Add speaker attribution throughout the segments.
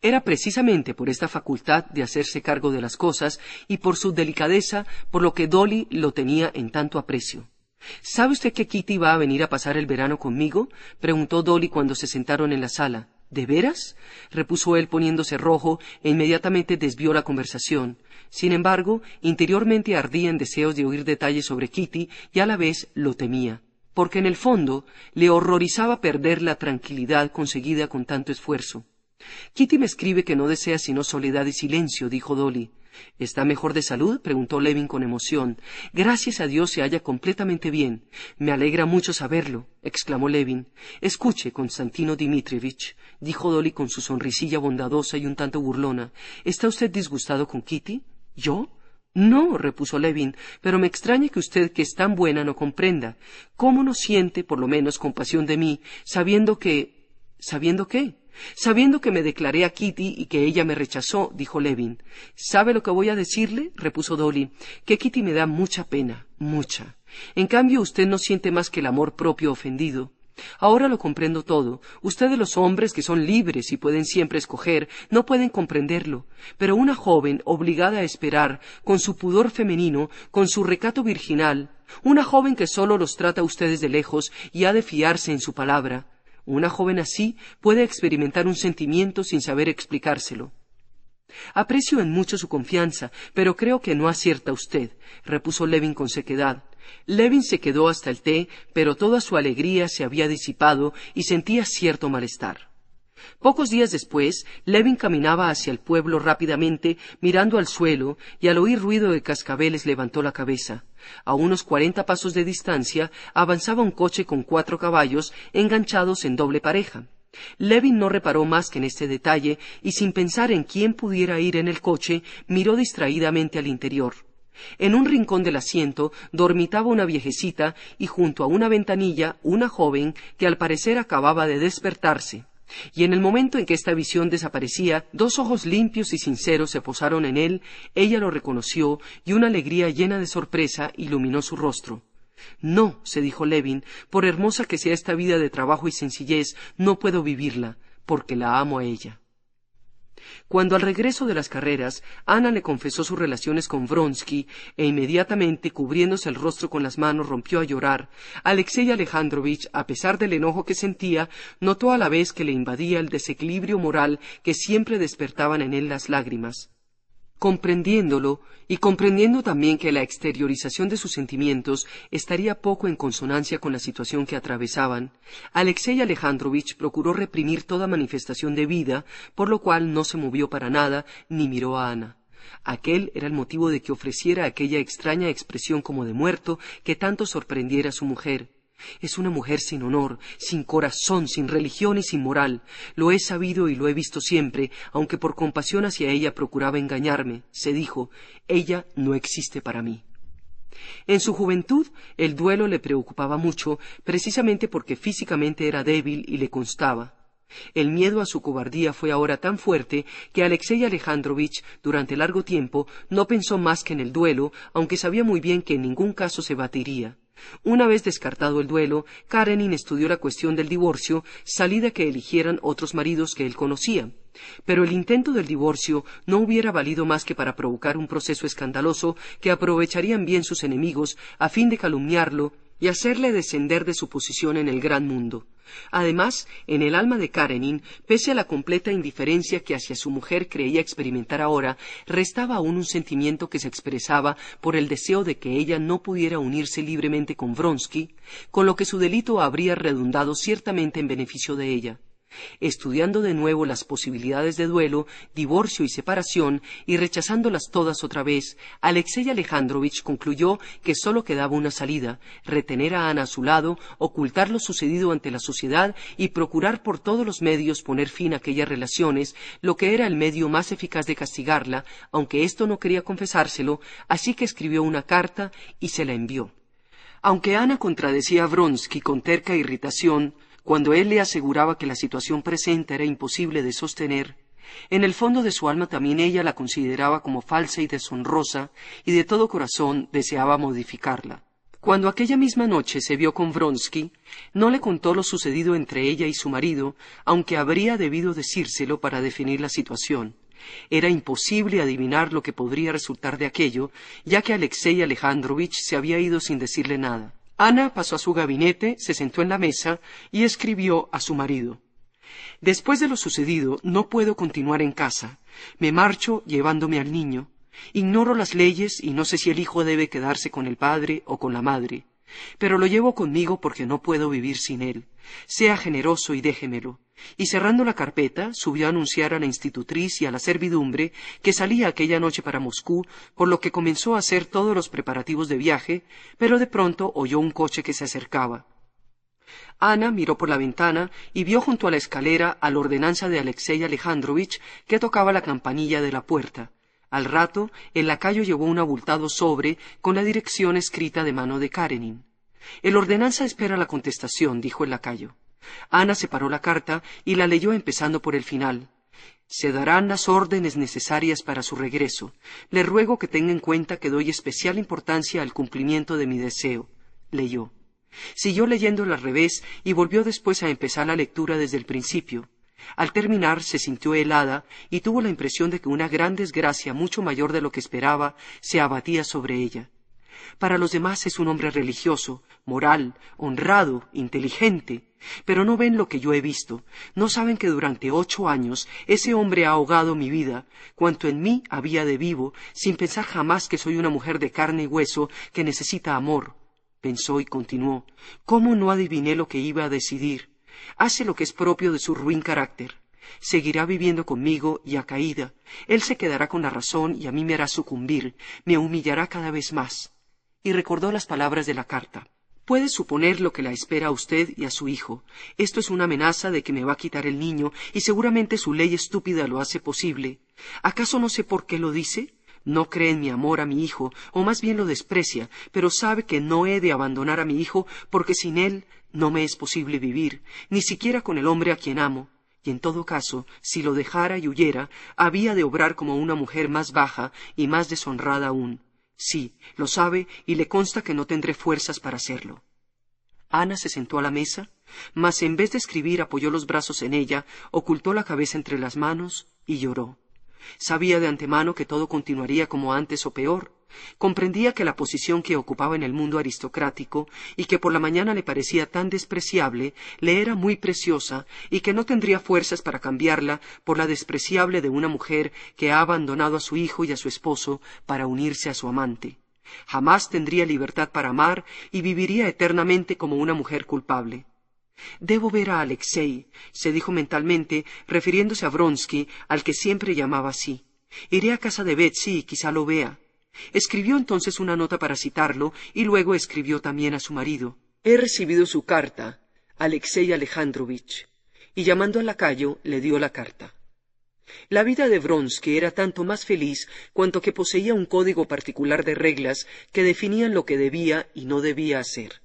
Speaker 1: Era precisamente por esta facultad de hacerse cargo de las cosas y por su delicadeza por lo que Dolly lo tenía en tanto aprecio. —¿Sabe usted que Kitty va a venir a pasar el verano conmigo? —preguntó Dolly cuando se sentaron en la sala. —¿De veras? —repuso él poniéndose rojo, e inmediatamente desvió la conversación. Sin embargo, interiormente ardía en deseos de oír detalles sobre Kitty y a la vez lo temía, porque en el fondo le horrorizaba perder la tranquilidad conseguida con tanto esfuerzo. —Kitty me escribe que no desea sino soledad y silencio —dijo Dolly. —¿Está mejor de salud? —preguntó Levin con emoción. —Gracias a Dios se halla completamente bien. —Me alegra mucho saberlo —exclamó Levin. —Escuche, Konstantino Dmitrievich —dijo Dolly con su sonrisilla bondadosa y un tanto burlona—, ¿está usted disgustado con Kitty? —¿Yo? —No —repuso Levin—, pero me extraña que usted, que es tan buena, no comprenda. ¿Cómo no siente, por lo menos, compasión de mí, sabiendo que... ¿Sabiendo qué? —Sabiendo que me declaré a Kitty y que ella me rechazó —dijo Levin. —¿Sabe lo que voy a decirle? —repuso Dolly—, que Kitty me da mucha pena, mucha. En cambio usted no siente más que el amor propio ofendido. Ahora lo comprendo todo. Ustedes, los hombres, que son libres y pueden siempre escoger, no pueden comprenderlo. Pero una joven obligada a esperar, con su pudor femenino, con su recato virginal, una joven que solo los trata a ustedes de lejos y ha de fiarse en su palabra, una joven así puede experimentar un sentimiento sin saber explicárselo. —Aprecio en mucho su confianza, pero creo que no acierta usted —repuso Levin con sequedad. Levin se quedó hasta el té, pero toda su alegría se había disipado y sentía cierto malestar. Pocos días después, Levin caminaba hacia el pueblo rápidamente, mirando al suelo, y al oír ruido de cascabeles levantó la cabeza. A unos 40 pasos de distancia avanzaba un coche con 4 caballos enganchados en doble pareja. Levin no reparó más que en este detalle, y sin pensar en quién pudiera ir en el coche, miró distraídamente al interior. En un rincón del asiento dormitaba una viejecita y junto a una ventanilla una joven que al parecer acababa de despertarse. Y en el momento en que esta visión desaparecía, 2 ojos limpios y sinceros se posaron en él, ella lo reconoció y una alegría llena de sorpresa iluminó su rostro. —No —se dijo Levin—, por hermosa que sea esta vida de trabajo y sencillez, no puedo vivirla, porque la amo a ella. Cuando al regreso de las carreras, Ana le confesó sus relaciones con Vronsky, e inmediatamente, cubriéndose el rostro con las manos, rompió a llorar, Alexei Alejandrovich, a pesar del enojo que sentía, notó a la vez que le invadía el desequilibrio moral que siempre despertaban en él las lágrimas. Comprendiéndolo, y comprendiendo también que la exteriorización de sus sentimientos estaría poco en consonancia con la situación que atravesaban, Alexei Alejandrovich procuró reprimir toda manifestación de vida, por lo cual no se movió para nada ni miró a Ana. Aquel era el motivo de que ofreciera aquella extraña expresión como de muerto que tanto sorprendiera a su mujer. Es una mujer sin honor, sin corazón, sin religión y sin moral. Lo he sabido y lo he visto siempre, aunque por compasión hacia ella procuraba engañarme. Se dijo, ella no existe para mí. En su juventud el duelo le preocupaba mucho, precisamente porque físicamente era débil y le constaba. El miedo a su cobardía fue ahora tan fuerte que Alexei Alejandrovich, durante largo tiempo, no pensó más que en el duelo, aunque sabía muy bien que en ningún caso se batiría. Una vez descartado el duelo, Karenin estudió la cuestión del divorcio, salida que eligieran otros maridos que él conocía. Pero el intento del divorcio no hubiera valido más que para provocar un proceso escandaloso que aprovecharían bien sus enemigos a fin de calumniarlo y hacerle descender de su posición en el gran mundo. Además, en el alma de Karenin, pese a la completa indiferencia que hacia su mujer creía experimentar ahora, restaba aún un sentimiento que se expresaba por el deseo de que ella no pudiera unirse libremente con Vronsky, con lo que su delito habría redundado ciertamente en beneficio de ella. Estudiando de nuevo las posibilidades de duelo, divorcio y separación, y rechazándolas todas otra vez, Alexei Alejandrovich concluyó que sólo quedaba una salida: retener a Ana a su lado, ocultar lo sucedido ante la sociedad y procurar por todos los medios poner fin a aquellas relaciones, lo que era el medio más eficaz de castigarla, aunque esto no quería confesárselo, así que escribió una carta y se la envió. Aunque Ana contradecía a Vronsky con terca irritación, cuando él le aseguraba que la situación presente era imposible de sostener, en el fondo de su alma también ella la consideraba como falsa y deshonrosa, y de todo corazón deseaba modificarla. Cuando aquella misma noche se vio con Vronsky, no le contó lo sucedido entre ella y su marido, aunque habría debido decírselo para definir la situación. Era imposible adivinar lo que podría resultar de aquello, ya que Alexei Alejandrovich se había ido sin decirle nada. Ana pasó a su gabinete, se sentó en la mesa y escribió a su marido: «Después de lo sucedido, no puedo continuar en casa. Me marcho llevándome al niño. Ignoro las leyes y no sé si el hijo debe quedarse con el padre o con la madre. Pero lo llevo conmigo porque no puedo vivir sin él. Sea generoso y déjemelo». Y cerrando la carpeta, subió a anunciar a la institutriz y a la servidumbre que salía aquella noche para Moscú, por lo que comenzó a hacer todos los preparativos de viaje, pero de pronto oyó un coche que se acercaba. Ana miró por la ventana y vio junto a la escalera a la ordenanza de Alexei Alejandrovich, que tocaba la campanilla de la puerta. Al rato, el lacayo llevó un abultado sobre con la dirección escrita de mano de Karenin. «El ordenanza espera la contestación», dijo el lacayo. Ana separó la carta y la leyó empezando por el final. «Se darán las órdenes necesarias para su regreso. Le ruego que tenga en cuenta que doy especial importancia al cumplimiento de mi deseo», leyó. Siguió leyéndolo al revés y volvió después a empezar la lectura desde el principio. Al terminar se sintió helada y tuvo la impresión de que una gran desgracia, mucho mayor de lo que esperaba, se abatía sobre ella. Para los demás es un hombre religioso, moral, honrado, inteligente, pero no ven lo que yo he visto. No saben que durante 8 años ese hombre ha ahogado mi vida, cuanto en mí había de vivo, sin pensar jamás que soy una mujer de carne y hueso que necesita amor. Pensó y continuó: ¿cómo no adiviné lo que iba a decidir? Hace lo que es propio de su ruin carácter. Seguirá viviendo conmigo y a caída. Él se quedará con la razón y a mí me hará sucumbir, me humillará cada vez más. Y recordó las palabras de la carta. Puede suponer lo que la espera a usted y a su hijo. Esto es una amenaza de que me va a quitar el niño, y seguramente su ley estúpida lo hace posible. ¿Acaso no sé por qué lo dice? No cree en mi amor a mi hijo, o más bien lo desprecia, pero sabe que no he de abandonar a mi hijo, porque sin él no me es posible vivir, ni siquiera con el hombre a quien amo. Y en todo caso, si lo dejara y huyera, había de obrar como una mujer más baja y más deshonrada aún. Sí, lo sabe y le consta que no tendré fuerzas para hacerlo. Ana se sentó a la mesa, mas en vez de escribir apoyó los brazos en ella, ocultó la cabeza entre las manos y lloró. Sabía de antemano que todo continuaría como antes o peor. Comprendía que la posición que ocupaba en el mundo aristocrático, y que por la mañana le parecía tan despreciable, le era muy preciosa, y que no tendría fuerzas para cambiarla por la despreciable de una mujer que ha abandonado a su hijo y a su esposo para unirse a su amante. Jamás tendría libertad para amar y viviría eternamente como una mujer culpable. «Debo ver a Alexei», se dijo mentalmente, refiriéndose a Vronsky, al que siempre llamaba así. «Iré a casa de Betsy y quizá lo vea». Escribió entonces una nota para citarlo y luego escribió también a su marido: «He recibido su carta, Alexei Alejandrovich», y llamando al lacayo le dio la carta. La vida de Vronsky era tanto más feliz cuanto que poseía un código particular de reglas que definían lo que debía y no debía hacer.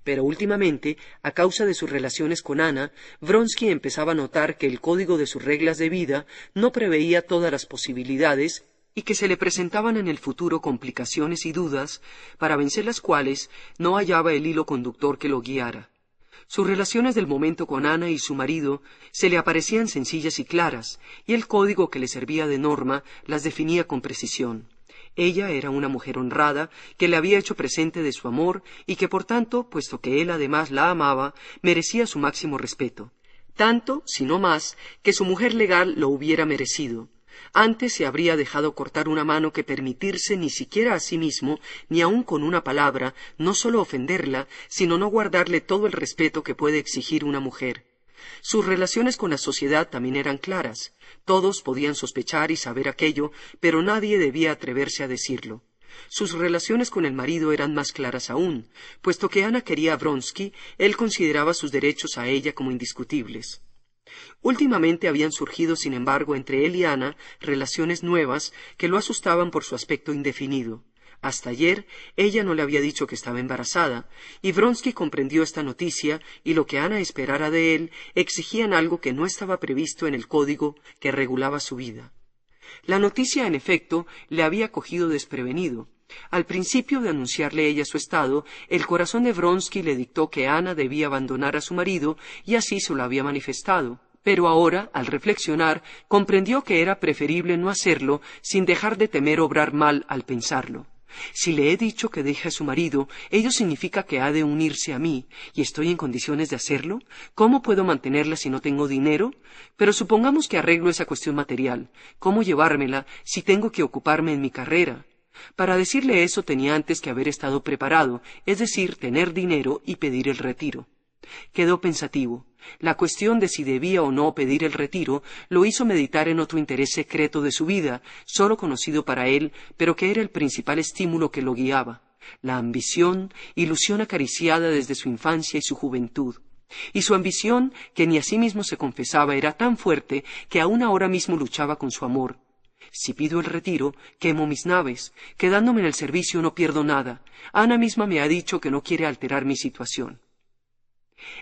Speaker 1: Pero últimamente, a causa de sus relaciones con Ana, Vronsky empezaba a notar que el código de sus reglas de vida no preveía todas las posibilidades y que se le presentaban en el futuro complicaciones y dudas, para vencer las cuales no hallaba el hilo conductor que lo guiara. Sus relaciones del momento con Ana y su marido se le aparecían sencillas y claras, y el código que le servía de norma las definía con precisión. Ella era una mujer honrada, que le había hecho presente de su amor, y que por tanto, puesto que él además la amaba, merecía su máximo respeto. Tanto, si no más, que su mujer legal lo hubiera merecido. Antes se habría dejado cortar una mano que permitirse ni siquiera a sí mismo, ni aun con una palabra, no sólo ofenderla, sino no guardarle todo el respeto que puede exigir una mujer. Sus relaciones con la sociedad también eran claras. Todos podían sospechar y saber aquello, pero nadie debía atreverse a decirlo. Sus relaciones con el marido eran más claras aún. Puesto que Ana quería a Vronsky, él consideraba sus derechos a ella como indiscutibles. Últimamente habían surgido, sin embargo, entre él y Ana relaciones nuevas que lo asustaban por su aspecto indefinido. Hasta ayer ella no le había dicho que estaba embarazada, y Vronsky comprendió esta noticia, y lo que Ana esperara de él exigían algo que no estaba previsto en el código que regulaba su vida. La noticia, en efecto, le había cogido desprevenido. Al principio de anunciarle ella su estado, el corazón de Vronsky le dictó que Ana debía abandonar a su marido, y así se lo había manifestado. Pero ahora, al reflexionar, comprendió que era preferible no hacerlo sin dejar de temer obrar mal al pensarlo. Si le he dicho que deje a su marido, ello significa que ha de unirse a mí, y estoy en condiciones de hacerlo. ¿Cómo puedo mantenerla si no tengo dinero? Pero supongamos que arreglo esa cuestión material. ¿Cómo llevármela si tengo que ocuparme en mi carrera? Para decirle eso tenía antes que haber estado preparado, es decir, tener dinero y pedir el retiro. Quedó pensativo. La cuestión de si debía o no pedir el retiro lo hizo meditar en otro interés secreto de su vida, solo conocido para él, pero que era el principal estímulo que lo guiaba: la ambición, ilusión acariciada desde su infancia y su juventud. Y su ambición, que ni a sí mismo se confesaba, era tan fuerte que aún ahora mismo luchaba con su amor. Si pido el retiro, quemo mis naves. Quedándome en el servicio no pierdo nada. Ana misma me ha dicho que no quiere alterar mi situación.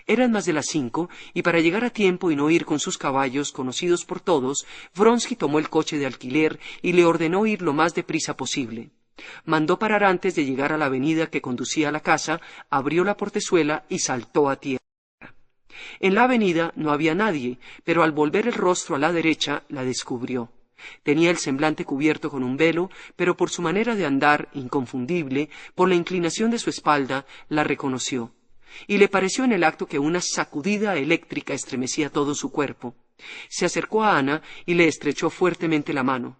Speaker 1: Eran más de las 5, y para llegar a tiempo y no ir con sus caballos, conocidos por todos, Vronsky tomó el coche de alquiler y le ordenó ir lo más deprisa posible. Mandó parar antes de llegar a la avenida que conducía a la casa, abrió la portezuela y saltó a tierra. En la avenida no había nadie, pero al volver el rostro a la derecha la descubrió. Tenía el semblante cubierto con un velo, pero por su manera de andar, inconfundible, por la inclinación de su espalda, la reconoció. Y le pareció en el acto que una sacudida eléctrica estremecía todo su cuerpo. Se acercó a Ana y le estrechó fuertemente la mano.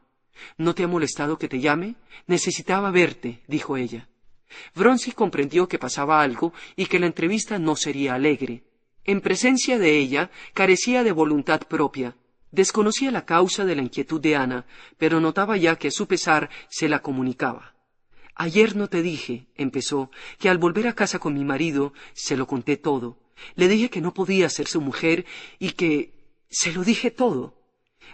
Speaker 1: —¿No te ha molestado que te llame? Necesitaba verte —dijo ella. Vronsky comprendió que pasaba algo y que la entrevista no sería alegre. En presencia de ella carecía de voluntad propia. Desconocía la causa de la inquietud de Ana, pero notaba ya que a su pesar se la comunicaba. —Ayer no te dije —empezó— que al volver a casa con mi marido, se lo conté todo. Le dije que no podía ser su mujer y que... se lo dije todo.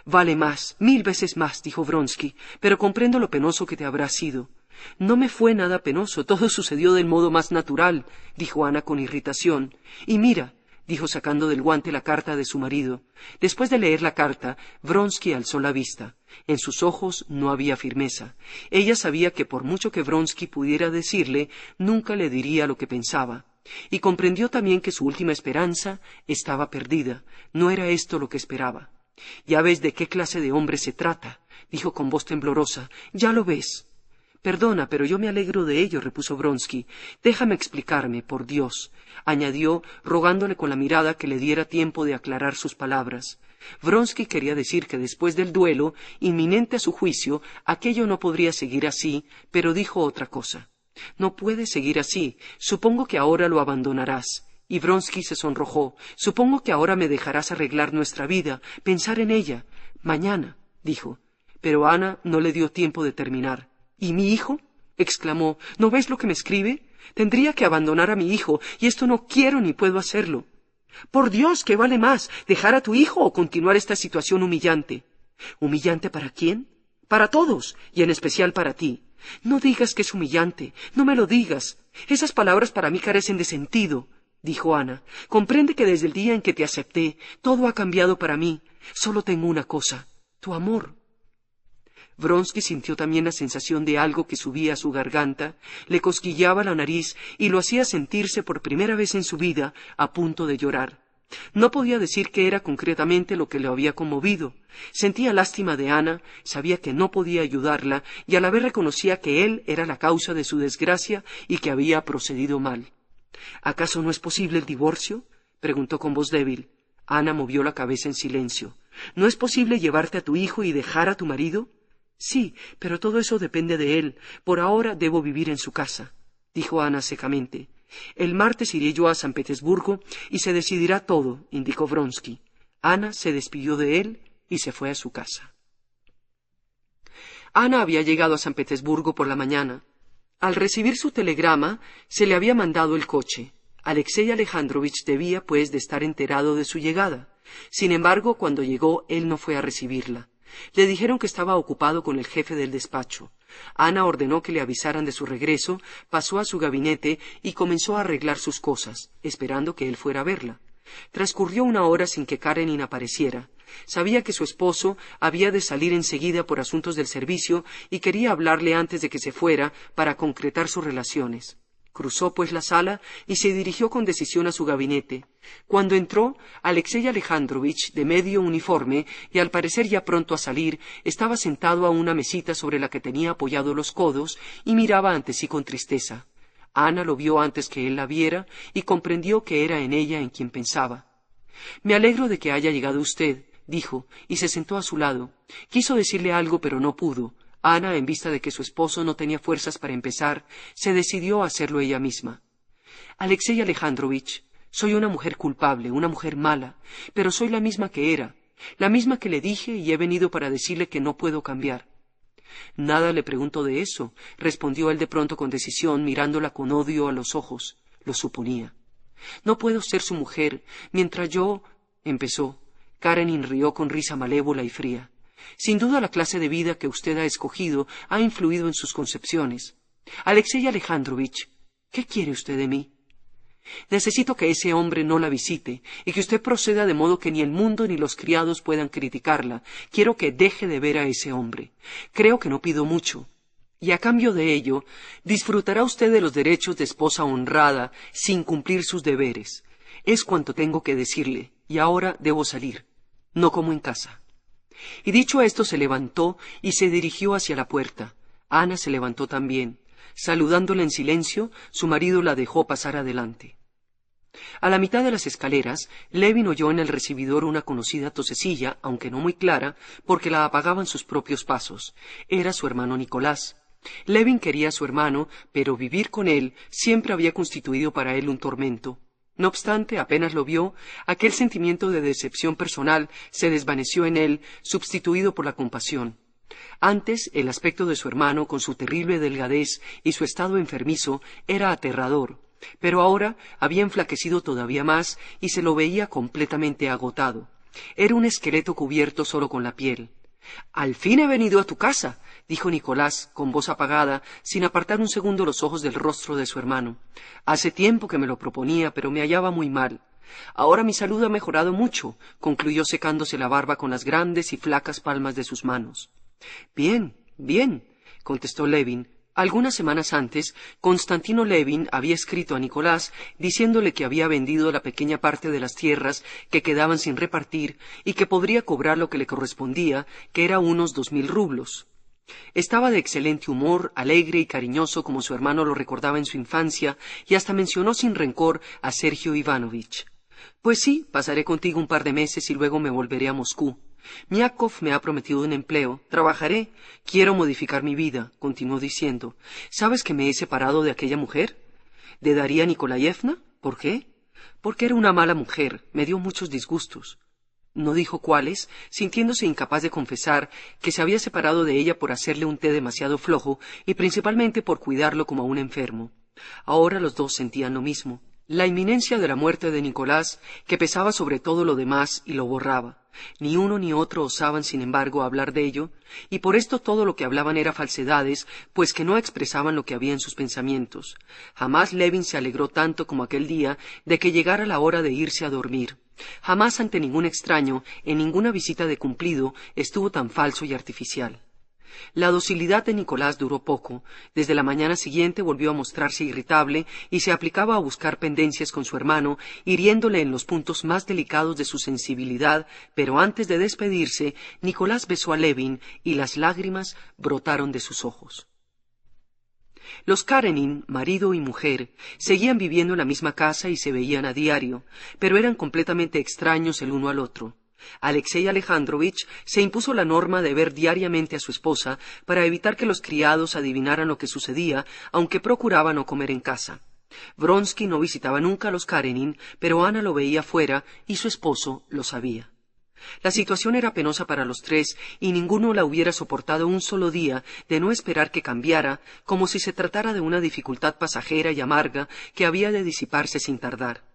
Speaker 1: —Vale más, 1000 veces más —dijo Vronsky—, pero comprendo lo penoso que te habrá sido. —No me fue nada penoso, todo sucedió del modo más natural —dijo Ana con irritación—. Y mira —dijo sacando del guante la carta de su marido. Después de leer la carta, Vronsky alzó la vista. En sus ojos no había firmeza. Ella sabía que por mucho que Vronsky pudiera decirle, nunca le diría lo que pensaba. Y comprendió también que su última esperanza estaba perdida. No era esto lo que esperaba. —Ya ves de qué clase de hombre se trata —dijo con voz temblorosa—. Ya lo ves. —Perdona, pero yo me alegro de ello —repuso Vronsky—. Déjame explicarme, por Dios —añadió, rogándole con la mirada que le diera tiempo de aclarar sus palabras. Vronsky quería decir que después del duelo, inminente a su juicio, aquello no podría seguir así, pero dijo otra cosa. —No puede seguir así. Supongo que ahora lo abandonarás. Y Vronsky se sonrojó. —Supongo que ahora me dejarás arreglar nuestra vida, pensar en ella. —Mañana —dijo. Pero Ana no le dio tiempo de terminar. —¿Y mi hijo? —exclamó—. ¿No ves lo que me escribe? Tendría que abandonar a mi hijo, y esto no quiero ni puedo hacerlo. —Por Dios, ¿qué vale más, dejar a tu hijo o continuar esta situación humillante? —¿Humillante para quién? —Para todos, y en especial para ti. No digas que es humillante, no me lo digas. Esas palabras para mí carecen de sentido —dijo Ana—. Comprende que desde el día en que te acepté, todo ha cambiado para mí. Solo tengo una cosa: tu amor. Vronsky sintió también la sensación de algo que subía a su garganta, le cosquillaba la nariz y lo hacía sentirse por primera vez en su vida a punto de llorar. No podía decir qué era concretamente lo que le había conmovido. Sentía lástima de Ana, sabía que no podía ayudarla y a la vez reconocía que él era la causa de su desgracia y que había procedido mal. —¿Acaso no es posible el divorcio? —preguntó con voz débil. Ana movió la cabeza en silencio. —¿No es posible llevarte a tu hijo y dejar a tu marido? —Sí, pero todo eso depende de él. Por ahora debo vivir en su casa —dijo Ana secamente. —El martes iré yo a San Petersburgo y se decidirá todo —indicó Vronsky. Ana se despidió de él y se fue a su casa. Ana había llegado a San Petersburgo por la mañana. Al recibir su telegrama, se le había mandado el coche. Alexei Alejandrovich debía, pues, de estar enterado de su llegada. Sin embargo, cuando llegó, él no fue a recibirla. Le dijeron que estaba ocupado con el jefe del despacho. Ana ordenó que le avisaran de su regreso, pasó a su gabinete y comenzó a arreglar sus cosas, esperando que él fuera a verla. Transcurrió 1 hora sin que Karenin apareciera. Sabía que su esposo había de salir enseguida por asuntos del servicio y quería hablarle antes de que se fuera para concretar sus relaciones. Cruzó pues la sala y se dirigió con decisión a su gabinete. Cuando entró, Alexei Alejandrovich, de medio uniforme y al parecer ya pronto a salir, estaba sentado a una mesita sobre la que tenía apoyados los codos y miraba ante sí con tristeza. Ana lo vio antes que él la viera y comprendió que era en ella en quien pensaba. «Me alegro de que haya llegado usted», dijo, y se sentó a su lado. Quiso decirle algo, pero no pudo. Ana, en vista de que su esposo no tenía fuerzas para empezar, se decidió a hacerlo ella misma. «Alexei Alejandrovich, soy una mujer culpable, una mujer mala, pero soy la misma que era, la misma que le dije y he venido para decirle que no puedo cambiar». «Nada le pregunto de eso», respondió él de pronto con decisión, mirándola con odio a los ojos. Lo suponía. «No puedo ser su mujer, mientras yo...» empezó. Karenin rió con risa malévola y fría. «Sin duda la clase de vida que usted ha escogido ha influido en sus concepciones. Alexei Alejandrovich, ¿qué quiere usted de mí? Necesito que ese hombre no la visite y que usted proceda de modo que ni el mundo ni los criados puedan criticarla. Quiero que deje de ver a ese hombre. Creo que no pido mucho. Y a cambio de ello, disfrutará usted de los derechos de esposa honrada sin cumplir sus deberes. Es cuanto tengo que decirle, y ahora debo salir. No como en casa». Y dicho esto se levantó y se dirigió hacia la puerta. Ana se levantó también. Saludándola en silencio, su marido la dejó pasar adelante. A la mitad de las escaleras, Levin oyó en el recibidor una conocida tosecilla, aunque no muy clara, porque la apagaban sus propios pasos. Era su hermano Nicolás. Levin quería a su hermano, pero vivir con él siempre había constituido para él un tormento. No obstante, apenas lo vio, aquel sentimiento de decepción personal se desvaneció en él, sustituido por la compasión. Antes, el aspecto de su hermano, con su terrible delgadez y su estado enfermizo, era aterrador, pero ahora había enflaquecido todavía más y se lo veía completamente agotado. Era un esqueleto cubierto solo con la piel. «Al fin he venido a tu casa», dijo Nicolás, con voz apagada, sin apartar un segundo los ojos del rostro de su hermano. «Hace tiempo que me lo proponía, pero me hallaba muy mal. Ahora mi salud ha mejorado mucho», concluyó secándose la barba con las grandes y flacas palmas de sus manos. «Bien, bien», contestó Levin. Algunas semanas antes, Constantino Levin había escrito a Nicolás diciéndole que había vendido la pequeña parte de las tierras que quedaban sin repartir y que podría cobrar lo que le correspondía, que era unos 2000 rublos. Estaba de excelente humor, alegre y cariñoso como su hermano lo recordaba en su infancia, y hasta mencionó sin rencor a Sergio Ivanovich. «Pues sí, pasaré contigo un par de meses y luego me volveré a Moscú. Miakov me ha prometido un empleo. Trabajaré. Quiero modificar mi vida», continuó diciendo. «¿Sabes que me he separado de aquella mujer? ¿De Daria Nikolayevna? ¿Por qué? Porque era una mala mujer. Me dio muchos disgustos». No dijo cuáles, sintiéndose incapaz de confesar que se había separado de ella por hacerle un té demasiado flojo y principalmente por cuidarlo como a un enfermo. Ahora los dos sentían lo mismo. La inminencia de la muerte de Nicolás, que pesaba sobre todo lo demás y lo borraba. Ni uno ni otro osaban, sin embargo, hablar de ello, y por esto todo lo que hablaban era falsedades, pues que no expresaban lo que había en sus pensamientos. Jamás Levin se alegró tanto como aquel día de que llegara la hora de irse a dormir. Jamás ante ningún extraño, en ninguna visita de cumplido, estuvo tan falso y artificial. La docilidad de Nicolás duró poco. Desde la mañana siguiente volvió a mostrarse irritable y se aplicaba a buscar pendencias con su hermano, hiriéndole en los puntos más delicados de su sensibilidad, pero antes de despedirse, Nicolás besó a Levin y las lágrimas brotaron de sus ojos. Los Karenin, marido y mujer, seguían viviendo en la misma casa y se veían a diario, pero eran completamente extraños el uno al otro. Alexei Alejandrovich se impuso la norma de ver diariamente a su esposa para evitar que los criados adivinaran lo que sucedía, aunque procuraba no comer en casa. Vronsky no visitaba nunca a los Karenin, pero Ana lo veía fuera y su esposo lo sabía. La situación era penosa para los tres y ninguno la hubiera soportado un solo día de no esperar que cambiara, como si se tratara de una dificultad pasajera y amarga que había de disiparse sin tardar.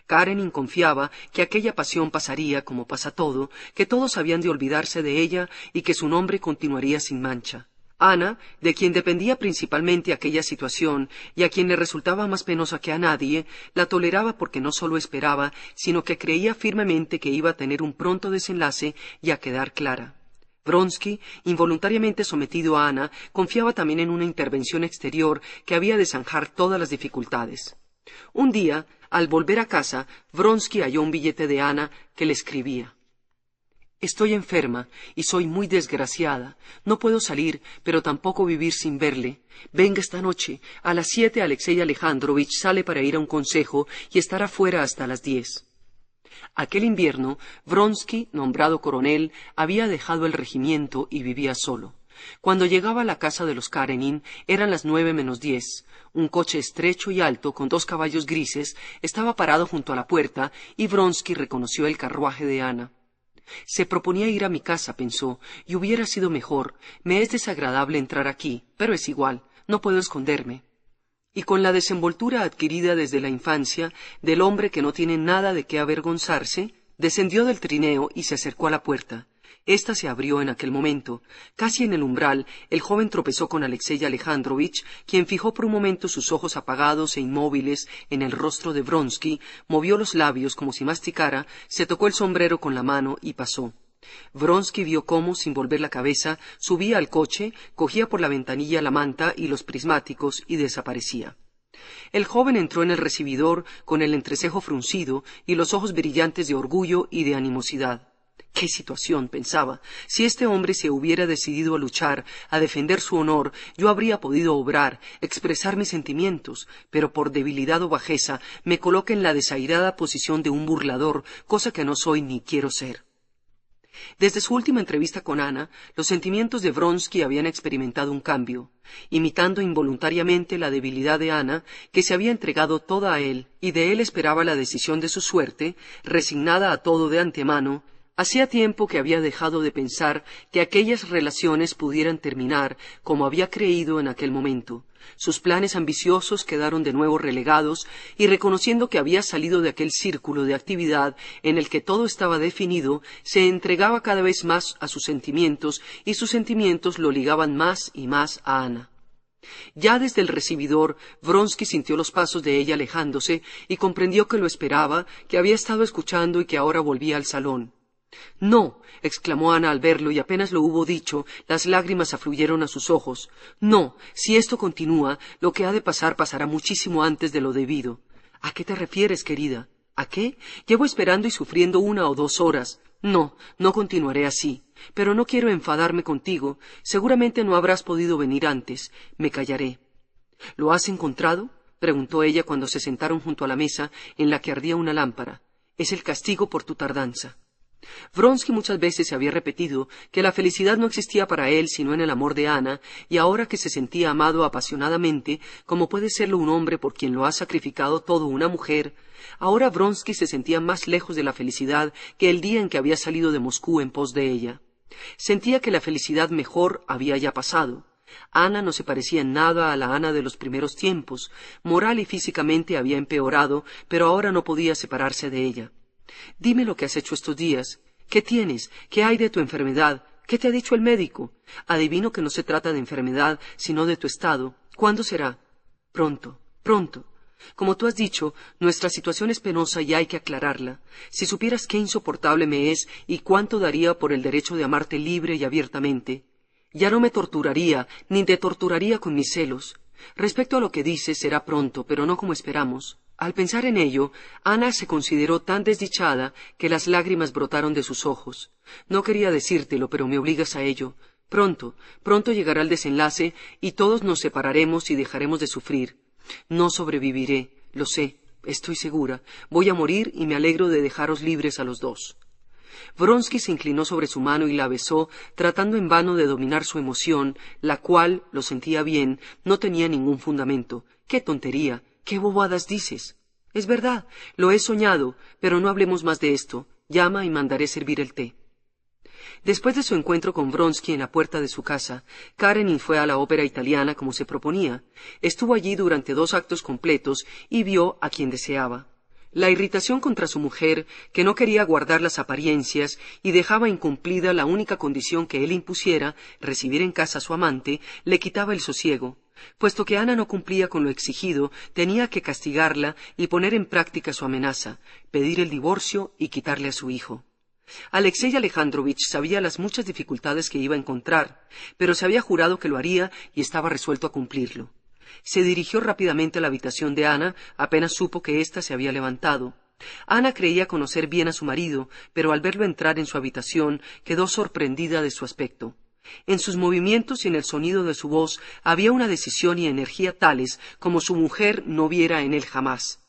Speaker 1: Karenin confiaba que aquella pasión pasaría como pasa todo, que todos habían de olvidarse de ella y que su nombre continuaría sin mancha. Ana, de quien dependía principalmente aquella situación y a quien le resultaba más penosa que a nadie, la toleraba porque no solo esperaba, sino que creía firmemente que iba a tener un pronto desenlace y a quedar clara. Vronsky, involuntariamente sometido a Ana, confiaba también en una intervención exterior que había de zanjar todas las dificultades. Un día, al volver a casa, Vronsky halló un billete de Ana que le escribía: «Estoy enferma y soy muy desgraciada. No puedo salir, pero tampoco vivir sin verle. Venga esta noche. A las 7 Alexei Alejandrovich sale para ir a un consejo y estará fuera hasta las 10». Aquel invierno, Vronsky, nombrado coronel, había dejado el regimiento y vivía solo. Cuando llegaba a la casa de los Karenin, eran las 9:10. Un coche estrecho y alto, con 2 caballos grises, estaba parado junto a la puerta, y Vronsky reconoció el carruaje de Ana. Se proponía ir a mi casa, pensó, y hubiera sido mejor. Me es desagradable entrar aquí, pero es igual, no puedo esconderme. Y con la desenvoltura adquirida desde la infancia del hombre que no tiene nada de qué avergonzarse, descendió del trineo y se acercó a la puerta. Esta se abrió en aquel momento. Casi en el umbral, el joven tropezó con Alexei Alejandrovich, quien fijó por un momento sus ojos apagados e inmóviles en el rostro de Vronsky, movió los labios como si masticara, se tocó el sombrero con la mano y pasó. Vronsky vio cómo, sin volver la cabeza, subía al coche, cogía por la ventanilla la manta y los prismáticos y desaparecía. El joven entró en el recibidor con el entrecejo fruncido y los ojos brillantes de orgullo y de animosidad. «¡Qué situación!», pensaba. «Si este hombre se hubiera decidido a luchar, a defender su honor, yo habría podido obrar, expresar mis sentimientos, pero por debilidad o bajeza me coloca en la desairada posición de un burlador, cosa que no soy ni quiero ser». Desde su última entrevista con Ana, los sentimientos de Vronsky habían experimentado un cambio. Imitando involuntariamente la debilidad de Ana, que se había entregado toda a él, y de él esperaba la decisión de su suerte, resignada a todo de antemano, hacía tiempo que había dejado de pensar que aquellas relaciones pudieran terminar como había creído en aquel momento. Sus planes ambiciosos quedaron de nuevo relegados, y reconociendo que había salido de aquel círculo de actividad en el que todo estaba definido, se entregaba cada vez más a sus sentimientos, y sus sentimientos lo ligaban más y más a Ana. Ya desde el recibidor, Vronsky sintió los pasos de ella alejándose, y comprendió que lo esperaba, que había estado escuchando y que ahora volvía al salón. «No», exclamó Ana al verlo, y apenas lo hubo dicho, las lágrimas afluyeron a sus ojos. «No, si esto continúa, lo que ha de pasar pasará muchísimo antes de lo debido». «¿A qué te refieres, querida?» «¿A qué? Llevo esperando y sufriendo 1 o 2 horas. No, no continuaré así. Pero no quiero enfadarme contigo. Seguramente no habrás podido venir antes. Me callaré». «¿Lo has encontrado?», preguntó ella cuando se sentaron junto a la mesa en la que ardía una lámpara. «Es el castigo por tu tardanza». Vronsky muchas veces se había repetido que la felicidad no existía para él sino en el amor de Ana, y ahora que se sentía amado apasionadamente, como puede serlo un hombre por quien lo ha sacrificado todo una mujer, ahora Vronsky se sentía más lejos de la felicidad que el día en que había salido de Moscú en pos de ella. Sentía que la felicidad mejor había ya pasado. Ana no se parecía en nada a la Ana de los primeros tiempos. Moral y físicamente había empeorado, pero ahora no podía separarse de ella. «Dime lo que has hecho estos días. ¿Qué tienes? ¿Qué hay de tu enfermedad? ¿Qué te ha dicho el médico? Adivino que no se trata de enfermedad, sino de tu estado. ¿Cuándo será?» «Pronto, pronto. Como tú has dicho, nuestra situación es penosa y hay que aclararla. Si supieras qué insoportable me es y cuánto daría por el derecho de amarte libre y abiertamente. Ya no me torturaría, ni te torturaría con mis celos. Respecto a lo que dices, será pronto, pero no como esperamos». Al pensar en ello, Ana se consideró tan desdichada que las lágrimas brotaron de sus ojos. «No quería decírtelo, pero me obligas a ello. Pronto, pronto llegará el desenlace y todos nos separaremos y dejaremos de sufrir. No sobreviviré, lo sé, estoy segura. Voy a morir y me alegro de dejaros libres a los dos». Vronsky se inclinó sobre su mano y la besó, tratando en vano de dominar su emoción, la cual, lo sentía bien, no tenía ningún fundamento. «¡Qué tontería! ¿Qué bobadas dices?» «Es verdad, lo he soñado, pero no hablemos más de esto. Llama y mandaré servir el té». Después de su encuentro con Vronsky en la puerta de su casa, Karenin fue a la ópera italiana como se proponía. Estuvo allí durante 2 actos completos y vio a quien deseaba. La irritación contra su mujer, que no quería guardar las apariencias y dejaba incumplida la única condición que él impusiera, recibir en casa a su amante, le quitaba el sosiego. Puesto que Ana no cumplía con lo exigido, tenía que castigarla y poner en práctica su amenaza, pedir el divorcio y quitarle a su hijo. Alexei Alejandrovich sabía las muchas dificultades que iba a encontrar, pero se había jurado que lo haría y estaba resuelto a cumplirlo. Se dirigió rápidamente a la habitación de Ana, apenas supo que ésta se había levantado. Ana creía conocer bien a su marido, pero al verlo entrar en su habitación quedó sorprendida de su aspecto. En sus movimientos y en el sonido de su voz había una decisión y energía tales como su mujer no viera en él jamás.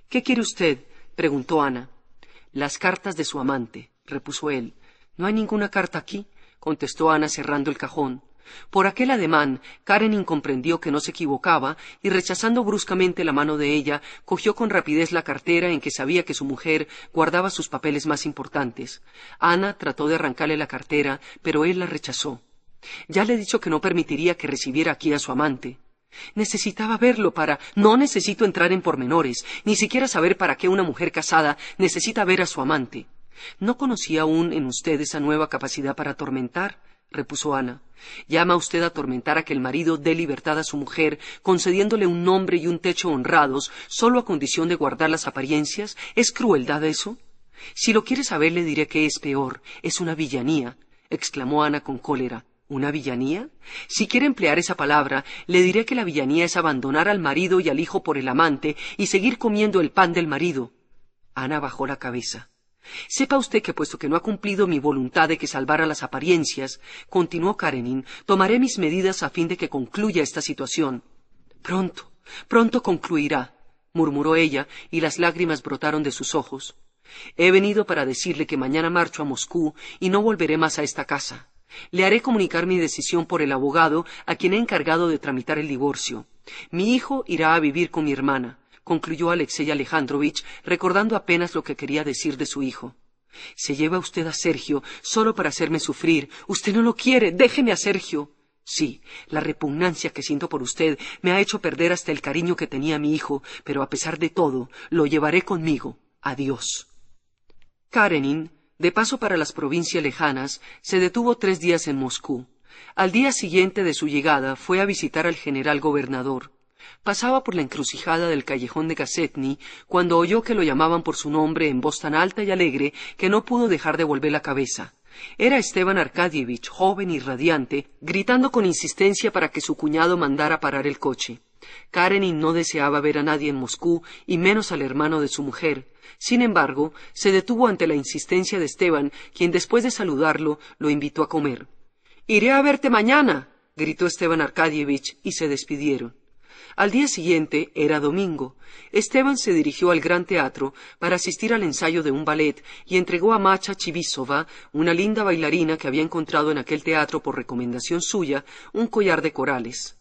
Speaker 1: —¿Qué quiere usted? —preguntó Ana. —Las cartas de su amante —repuso él. —No hay ninguna carta aquí —contestó Ana cerrando el cajón. Por aquel ademán, Karenin comprendió que no se equivocaba y, rechazando bruscamente la mano de ella, cogió con rapidez la cartera en que sabía que su mujer guardaba sus papeles más importantes. Ana trató de arrancarle la cartera, pero él la rechazó. —Ya le he dicho que no permitiría que recibiera aquí a su amante. Necesitaba verlo para... No necesito entrar en pormenores, ni siquiera saber para qué una mujer casada necesita ver a su amante. ¿No conocía aún en usted esa nueva capacidad para atormentar? —repuso Ana. —¿Llama usted a atormentar a que el marido dé libertad a su mujer, concediéndole un nombre y un techo honrados, solo a condición de guardar las apariencias? ¿Es crueldad eso? Si lo quiere saber, le diré que es peor. Es una villanía —exclamó Ana con cólera. —¿Una villanía? Si quiere emplear esa palabra, le diré que la villanía es abandonar al marido y al hijo por el amante y seguir comiendo el pan del marido. Ana bajó la cabeza. —Sepa usted que, puesto que no ha cumplido mi voluntad de que salvara las apariencias —continuó Karenin—, tomaré mis medidas a fin de que concluya esta situación. —Pronto, pronto concluirá —murmuró ella, y las lágrimas brotaron de sus ojos. He venido para decirle que mañana marcho a Moscú y no volveré más a esta casa. Le haré comunicar mi decisión por el abogado a quien he encargado de tramitar el divorcio. Mi hijo irá a vivir con mi hermana —concluyó Alexei Alejandrovich, recordando apenas lo que quería decir de su hijo. —Se lleva usted a Sergio solo para hacerme sufrir. Usted no lo quiere. Déjeme a Sergio. Sí, la repugnancia que siento por usted me ha hecho perder hasta el cariño que tenía a mi hijo, pero a pesar de todo, lo llevaré conmigo. Adiós. Karenin, de paso para las provincias lejanas, se detuvo 3 días en Moscú. Al día siguiente de su llegada fue a visitar al general gobernador. Pasaba por la encrucijada del callejón de Gasetny cuando oyó que lo llamaban por su nombre en voz tan alta y alegre que no pudo dejar de volver la cabeza. Era Esteban Arkadievich, joven y radiante, gritando con insistencia para que su cuñado mandara parar el coche. Karenin no deseaba ver a nadie en Moscú, y menos al hermano de su mujer. Sin embargo, se detuvo ante la insistencia de Esteban, quien después de saludarlo, lo invitó a comer. —Iré a verte mañana —gritó Esteban Arkadievich, y se despidieron. Al día siguiente, era domingo, Esteban se dirigió al Gran Teatro para asistir al ensayo de un ballet y entregó a Macha Chivisova, una linda bailarina que había encontrado en aquel teatro por recomendación suya, un collar de corales.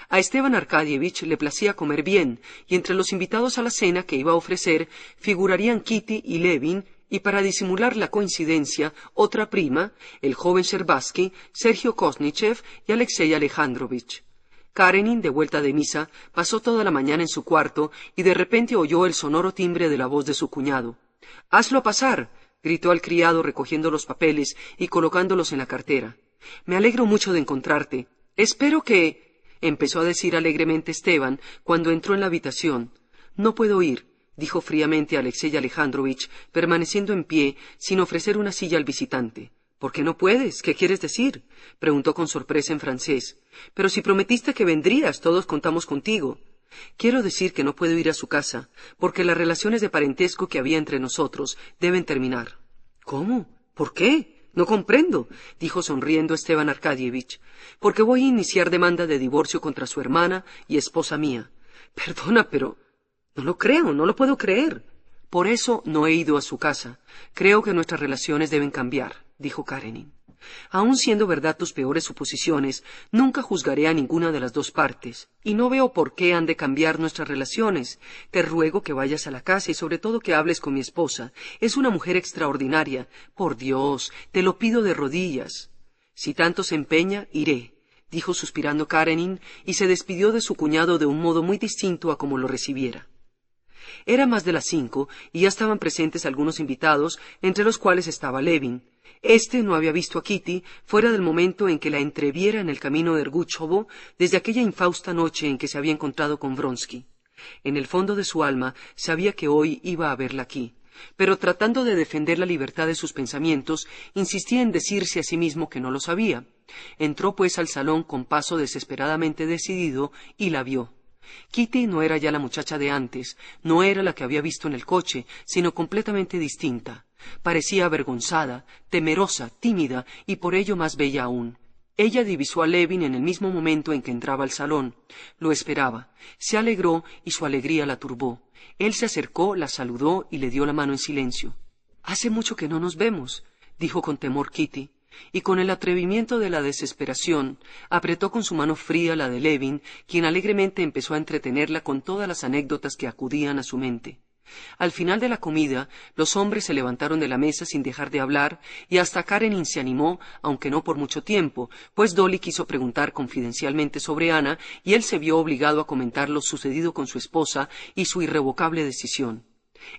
Speaker 1: A Esteban Arkadievich le placía comer bien, y entre los invitados a la cena que iba a ofrecer figurarían Kitty y Levin, y para disimular la coincidencia, otra prima, el joven Sherbatsky, Sergio Koznichev y Alexei Alejandrovich. Karenin, de vuelta de misa, pasó toda la mañana en su cuarto y de repente oyó el sonoro timbre de la voz de su cuñado. —¡Hazlo pasar! —gritó al criado recogiendo los papeles y colocándolos en la cartera. —Me alegro mucho de encontrarte. Espero que... —empezó a decir alegremente Esteban cuando entró en la habitación. —No puedo ir —dijo fríamente Alexei Alejandrovich, permaneciendo en pie, sin ofrecer una silla al visitante. —¿Por qué no puedes? ¿Qué quieres decir? —preguntó con sorpresa en francés. —Pero si prometiste que vendrías, todos contamos contigo. Quiero decir que no puedo ir a su casa, porque las relaciones de parentesco que había entre nosotros deben terminar. —¿Cómo? ¿Por qué? No comprendo —dijo sonriendo Esteban Arkadievich—. Porque voy a iniciar demanda de divorcio contra su hermana y esposa mía. Perdona, pero... no lo creo, no lo puedo creer. Por eso no he ido a su casa. Creo que nuestras relaciones deben cambiar —dijo Karenin. Aun siendo verdad tus peores suposiciones, nunca juzgaré a ninguna de las dos partes, y no veo por qué han de cambiar nuestras relaciones. Te ruego que vayas a la casa y sobre todo que hables con mi esposa. Es una mujer extraordinaria. Por Dios, te lo pido de rodillas. Si tanto se empeña, iré —dijo suspirando Karenin, y se despidió de su cuñado de un modo muy distinto a como lo recibiera. Era más de las 5 y ya estaban presentes algunos invitados, entre los cuales estaba Levin. Este no había visto a Kitty fuera del momento en que la entreviera en el camino de Ergúchovo desde aquella infausta noche en que se había encontrado con Vronsky. En el fondo de su alma sabía que hoy iba a verla aquí, pero tratando de defender la libertad de sus pensamientos, insistía en decirse a sí mismo que no lo sabía. Entró pues al salón con paso desesperadamente decidido y la vio. Kitty no era ya la muchacha de antes, no era la que había visto en el coche, sino completamente distinta. Parecía avergonzada, temerosa, tímida y por ello más bella aún. Ella divisó a Levin en el mismo momento en que entraba al salón. Lo esperaba. Se alegró y su alegría la turbó. Él se acercó, la saludó y le dio la mano en silencio. «Hace mucho que no nos vemos», dijo con temor Kitty, y con el atrevimiento de la desesperación apretó con su mano fría la de Levin, quien alegremente empezó a entretenerla con todas las anécdotas que acudían a su mente. Al final de la comida, los hombres se levantaron de la mesa sin dejar de hablar, y hasta Karenin se animó, aunque no por mucho tiempo, pues Dolly quiso preguntar confidencialmente sobre Ana, y él se vio obligado a comentar lo sucedido con su esposa y su irrevocable decisión.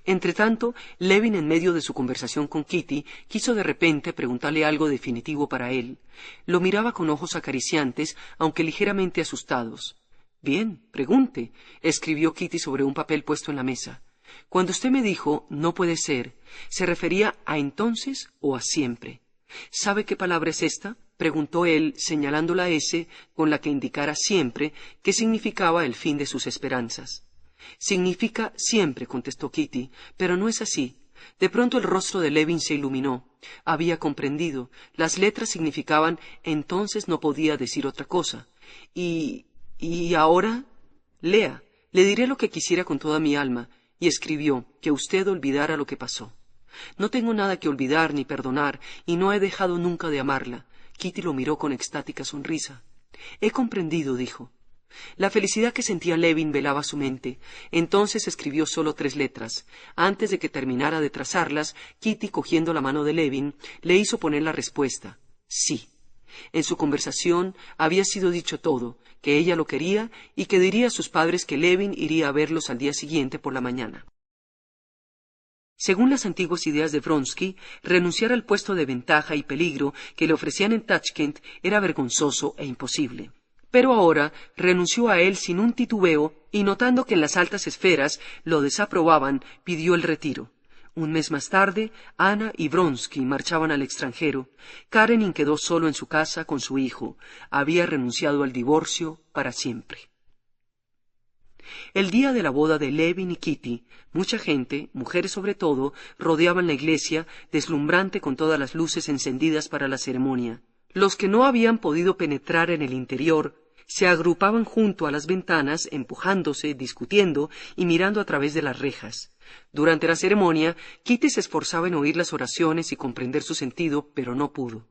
Speaker 1: Entretanto, Levin, en medio de su conversación con Kitty, quiso de repente preguntarle algo definitivo para él. Lo miraba con ojos acariciantes, aunque ligeramente asustados. «Bien, pregunte», escribió Kitty sobre un papel puesto en la mesa. «Cuando usted me dijo «no puede ser», ¿se refería a entonces o a siempre?» «¿Sabe qué palabra es esta?», preguntó él, señalando la S con la que indicara siempre, que significaba el fin de sus esperanzas. «Significa siempre», contestó Kitty, «pero no es así». De pronto el rostro de Levin se iluminó. Había comprendido. Las letras significaban «entonces no podía decir otra cosa». «¿Y ahora?» «Lea, le diré lo que quisiera con toda mi alma». Y escribió que usted olvidara lo que pasó. «No tengo nada que olvidar ni perdonar, y no he dejado nunca de amarla». Kitty lo miró con extática sonrisa. «He comprendido», dijo. La felicidad que sentía Levin velaba su mente. Entonces escribió solo 3 letras. Antes de que terminara de trazarlas, Kitty, cogiendo la mano de Levin, le hizo poner la respuesta: «sí». En su conversación había sido dicho todo, que ella lo quería y que diría a sus padres que Levin iría a verlos al día siguiente por la mañana. Según las antiguas ideas de Vronsky, renunciar al puesto de ventaja y peligro que le ofrecían en Tashkent era vergonzoso e imposible. Pero ahora renunció a él sin un titubeo y, notando que en las altas esferas lo desaprobaban, pidió el retiro. Un mes más tarde, Ana y Vronsky marchaban al extranjero. Karenin quedó solo en su casa con su hijo. Había renunciado al divorcio para siempre. El día de la boda de Levin y Kitty, mucha gente, mujeres sobre todo, rodeaban la iglesia, deslumbrante con todas las luces encendidas para la ceremonia. Los que no habían podido penetrar en el interior se agrupaban junto a las ventanas, empujándose, discutiendo y mirando a través de las rejas. Durante la ceremonia, Kitty se esforzaba en oír las oraciones y comprender su sentido, pero no pudo.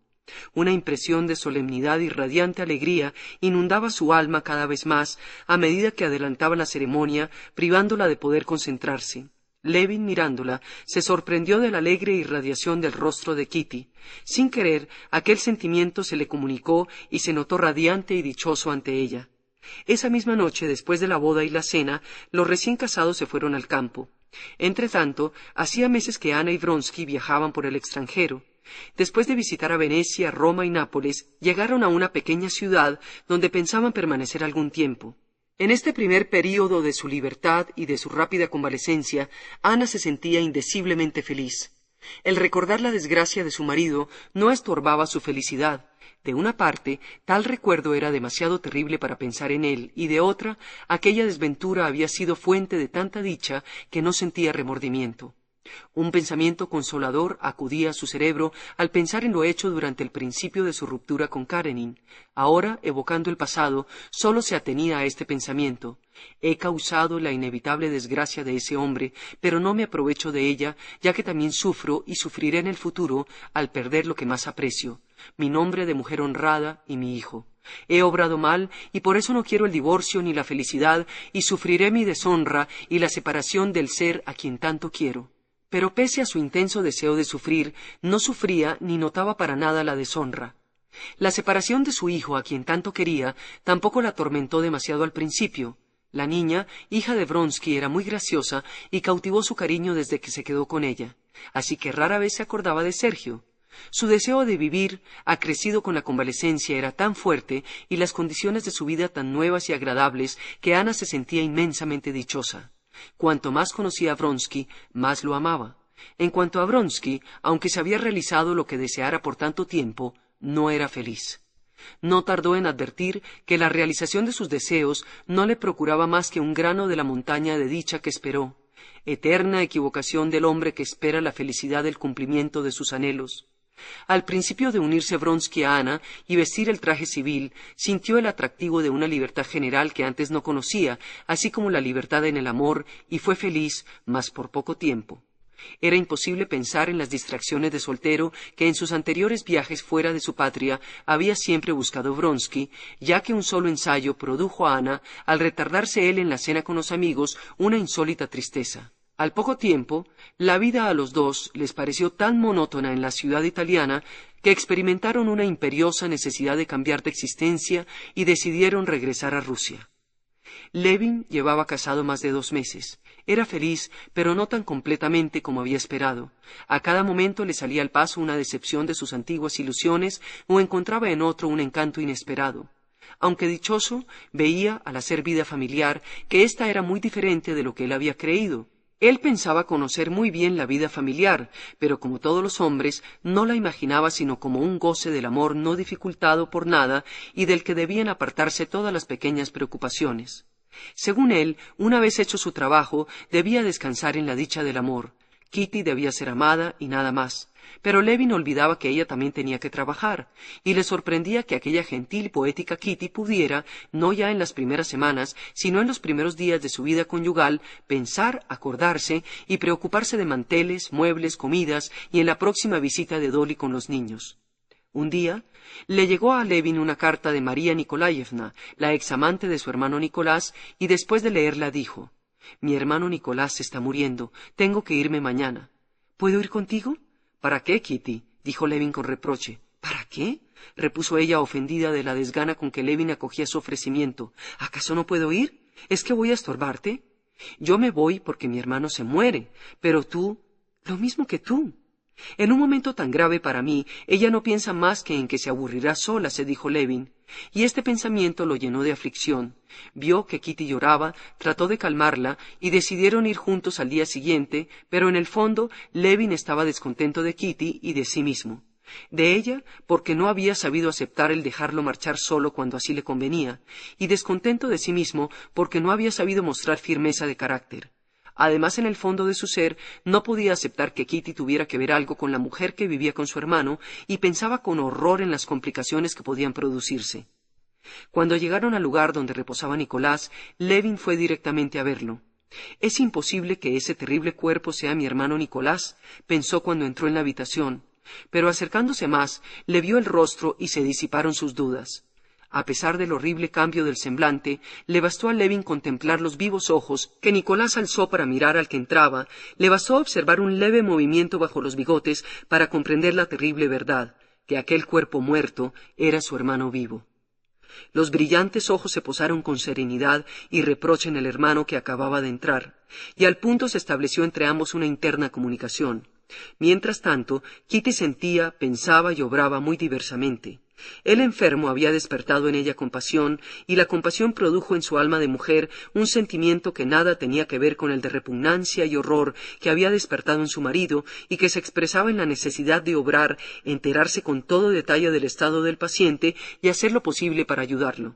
Speaker 1: Una impresión de solemnidad y radiante alegría inundaba su alma cada vez más a medida que adelantaba la ceremonia, privándola de poder concentrarse. Levin, mirándola, se sorprendió de la alegre irradiación del rostro de Kitty. Sin querer, aquel sentimiento se le comunicó y se notó radiante y dichoso ante ella. Esa misma noche, después de la boda y la cena, los recién casados se fueron al campo. Entretanto, hacía meses que Ana y Vronsky viajaban por el extranjero. Después de visitar a Venecia, Roma y Nápoles, llegaron a una pequeña ciudad donde pensaban permanecer algún tiempo. En este primer período de su libertad y de su rápida convalecencia, Ana se sentía indeciblemente feliz. El recordar la desgracia de su marido no estorbaba su felicidad. De una parte, tal recuerdo era demasiado terrible para pensar en él, y de otra, aquella desventura había sido fuente de tanta dicha que no sentía remordimiento. Un pensamiento consolador acudía a su cerebro al pensar en lo hecho durante el principio de su ruptura con Karenin. Ahora, evocando el pasado, sólo se atenía a este pensamiento: he causado la inevitable desgracia de ese hombre, pero no me aprovecho de ella, ya que también sufro y sufriré en el futuro al perder lo que más aprecio: mi nombre de mujer honrada y mi hijo. He obrado mal y por eso no quiero el divorcio ni la felicidad, y sufriré mi deshonra y la separación del ser a quien tanto quiero. Pero pese a su intenso deseo de sufrir, no sufría ni notaba para nada la deshonra. La separación de su hijo, a quien tanto quería, tampoco la atormentó demasiado al principio. La niña, hija de Vronsky, era muy graciosa y cautivó su cariño desde que se quedó con ella, así que rara vez se acordaba de Sergio. Su deseo de vivir, acrecido con la convalecencia, era tan fuerte y las condiciones de su vida tan nuevas y agradables que Ana se sentía inmensamente dichosa. Cuanto más conocía a Vronsky, más lo amaba. En cuanto a Vronsky, aunque se había realizado lo que deseara por tanto tiempo, no era feliz. No tardó en advertir que la realización de sus deseos no le procuraba más que un grano de la montaña de dicha que esperó, eterna equivocación del hombre que espera la felicidad del cumplimiento de sus anhelos. Al principio de unirse Vronsky a Ana y vestir el traje civil, sintió el atractivo de una libertad general que antes no conocía, así como la libertad en el amor, y fue feliz, mas por poco tiempo. Era imposible pensar en las distracciones de soltero que en sus anteriores viajes fuera de su patria había siempre buscado Vronsky, ya que un solo ensayo produjo a Ana, al retardarse él en la cena con los amigos, una insólita tristeza. Al poco tiempo, la vida a los dos les pareció tan monótona en la ciudad italiana que experimentaron una imperiosa necesidad de cambiar de existencia y decidieron regresar a Rusia. Levin llevaba casado más de 2 meses. Era feliz, pero no tan completamente como había esperado. A cada momento le salía al paso una decepción de sus antiguas ilusiones o encontraba en otro un encanto inesperado. Aunque dichoso, veía, al hacer vida familiar, que ésta era muy diferente de lo que él había creído. Él pensaba conocer muy bien la vida familiar, pero como todos los hombres, no la imaginaba sino como un goce del amor no dificultado por nada y del que debían apartarse todas las pequeñas preocupaciones. Según él, una vez hecho su trabajo, debía descansar en la dicha del amor. Kitty debía ser amada y nada más. Pero Levin olvidaba que ella también tenía que trabajar, y le sorprendía que aquella gentil y poética Kitty pudiera, no ya en las primeras semanas, sino en los primeros días de su vida conyugal, pensar, acordarse y preocuparse de manteles, muebles, comidas y en la próxima visita de Dolly con los niños. Un día le llegó a Levin una carta de María Nikolayevna, la examante de su hermano Nicolás, y después de leerla dijo: «Mi hermano Nicolás se está muriendo. Tengo que irme mañana. ¿Puedo ir contigo?» «¿Para qué, Kitty?», dijo Levin con reproche. «¿Para qué?», repuso ella, ofendida de la desgana con que Levin acogía su ofrecimiento. «¿Acaso no puedo ir? ¿Es que voy a estorbarte? Yo me voy porque mi hermano se muere, pero tú, lo mismo que tú». «En un momento tan grave para mí, ella no piensa más que en que se aburrirá sola», se dijo Levin, y este pensamiento lo llenó de aflicción. Vio que Kitty lloraba, trató de calmarla, y decidieron ir juntos al día siguiente, pero en el fondo Levin estaba descontento de Kitty y de sí mismo. De ella, porque no había sabido aceptar el dejarlo marchar solo cuando así le convenía, y descontento de sí mismo porque no había sabido mostrar firmeza de carácter. Además, en el fondo de su ser, no podía aceptar que Kitty tuviera que ver algo con la mujer que vivía con su hermano y pensaba con horror en las complicaciones que podían producirse. Cuando llegaron al lugar donde reposaba Nicolás, Levin fue directamente a verlo. «Es imposible que ese terrible cuerpo sea mi hermano Nicolás», pensó cuando entró en la habitación, pero acercándose más, le vio el rostro y se disiparon sus dudas. A pesar del horrible cambio del semblante, le bastó a Levin contemplar los vivos ojos que Nicolás alzó para mirar al que entraba, le bastó observar un leve movimiento bajo los bigotes para comprender la terrible verdad, que aquel cuerpo muerto era su hermano vivo. Los brillantes ojos se posaron con serenidad y reproche en el hermano que acababa de entrar, y al punto se estableció entre ambos una interna comunicación. Mientras tanto, Kitty sentía, pensaba y obraba muy diversamente. El enfermo había despertado en ella compasión, y la compasión produjo en su alma de mujer un sentimiento que nada tenía que ver con el de repugnancia y horror que había despertado en su marido y que se expresaba en la necesidad de obrar, enterarse con todo detalle del estado del paciente y hacer lo posible para ayudarlo.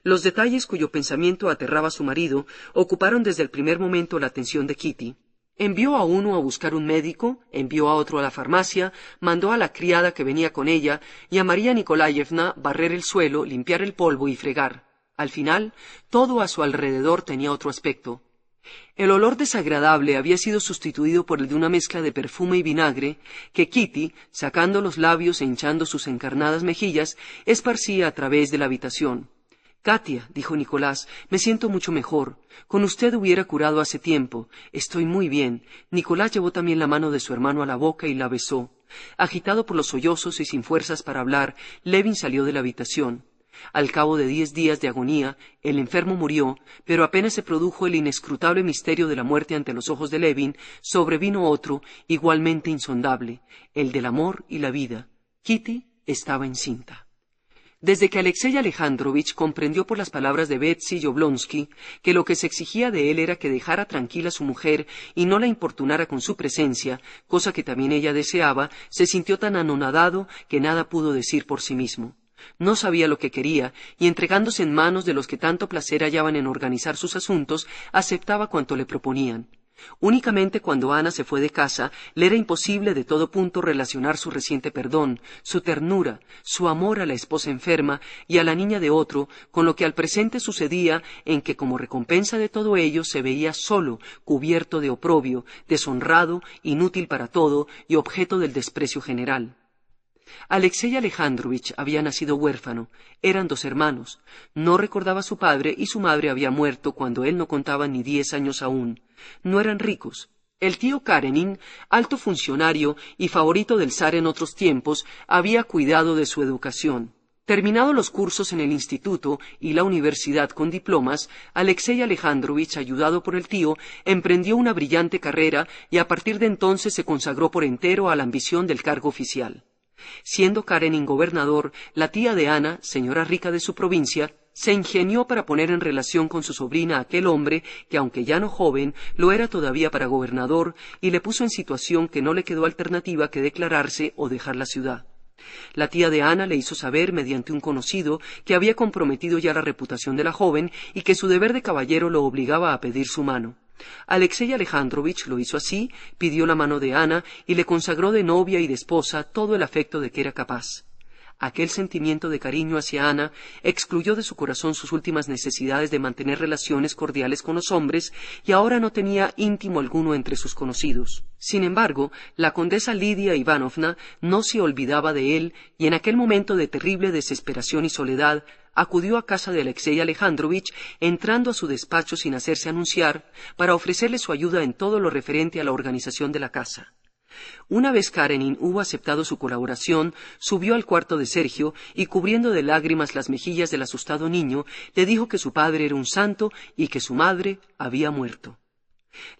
Speaker 1: Los detalles cuyo pensamiento aterraba a su marido ocuparon desde el primer momento la atención de Kitty. Envió a uno a buscar un médico, envió a otro a la farmacia, mandó a la criada que venía con ella y a María Nikolayevna barrer el suelo, limpiar el polvo y fregar. Al final, todo a su alrededor tenía otro aspecto. El olor desagradable había sido sustituido por el de una mezcla de perfume y vinagre que Kitty, sacando los labios e hinchando sus encarnadas mejillas, esparcía a través de la habitación. «Katia», dijo Nicolás, «me siento mucho mejor. Con usted hubiera curado hace tiempo. Estoy muy bien». Nicolás llevó también la mano de su hermano a la boca y la besó. Agitado por los sollozos y sin fuerzas para hablar, Levin salió de la habitación. Al cabo de 10 días de agonía, el enfermo murió, pero apenas se produjo el inescrutable misterio de la muerte ante los ojos de Levin, sobrevino otro, igualmente insondable, el del amor y la vida. Kitty estaba encinta. Desde que Alexei Alejandrovich comprendió por las palabras de Betsy y Oblonsky que lo que se exigía de él era que dejara tranquila a su mujer y no la importunara con su presencia, cosa que también ella deseaba, se sintió tan anonadado que nada pudo decir por sí mismo. No sabía lo que quería, y entregándose en manos de los que tanto placer hallaban en organizar sus asuntos, aceptaba cuanto le proponían. Únicamente cuando Ana se fue de casa, le era imposible de todo punto relacionar su reciente perdón, su ternura, su amor a la esposa enferma y a la niña de otro, con lo que al presente sucedía, en que como recompensa de todo ello se veía solo, cubierto de oprobio, deshonrado, inútil para todo y objeto del desprecio general. Alexei Alejandrovich había nacido huérfano, eran 2 hermanos, no recordaba a su padre y su madre había muerto cuando él no contaba ni 10 años aún. No eran ricos. El tío Karenin, alto funcionario y favorito del zar en otros tiempos, había cuidado de su educación. Terminados los cursos en el instituto y la universidad con diplomas, Alexei Alejandrovich, ayudado por el tío, emprendió una brillante carrera y a partir de entonces se consagró por entero a la ambición del cargo oficial. Siendo Karenin gobernador, la tía de Ana, señora rica de su provincia, se ingenió para poner en relación con su sobrina a aquel hombre que, aunque ya no joven, lo era todavía para gobernador, y le puso en situación que no le quedó alternativa que declararse o dejar la ciudad. La tía de Ana le hizo saber, mediante un conocido, que había comprometido ya la reputación de la joven y que su deber de caballero lo obligaba a pedir su mano. Alexei Alejandrovich lo hizo así, pidió la mano de Ana y le consagró de novia y de esposa todo el afecto de que era capaz. Aquel sentimiento de cariño hacia Ana excluyó de su corazón sus últimas necesidades de mantener relaciones cordiales con los hombres y ahora no tenía íntimo alguno entre sus conocidos. Sin embargo, la condesa Lidia Ivanovna no se olvidaba de él y en aquel momento de terrible desesperación y soledad acudió a casa de Alexei Alejandrovich, entrando a su despacho sin hacerse anunciar, para ofrecerle su ayuda en todo lo referente a la organización de la casa. Una vez Karenin hubo aceptado su colaboración, subió al cuarto de Sergio y, cubriendo de lágrimas las mejillas del asustado niño, le dijo que su padre era un santo y que su madre había muerto.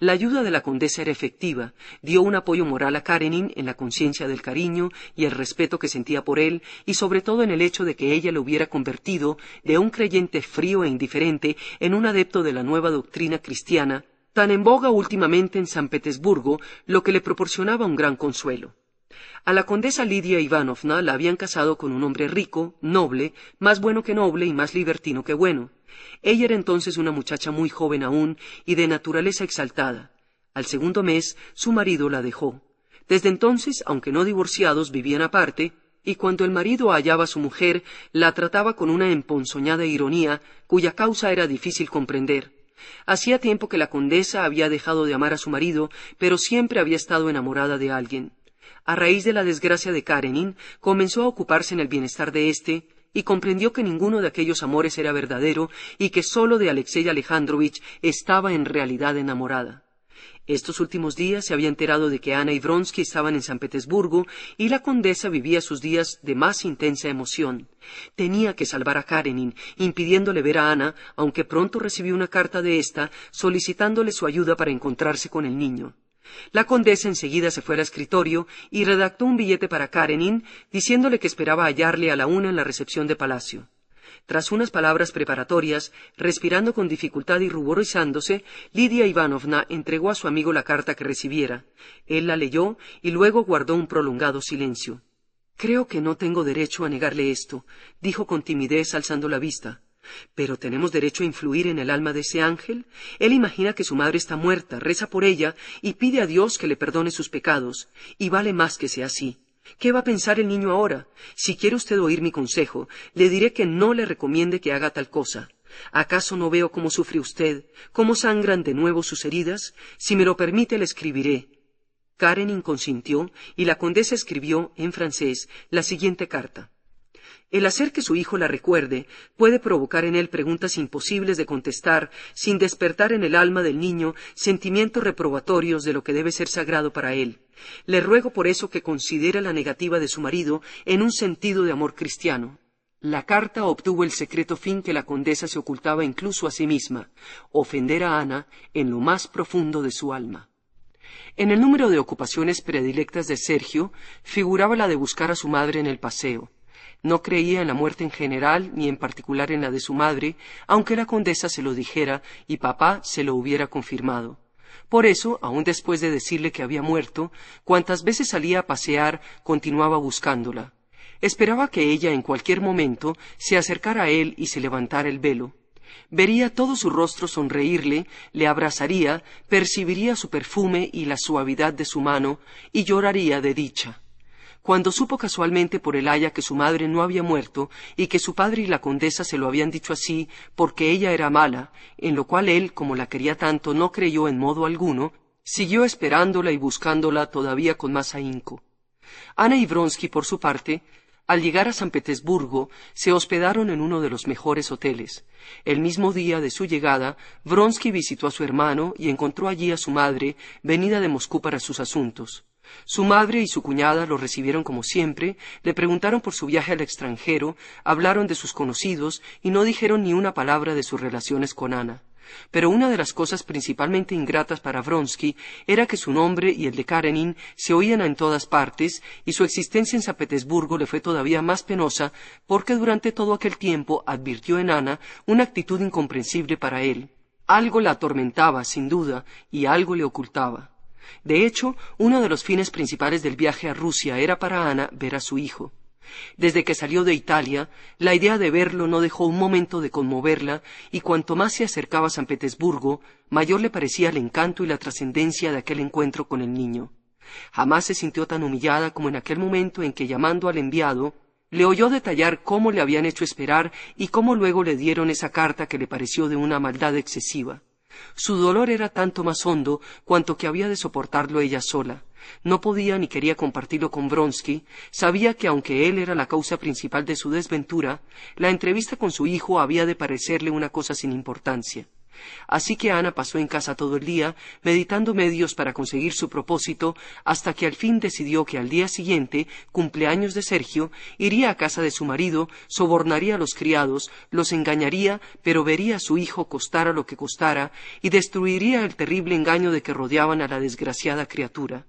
Speaker 1: La ayuda de la condesa era efectiva, dio un apoyo moral a Karenin en la conciencia del cariño y el respeto que sentía por él, y sobre todo en el hecho de que ella le hubiera convertido de un creyente frío e indiferente en un adepto de la nueva doctrina cristiana, tan en boga últimamente en San Petersburgo, lo que le proporcionaba un gran consuelo. A la condesa Lidia Ivanovna la habían casado con un hombre rico, noble, más bueno que noble y más libertino que bueno. Ella era entonces una muchacha muy joven aún y de naturaleza exaltada. Al segundo mes, su marido la dejó. Desde entonces, aunque no divorciados, vivían aparte, y cuando el marido hallaba a su mujer, la trataba con una emponzoñada ironía, cuya causa era difícil comprender. Hacía tiempo que la condesa había dejado de amar a su marido, pero siempre había estado enamorada de alguien. A raíz de la desgracia de Karenin, comenzó a ocuparse en el bienestar de éste, y comprendió que ninguno de aquellos amores era verdadero y que sólo de Alexei Alejandrovich estaba en realidad enamorada. Estos últimos días se había enterado de que Ana y Vronsky estaban en San Petersburgo y la condesa vivía sus días de más intensa emoción. Tenía que salvar a Karenin, impidiéndole ver a Ana, aunque pronto recibió una carta de ésta solicitándole su ayuda para encontrarse con el niño. La condesa enseguida se fue al escritorio y redactó un billete para Karenin, diciéndole que esperaba hallarle a la 1 en la recepción de palacio. Tras unas palabras preparatorias, respirando con dificultad y ruborizándose, Lidia Ivanovna entregó a su amigo la carta que recibiera. Él la leyó y luego guardó un prolongado silencio. «Creo que no tengo derecho a negarle esto», dijo con timidez alzando la vista. «¿Pero tenemos derecho a influir en el alma de ese ángel? Él imagina que su madre está muerta, reza por ella y pide a Dios que le perdone sus pecados, y vale más que sea así. ¿Qué va a pensar el niño ahora? Si quiere usted oír mi consejo, le diré que no le recomiende que haga tal cosa. ¿Acaso no veo cómo sufre usted, cómo sangran de nuevo sus heridas? Si me lo permite, le escribiré». Karenin consintió y la condesa escribió, en francés, la siguiente carta. El hacer que su hijo la recuerde puede provocar en él preguntas imposibles de contestar sin despertar en el alma del niño sentimientos reprobatorios de lo que debe ser sagrado para él. Le ruego por eso que considere la negativa de su marido en un sentido de amor cristiano. La carta obtuvo el secreto fin que la condesa se ocultaba incluso a sí misma: ofender a Ana en lo más profundo de su alma. En el número de ocupaciones predilectas de Sergio figuraba la de buscar a su madre en el paseo. No creía en la muerte en general, ni en particular en la de su madre, aunque la condesa se lo dijera y papá se lo hubiera confirmado. Por eso, aun después de decirle que había muerto, cuantas veces salía a pasear, continuaba buscándola. Esperaba que ella en cualquier momento se acercara a él y se levantara el velo. Vería todo su rostro sonreírle, le abrazaría, percibiría su perfume y la suavidad de su mano, y lloraría de dicha. Cuando supo casualmente por el aya que su madre no había muerto y que su padre y la condesa se lo habían dicho así porque ella era mala, en lo cual él, como la quería tanto, no creyó en modo alguno, siguió esperándola y buscándola todavía con más ahínco. Ana y Vronsky, por su parte, al llegar a San Petersburgo, se hospedaron en uno de los mejores hoteles. El mismo día de su llegada, Vronsky visitó a su hermano y encontró allí a su madre, venida de Moscú para sus asuntos. Su madre y su cuñada lo recibieron como siempre, le preguntaron por su viaje al extranjero, hablaron de sus conocidos y no dijeron ni una palabra de sus relaciones con Ana. Pero una de las cosas principalmente ingratas para Vronsky era que su nombre y el de Karenin se oían en todas partes, y su existencia en San Petersburgo le fue todavía más penosa porque durante todo aquel tiempo advirtió en Ana una actitud incomprensible para él. Algo la atormentaba, sin duda, y algo le ocultaba. De hecho, uno de los fines principales del viaje a Rusia era para Ana ver a su hijo. Desde que salió de Italia, la idea de verlo no dejó un momento de conmoverla, y cuanto más se acercaba a San Petersburgo, mayor le parecía el encanto y la trascendencia de aquel encuentro con el niño. Jamás se sintió tan humillada como en aquel momento en que, llamando al enviado, le oyó detallar cómo le habían hecho esperar y cómo luego le dieron esa carta que le pareció de una maldad excesiva. Su dolor era tanto más hondo cuanto que había de soportarlo ella sola. No podía ni quería compartirlo con Vronsky. Sabía que aunque él era la causa principal de su desventura, la entrevista con su hijo había de parecerle una cosa sin importancia. Así que Ana pasó en casa todo el día, meditando medios para conseguir su propósito, hasta que al fin decidió que al día siguiente, cumpleaños de Sergio, iría a casa de su marido, sobornaría a los criados, los engañaría, pero vería a su hijo costara lo que costara, y destruiría el terrible engaño de que rodeaban a la desgraciada criatura.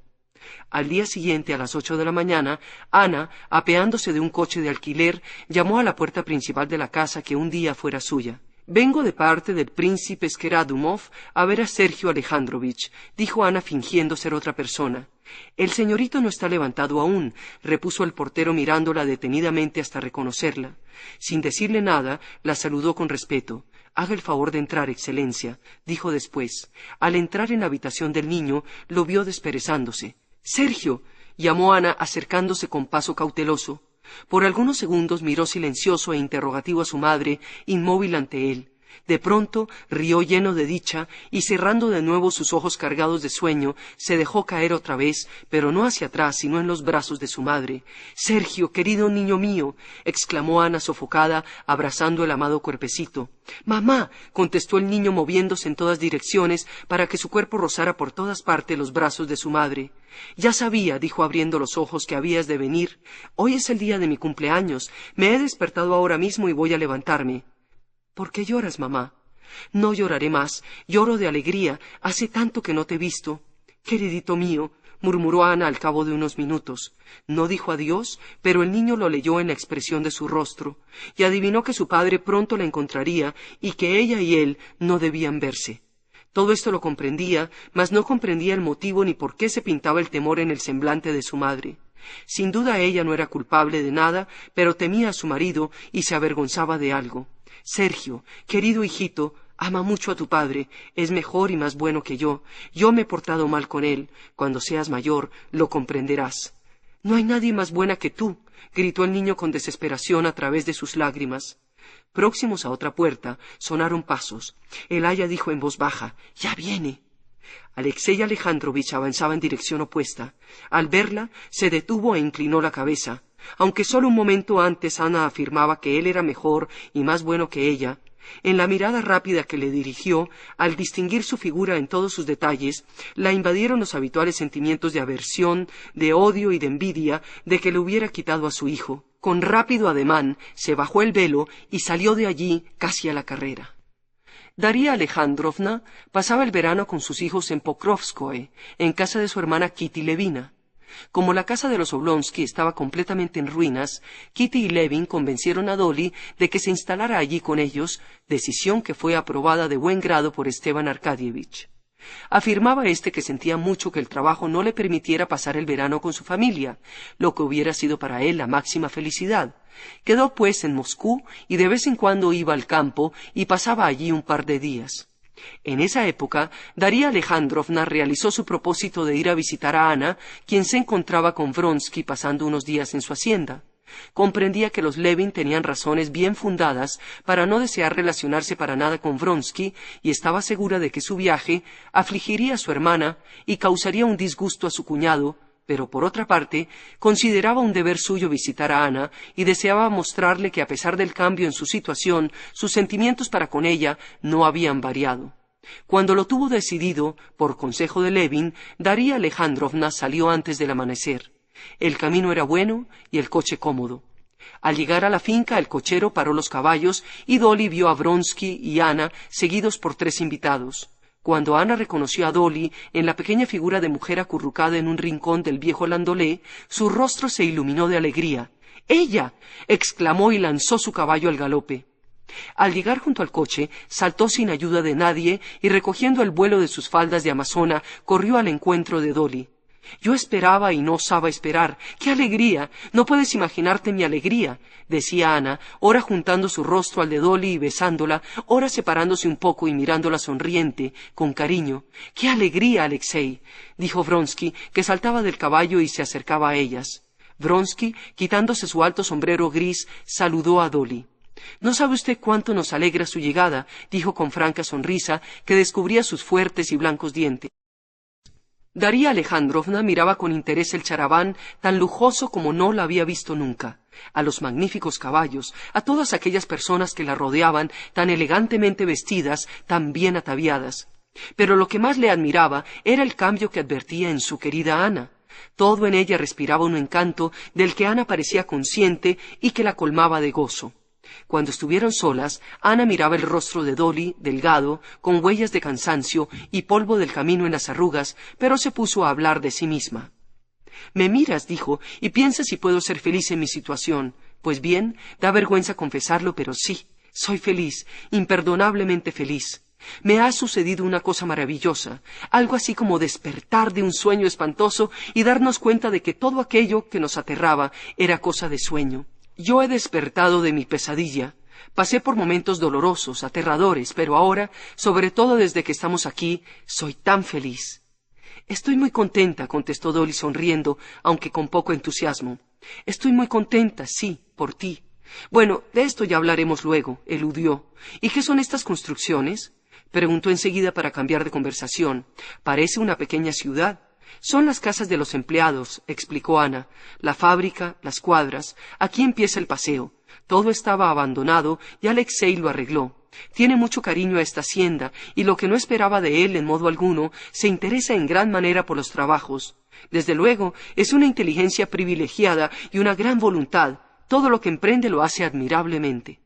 Speaker 1: Al día siguiente, a las 8 de la mañana, Ana, apeándose de un coche de alquiler, llamó a la puerta principal de la casa que un día fuera suya. «Vengo de parte del príncipe Skeradumov a ver a Sergio Alejandrovich», dijo Ana fingiendo ser otra persona. «El señorito no está levantado aún», repuso el portero mirándola detenidamente hasta reconocerla. Sin decirle nada, la saludó con respeto. «Haga el favor de entrar, excelencia», dijo después. Al entrar en la habitación del niño, lo vio desperezándose. «¡Sergio!», llamó Ana acercándose con paso cauteloso. Por algunos segundos miró silencioso e interrogativo a su madre, inmóvil ante él. De pronto rió lleno de dicha y, cerrando de nuevo sus ojos cargados de sueño, se dejó caer otra vez, pero no hacia atrás, sino en los brazos de su madre. «Sergio, querido niño mío», exclamó Ana sofocada, abrazando el amado cuerpecito. «Mamá», contestó el niño moviéndose en todas direcciones para que su cuerpo rozara por todas partes los brazos de su madre. «Ya sabía», dijo abriendo los ojos, «que habías de venir. Hoy es el día de mi cumpleaños. Me he despertado ahora mismo y voy a levantarme». «¿Por qué lloras, mamá?» «No lloraré más. Lloro de alegría. Hace tanto que no te he visto». «Queridito mío», murmuró Ana al cabo de unos minutos. No dijo adiós, pero el niño lo leyó en la expresión de su rostro, y adivinó que su padre pronto la encontraría y que ella y él no debían verse. Todo esto lo comprendía, mas no comprendía el motivo ni por qué se pintaba el temor en el semblante de su madre. Sin duda ella no era culpable de nada, pero temía a su marido y se avergonzaba de algo. «Sergio, querido hijito, ama mucho a tu padre, es mejor y más bueno que yo. Yo me he portado mal con él. Cuando seas mayor, lo comprenderás». «No hay nadie más buena que tú», gritó el niño con desesperación a través de sus lágrimas. Próximos a otra puerta, sonaron pasos. El aya dijo en voz baja: «Ya viene». Alexei Alejandrovich avanzaba en dirección opuesta. Al verla, se detuvo e inclinó la cabeza. Aunque solo un momento antes Ana afirmaba que él era mejor y más bueno que ella, en la mirada rápida que le dirigió, al distinguir su figura en todos sus detalles, la invadieron los habituales sentimientos de aversión, de odio y de envidia de que le hubiera quitado a su hijo. con rápido ademán se bajó el velo y salió de allí casi a la carrera. Daría Alejandrovna pasaba el verano con sus hijos en Pokrovskoe, en casa de su hermana Kitty Levina. Como la casa de los Oblonsky estaba completamente en ruinas, Kitty y Levin convencieron a Dolly de que se instalara allí con ellos, decisión que fue aprobada de buen grado por Stepan Arkadyevich. Afirmaba éste que sentía mucho que el trabajo no le permitiera pasar el verano con su familia, lo que hubiera sido para él la máxima felicidad. Quedó pues en Moscú y de vez en cuando iba al campo y pasaba allí un par de días. En esa época, Daría Alejandrovna realizó su propósito de ir a visitar a Ana, quien se encontraba con Vronsky pasando unos días en su hacienda. Comprendía que los Levin tenían razones bien fundadas para no desear relacionarse para nada con Vronsky y estaba segura de que su viaje afligiría a su hermana y causaría un disgusto a su cuñado, pero por otra parte consideraba un deber suyo visitar a Ana y deseaba mostrarle que a pesar del cambio en su situación, sus sentimientos para con ella no habían variado. Cuando lo tuvo decidido, por consejo de Levin, Daría Alejandrovna salió antes del amanecer. El camino era bueno y el coche cómodo. Al llegar a la finca, el cochero paró los caballos y Dolly vio a Vronsky y Ana seguidos por 3 invitados. Cuando Ana reconoció a Dolly en la pequeña figura de mujer acurrucada en un rincón del viejo landolé, su rostro se iluminó de alegría. ¡Ella!, exclamó y lanzó su caballo al galope. Al llegar junto al coche, saltó sin ayuda de nadie y recogiendo el vuelo de sus faldas de amazona, corrió al encuentro de Dolly. Yo esperaba y no osaba esperar. ¡Qué alegría! No puedes imaginarte mi alegría, decía Ana, ora juntando su rostro al de Dolly y besándola, ora separándose un poco y mirándola sonriente, con cariño. ¡Qué alegría, Alexei!, dijo Vronsky, que saltaba del caballo y se acercaba a ellas. Vronsky, quitándose su alto sombrero gris, saludó a Dolly. «No sabe usted cuánto nos alegra su llegada», dijo con franca sonrisa, que descubría sus fuertes y blancos dientes. Daría Alejandrovna miraba con interés el charaván, tan lujoso como no la había visto nunca, a los magníficos caballos, a todas aquellas personas que la rodeaban, tan elegantemente vestidas, tan bien ataviadas. Pero lo que más le admiraba era el cambio que advertía en su querida Ana. Todo en ella respiraba un encanto del que Ana parecía consciente y que la colmaba de gozo. Cuando estuvieron solas, Ana miraba el rostro de Dolly, delgado, con huellas de cansancio y polvo del camino en las arrugas, pero se puso a hablar de sí misma. «Me miras», dijo, «y piensas si puedo ser feliz en mi situación. Pues bien, da vergüenza confesarlo, pero sí, soy feliz, imperdonablemente feliz. Me ha sucedido una cosa maravillosa, algo así como despertar de un sueño espantoso y darnos cuenta de que todo aquello que nos aterraba era cosa de sueño. Yo he despertado de mi pesadilla. Pasé por momentos dolorosos, aterradores, pero ahora, sobre todo desde que estamos aquí, soy tan feliz». «Estoy muy contenta», contestó Dolly sonriendo, aunque con poco entusiasmo. «Estoy muy contenta, sí, por ti». «Bueno, de esto ya hablaremos luego», eludió. «¿Y qué son estas construcciones?», preguntó enseguida para cambiar de conversación. «Parece una pequeña ciudad». «Son las casas de los empleados», explicó Ana, «la fábrica, las cuadras. Aquí empieza el paseo. Todo estaba abandonado y Alexei lo arregló. Tiene mucho cariño a esta hacienda y lo que no esperaba de él en modo alguno, se interesa en gran manera por los trabajos. Desde luego, es una inteligencia privilegiada y una gran voluntad. Todo lo que emprende lo hace admirablemente».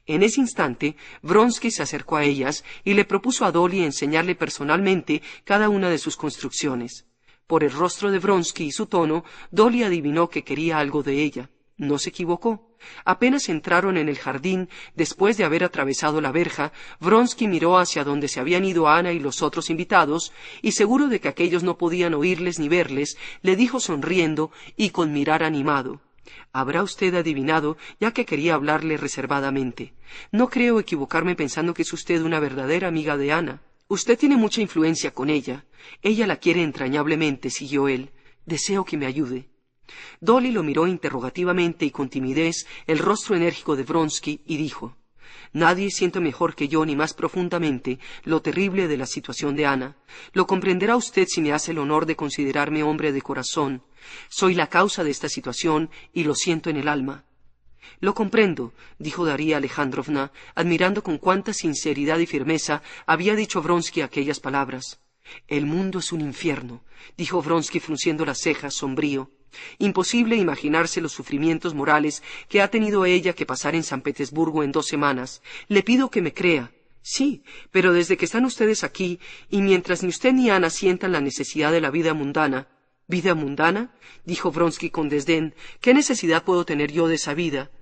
Speaker 1: En ese instante, Vronsky se acercó a ellas y le propuso a Dolly enseñarle personalmente cada una de sus construcciones. Por el rostro de Vronsky y su tono, Dolly adivinó que quería algo de ella. No se equivocó. Apenas entraron en el jardín, después de haber atravesado la verja, Vronsky miró hacia donde se habían ido Ana y los otros invitados, y seguro de que aquellos no podían oírles ni verles, le dijo sonriendo y con mirar animado: «Habrá usted adivinado, ya que quería hablarle reservadamente. No creo equivocarme pensando que es usted una verdadera amiga de Ana. Usted tiene mucha influencia con ella. Ella la quiere entrañablemente», siguió él. «Deseo que me ayude». Dolly lo miró interrogativamente y con timidez el rostro enérgico de Vronsky y dijo: «Nadie siente mejor que yo ni más profundamente lo terrible de la situación de Ana. Lo comprenderá usted si me hace el honor de considerarme hombre de corazón. Soy la causa de esta situación y lo siento en el alma». «Lo comprendo», dijo Daría Alejandrovna, admirando con cuánta sinceridad y firmeza había dicho Vronsky aquellas palabras. «El mundo es un infierno», dijo Vronsky frunciendo las cejas, sombrío. Imposible imaginarse los sufrimientos morales que ha tenido ella que pasar en San Petersburgo en 2 semanas. Le pido que me crea. Sí, pero desde que están ustedes aquí, y mientras ni usted ni Ana sientan la necesidad de la vida mundana. ¿Vida mundana?, dijo Vronsky con desdén. ¿Qué necesidad puedo tener yo de esa vida?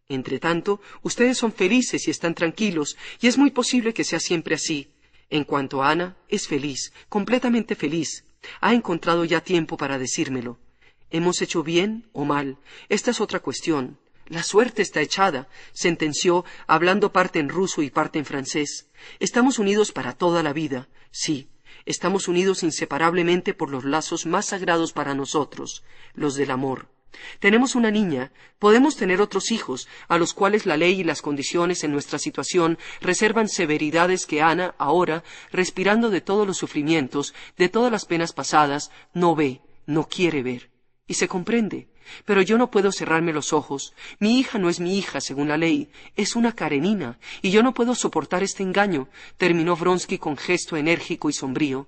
Speaker 1: Entretanto, ustedes son felices y están tranquilos, y es muy posible que sea siempre así. En cuanto a Ana, es feliz, completamente feliz. Ha encontrado ya tiempo para decírmelo. ¿Hemos hecho bien o mal? Esta es otra cuestión. La suerte está echada, sentenció, hablando parte en ruso y parte en francés. Estamos unidos para toda la vida. Sí, estamos unidos inseparablemente por los lazos más sagrados para nosotros, los del amor. Tenemos una niña, podemos tener otros hijos, a los cuales la ley y las condiciones en nuestra situación reservan severidades que Ana, ahora, respirando de todos los sufrimientos, de todas las penas pasadas, no ve, no quiere ver. Y se comprende. Pero yo no puedo cerrarme los ojos. Mi hija no es mi hija, según la ley. Es una Karenina, y yo no puedo soportar este engaño, terminó Vronsky con gesto enérgico y sombrío.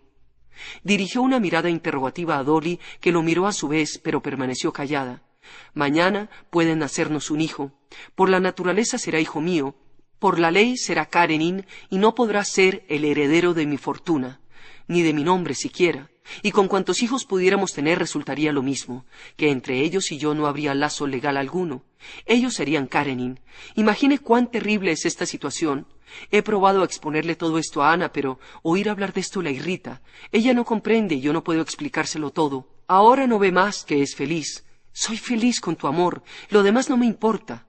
Speaker 1: Dirigió una mirada interrogativa a Dolly, que lo miró a su vez, pero permaneció callada. Mañana puede nacernos un hijo. Por la naturaleza será hijo mío. Por la ley será Karenin, y no podrá ser el heredero de mi fortuna, ni de mi nombre siquiera. Y con cuantos hijos pudiéramos tener resultaría lo mismo, que entre ellos y yo no habría lazo legal alguno. Ellos serían Karenin. Imagine cuán terrible es esta situación. He probado a exponerle todo esto a Ana, pero oír hablar de esto la irrita. Ella no comprende y yo no puedo explicárselo todo. Ahora no ve más que es feliz. Soy feliz con tu amor. Lo demás no me importa.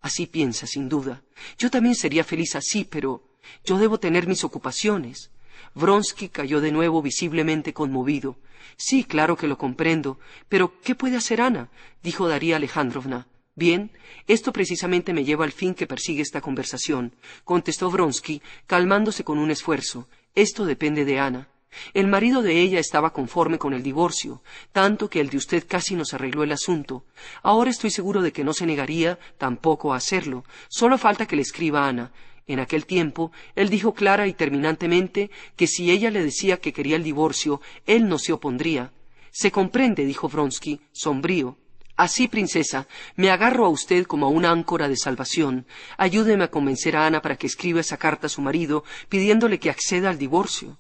Speaker 1: Así piensa, sin duda. Yo también sería feliz así, pero yo debo tener mis ocupaciones. Vronsky cayó de nuevo visiblemente conmovido. Sí, claro que lo comprendo. Pero ¿qué puede hacer Ana?, dijo Daría Alejandrovna. Bien, esto precisamente me lleva al fin que persigue esta conversación, contestó Vronsky, calmándose con un esfuerzo. Esto depende de Ana. El marido de ella estaba conforme con el divorcio, tanto que el de usted casi nos arregló el asunto. Ahora estoy seguro de que no se negaría tampoco a hacerlo. Solo falta que le escriba a Ana. En aquel tiempo, él dijo clara y terminantemente que si ella le decía que quería el divorcio, él no se opondría. Se comprende, dijo Vronsky, sombrío. Así, princesa, me agarro a usted como a una áncora de salvación. Ayúdeme a convencer a Ana para que escriba esa carta a su marido, pidiéndole que acceda al divorcio.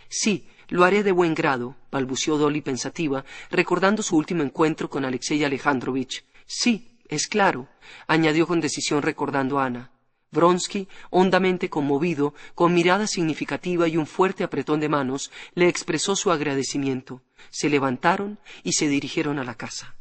Speaker 1: Sí, lo haré de buen grado, balbuceó Dolly pensativa, recordando su último encuentro con Alexei Alejandrovich. Sí, es claro, añadió con decisión recordando a Ana. Vronsky, hondamente conmovido, con mirada significativa y un fuerte apretón de manos, le expresó su agradecimiento. Se levantaron y se dirigieron a la casa.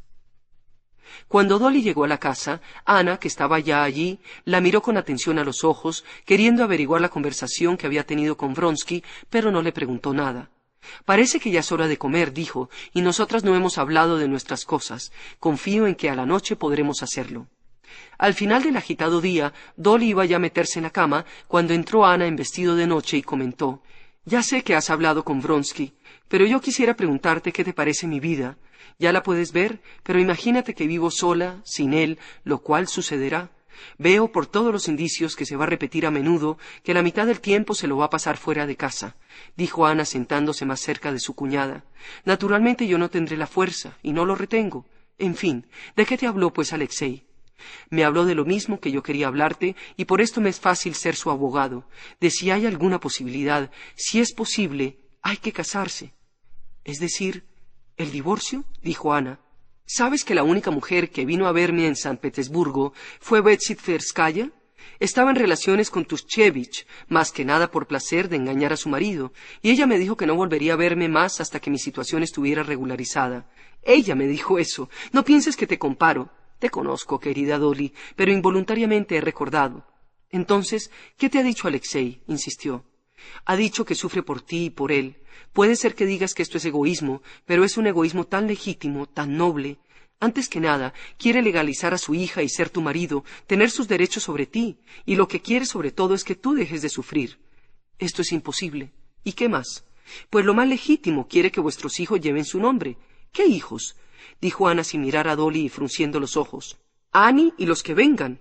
Speaker 1: Cuando Dolly llegó a la casa, Ana, que estaba ya allí, la miró con atención a los ojos, queriendo averiguar la conversación que había tenido con Vronsky, pero no le preguntó nada. Parece que ya es hora de comer, dijo, y nosotras no hemos hablado de nuestras cosas. Confío en que a la noche podremos hacerlo. Al final del agitado día, Dolly iba ya a meterse en la cama cuando entró Ana en vestido de noche y comentó: «Ya sé que has hablado con Vronsky, pero yo quisiera preguntarte qué te parece mi vida. Ya la puedes ver, pero imagínate que vivo sola, sin él, lo cual sucederá. Veo por todos los indicios que se va a repetir a menudo, que la mitad del tiempo se lo va a pasar fuera de casa», dijo Ana sentándose más cerca de su cuñada. «Naturalmente yo no tendré la fuerza, y no lo retengo. En fin, ¿de qué te habló pues Alexei?» «Me habló de lo mismo que yo quería hablarte, y por esto me es fácil ser su abogado, de si hay alguna posibilidad, si es posible, hay que casarse». «¿Es decir, el divorcio?», dijo Ana. «¿Sabes que la única mujer que vino a verme en San Petersburgo fue Betsy Tverskaya? Estaba en relaciones con Tushkevich, más que nada por placer de engañar a su marido, y ella me dijo que no volvería a verme más hasta que mi situación estuviera regularizada. Ella me dijo eso. No pienses que te comparo. Te conozco, querida Dolly, pero involuntariamente he recordado». «Entonces, ¿qué te ha dicho Alexei?», insistió. «Ha dicho que sufre por ti y por él. Puede ser que digas que esto es egoísmo, pero es un egoísmo tan legítimo, tan noble. Antes que nada, quiere legalizar a su hija y ser tu marido, tener sus derechos sobre ti, y lo que quiere sobre todo es que tú dejes de sufrir. Esto es imposible. ¿Y qué más? Pues lo más legítimo, quiere que vuestros hijos lleven su nombre». «¿Qué hijos?», dijo Ana sin mirar a Dolly y frunciendo los ojos. «Annie y los que vengan.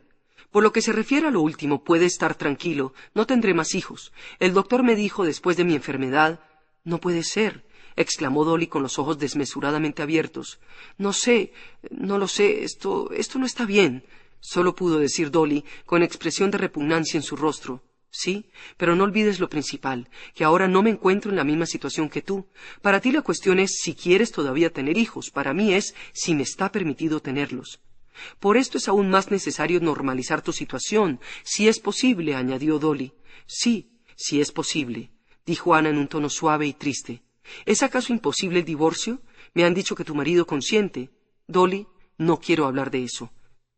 Speaker 1: Por lo que se refiere a lo último, puede estar tranquilo, no tendré más hijos. El doctor me dijo después de mi enfermedad...» «No puede ser. —exclamó Dolly con los ojos desmesuradamente abiertos. No lo sé, esto no está bien —solo pudo decir Dolly, con expresión de repugnancia en su rostro. Sí, pero no olvides lo principal, que ahora no me encuentro en la misma situación que tú. Para ti la cuestión es si quieres todavía tener hijos, para mí es si me está permitido tenerlos. Por esto es aún más necesario normalizar tu situación, si es posible —añadió Dolly. Sí, si es posible —dijo Ana en un tono suave y triste. ¿Es acaso imposible el divorcio? Me han dicho que tu marido consiente. Dolly, no quiero hablar de eso.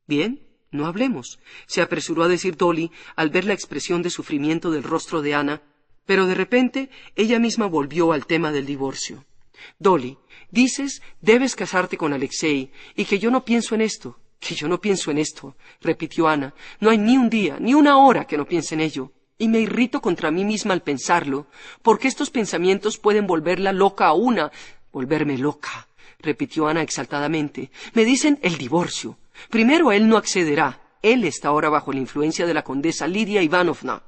Speaker 1: Bien, no hablemos, se apresuró a decir Dolly al ver la expresión de sufrimiento del rostro de Ana, pero de repente ella misma volvió al tema del divorcio. Dolly, dices, debes casarte con Alexei, y que yo no pienso en esto. Que yo no pienso en esto, repitió Ana. No hay ni un día, ni una hora que no piense en ello. Y me irrito contra mí misma al pensarlo, porque estos pensamientos pueden volverla loca a una. Volverme loca, repitió Ana exaltadamente. Me dicen el divorcio. Primero, él no accederá. Él está ahora bajo la influencia de la condesa Lidia Ivanovna.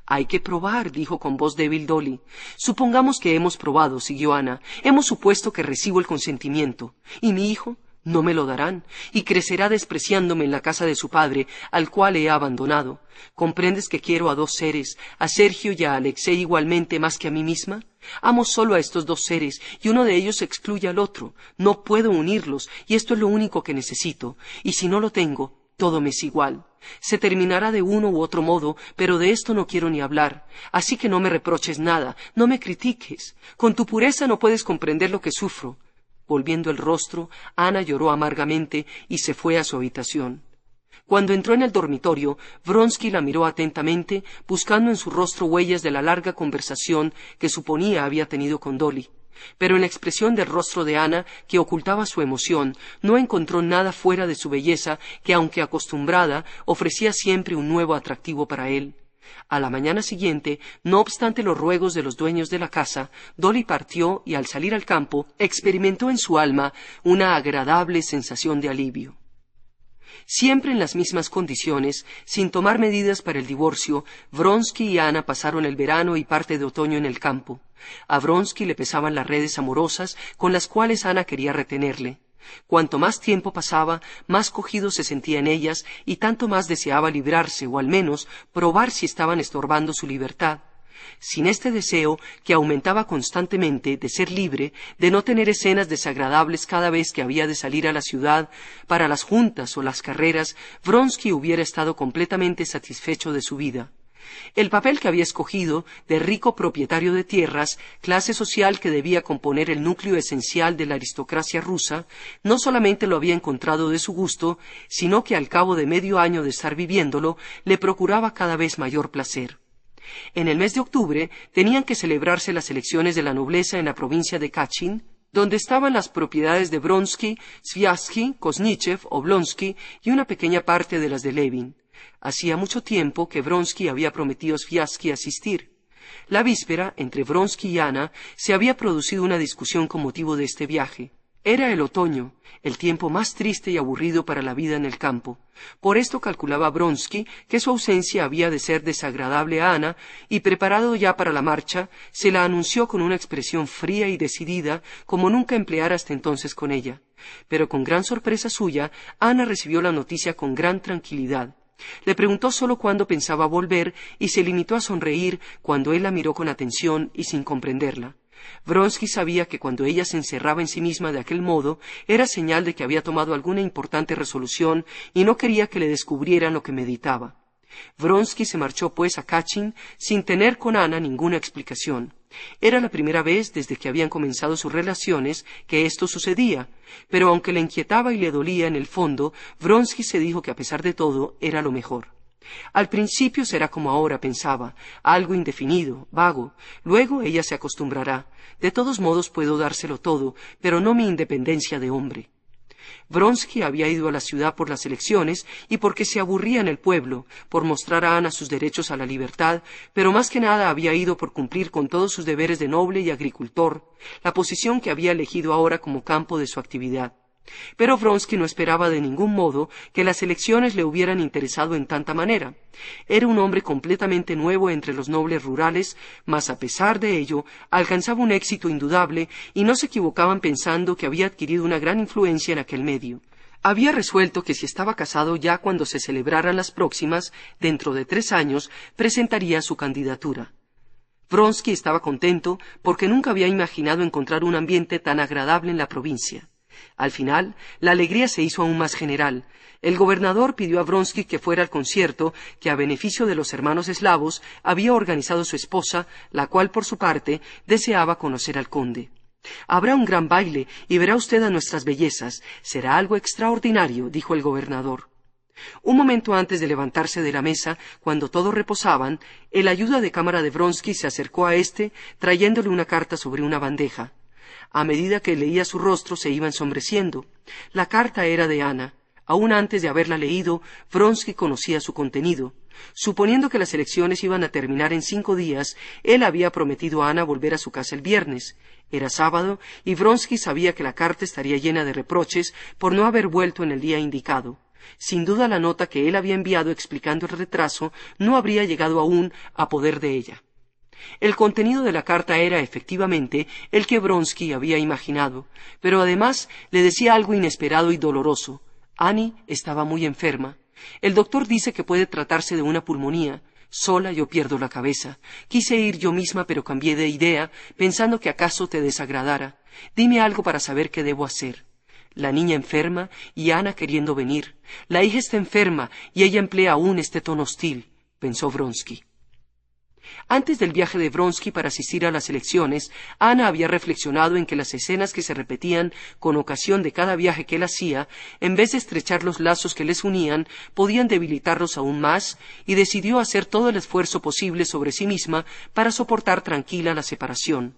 Speaker 1: Hay que probar, dijo con voz débil Dolly. Supongamos que hemos probado, siguió Ana. Hemos supuesto que recibo el consentimiento. ¿Y mi hijo? No me lo darán, y crecerá despreciándome en la casa de su padre, al cual he abandonado. ¿Comprendes que quiero a dos seres, a Sergio y a Alexei igualmente más que a mí misma? Amo solo a estos dos seres, y uno de ellos excluye al otro. No puedo unirlos, y esto es lo único que necesito. Y si no lo tengo, todo me es igual. Se terminará de uno u otro modo, pero de esto no quiero ni hablar. Así que no me reproches nada, no me critiques. Con tu pureza no puedes comprender lo que sufro. Volviendo el rostro, Ana lloró amargamente y se fue a su habitación. Cuando entró en el dormitorio, Vronsky la miró atentamente, buscando en su rostro huellas de la larga conversación que suponía había tenido con Dolly. Pero en la expresión del rostro de Ana, que ocultaba su emoción, no encontró nada fuera de su belleza que, aunque acostumbrada, ofrecía siempre un nuevo atractivo para él. A la mañana siguiente, no obstante los ruegos de los dueños de la casa, Dolly partió y al salir al campo experimentó en su alma una agradable sensación de alivio. Siempre en las mismas condiciones, sin tomar medidas para el divorcio, Vronsky y Ana pasaron el verano y parte de otoño en el campo. A Vronsky le pesaban las redes amorosas con las cuales Ana quería retenerle. Cuanto más tiempo pasaba, más cogido se sentía en ellas y tanto más deseaba librarse, o al menos probar si estaban estorbando su libertad. Sin este deseo, que aumentaba constantemente, de ser libre, de no tener escenas desagradables cada vez que había de salir a la ciudad para las juntas o las carreras, Vronsky hubiera estado completamente satisfecho de su vida. El papel que había escogido, de rico propietario de tierras, clase social que debía componer el núcleo esencial de la aristocracia rusa, no solamente lo había encontrado de su gusto, sino que al cabo de medio año de estar viviéndolo, le procuraba cada vez mayor placer. En el mes de octubre tenían que celebrarse las elecciones de la nobleza en la provincia de Kachin, donde estaban las propiedades de Vronsky, Sviazhsky, Kosnichev, Oblonsky y una pequeña parte de las de Levin. Hacía mucho tiempo que Vronsky había prometido a Sviazhsky asistir. La víspera, entre Vronsky y Ana, se había producido una discusión con motivo de este viaje. Era el otoño, el tiempo más triste y aburrido para la vida en el campo. Por esto calculaba Vronsky que su ausencia había de ser desagradable a Ana, y preparado ya para la marcha, se la anunció con una expresión fría y decidida, como nunca empleara hasta entonces con ella. Pero con gran sorpresa suya, Ana recibió la noticia con gran tranquilidad. Le preguntó solo cuándo pensaba volver y se limitó a sonreír cuando él la miró con atención y sin comprenderla. Vronsky sabía que cuando ella se encerraba en sí misma de aquel modo era señal de que había tomado alguna importante resolución y no quería que le descubrieran lo que meditaba. Vronsky se marchó pues a Kachin sin tener con Ana ninguna explicación. Era la primera vez desde que habían comenzado sus relaciones que esto sucedía, pero aunque le inquietaba y le dolía en el fondo, Vronsky se dijo que a pesar de todo era lo mejor. Al principio será como ahora, pensaba, algo indefinido, vago. Luego ella se acostumbrará. De todos modos puedo dárselo todo, pero no mi independencia de hombre. Vronsky había ido a la ciudad por las elecciones y porque se aburría en el pueblo, por mostrar a Ana sus derechos a la libertad, pero más que nada había ido por cumplir con todos sus deberes de noble y agricultor, la posición que había elegido ahora como campo de su actividad. Pero Vronsky no esperaba de ningún modo que las elecciones le hubieran interesado en tanta manera. Era un hombre completamente nuevo entre los nobles rurales, mas a pesar de ello alcanzaba un éxito indudable y no se equivocaban pensando que había adquirido una gran influencia en aquel medio. Había resuelto que si estaba casado ya cuando se celebraran las próximas, dentro de 3 años, presentaría su candidatura. Vronsky estaba contento porque nunca había imaginado encontrar un ambiente tan agradable en la provincia. Al final, la alegría se hizo aún más general. El gobernador pidió a Vronsky que fuera al concierto que, a beneficio de los hermanos eslavos, había organizado su esposa, la cual, por su parte, deseaba conocer al conde. «Habrá un gran baile y verá usted a nuestras bellezas. Será algo extraordinario», dijo el gobernador. Un momento antes de levantarse de la mesa, cuando todos reposaban, el ayuda de cámara de Vronsky se acercó a éste, trayéndole una carta sobre una bandeja. A medida que leía su rostro se iba ensombreciendo. La carta era de Ana. Aún antes de haberla leído, Vronsky conocía su contenido. Suponiendo que las elecciones iban a terminar en 5 días, él había prometido a Ana volver a su casa el viernes. Era sábado, y Vronsky sabía que la carta estaría llena de reproches por no haber vuelto en el día indicado. Sin duda la nota que él había enviado explicando el retraso no habría llegado aún a poder de ella. El contenido de la carta era efectivamente el que Vronsky había imaginado, pero además le decía algo inesperado y doloroso. Annie estaba muy enferma. El doctor dice que puede tratarse de una pulmonía. Sola yo pierdo la cabeza. Quise ir yo misma, pero cambié de idea, pensando que acaso te desagradara. Dime algo para saber qué debo hacer. La niña enferma y Ana queriendo venir. La hija está enferma y ella emplea aún este tono hostil, pensó Vronsky. Antes del viaje de Vronsky para asistir a las elecciones, Ana había reflexionado en que las escenas que se repetían con ocasión de cada viaje que él hacía, en vez de estrechar los lazos que les unían, podían debilitarlos aún más, y decidió hacer todo el esfuerzo posible sobre sí misma para soportar tranquila la separación.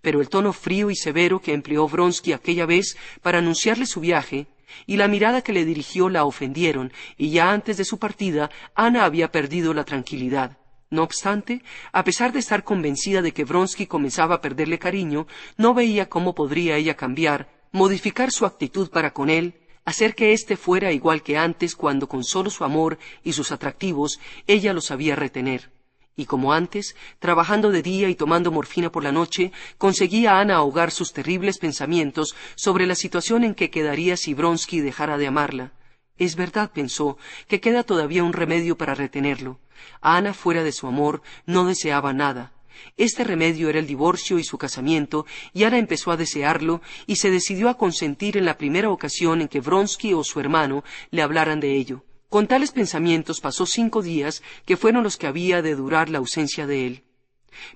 Speaker 1: Pero el tono frío y severo que empleó Vronsky aquella vez para anunciarle su viaje, y la mirada que le dirigió la ofendieron, y ya antes de su partida, Ana había perdido la tranquilidad. No obstante, a pesar de estar convencida de que Vronsky comenzaba a perderle cariño, no veía cómo podría ella cambiar, modificar su actitud para con él, hacer que éste fuera igual que antes cuando con solo su amor y sus atractivos ella lo sabía retener. Y como antes, trabajando de día y tomando morfina por la noche, conseguía Ana ahogar sus terribles pensamientos sobre la situación en que quedaría si Vronsky dejara de amarla. Es verdad, pensó, que queda todavía un remedio para retenerlo. Ana, fuera de su amor, no deseaba nada. Este remedio era el divorcio y su casamiento, y Ana empezó a desearlo y se decidió a consentir en la primera ocasión en que Vronsky o su hermano le hablaran de ello. Con tales pensamientos pasó 5 días, que fueron los que había de durar la ausencia de él.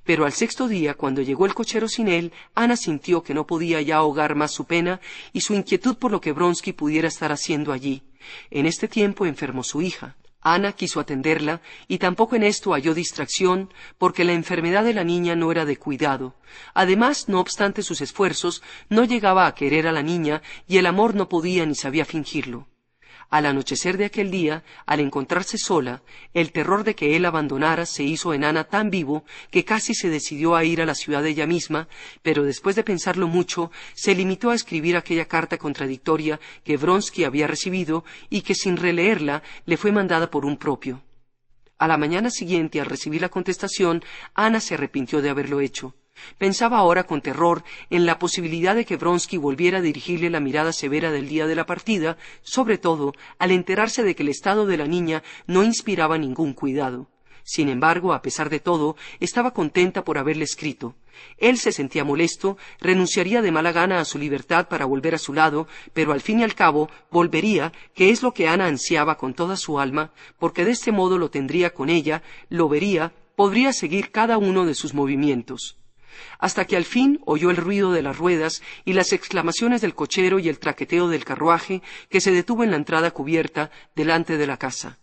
Speaker 1: Pero al 6.º día, cuando llegó el cochero sin él, Ana sintió que no podía ya ahogar más su pena y su inquietud por lo que Vronsky pudiera estar haciendo allí. En este tiempo enfermó su hija. Ana quiso atenderla, y tampoco en esto halló distracción, porque la enfermedad de la niña no era de cuidado. Además, no obstante sus esfuerzos, no llegaba a querer a la niña, y el amor no podía ni sabía fingirlo. Al anochecer de aquel día, al encontrarse sola, el terror de que él abandonara se hizo en Ana tan vivo que casi se decidió a ir a la ciudad ella misma, pero después de pensarlo mucho, se limitó a escribir aquella carta contradictoria que Vronsky había recibido y que sin releerla le fue mandada por un propio. A la mañana siguiente, al recibir la contestación, Ana se arrepintió de haberlo hecho. Pensaba ahora con terror en la posibilidad de que Vronsky volviera a dirigirle la mirada severa del día de la partida, sobre todo al enterarse de que el estado de la niña no inspiraba ningún cuidado. Sin embargo, a pesar de todo, estaba contenta por haberle escrito. Él se sentía molesto, renunciaría de mala gana a su libertad para volver a su lado, pero al fin y al cabo volvería, que es lo que Ana ansiaba con toda su alma, porque de este modo lo tendría con ella, lo vería, podría seguir cada uno de sus movimientos. Hasta que al fin oyó el ruido de las ruedas y las exclamaciones del cochero y el traqueteo del carruaje que se detuvo en la entrada cubierta delante de la casa.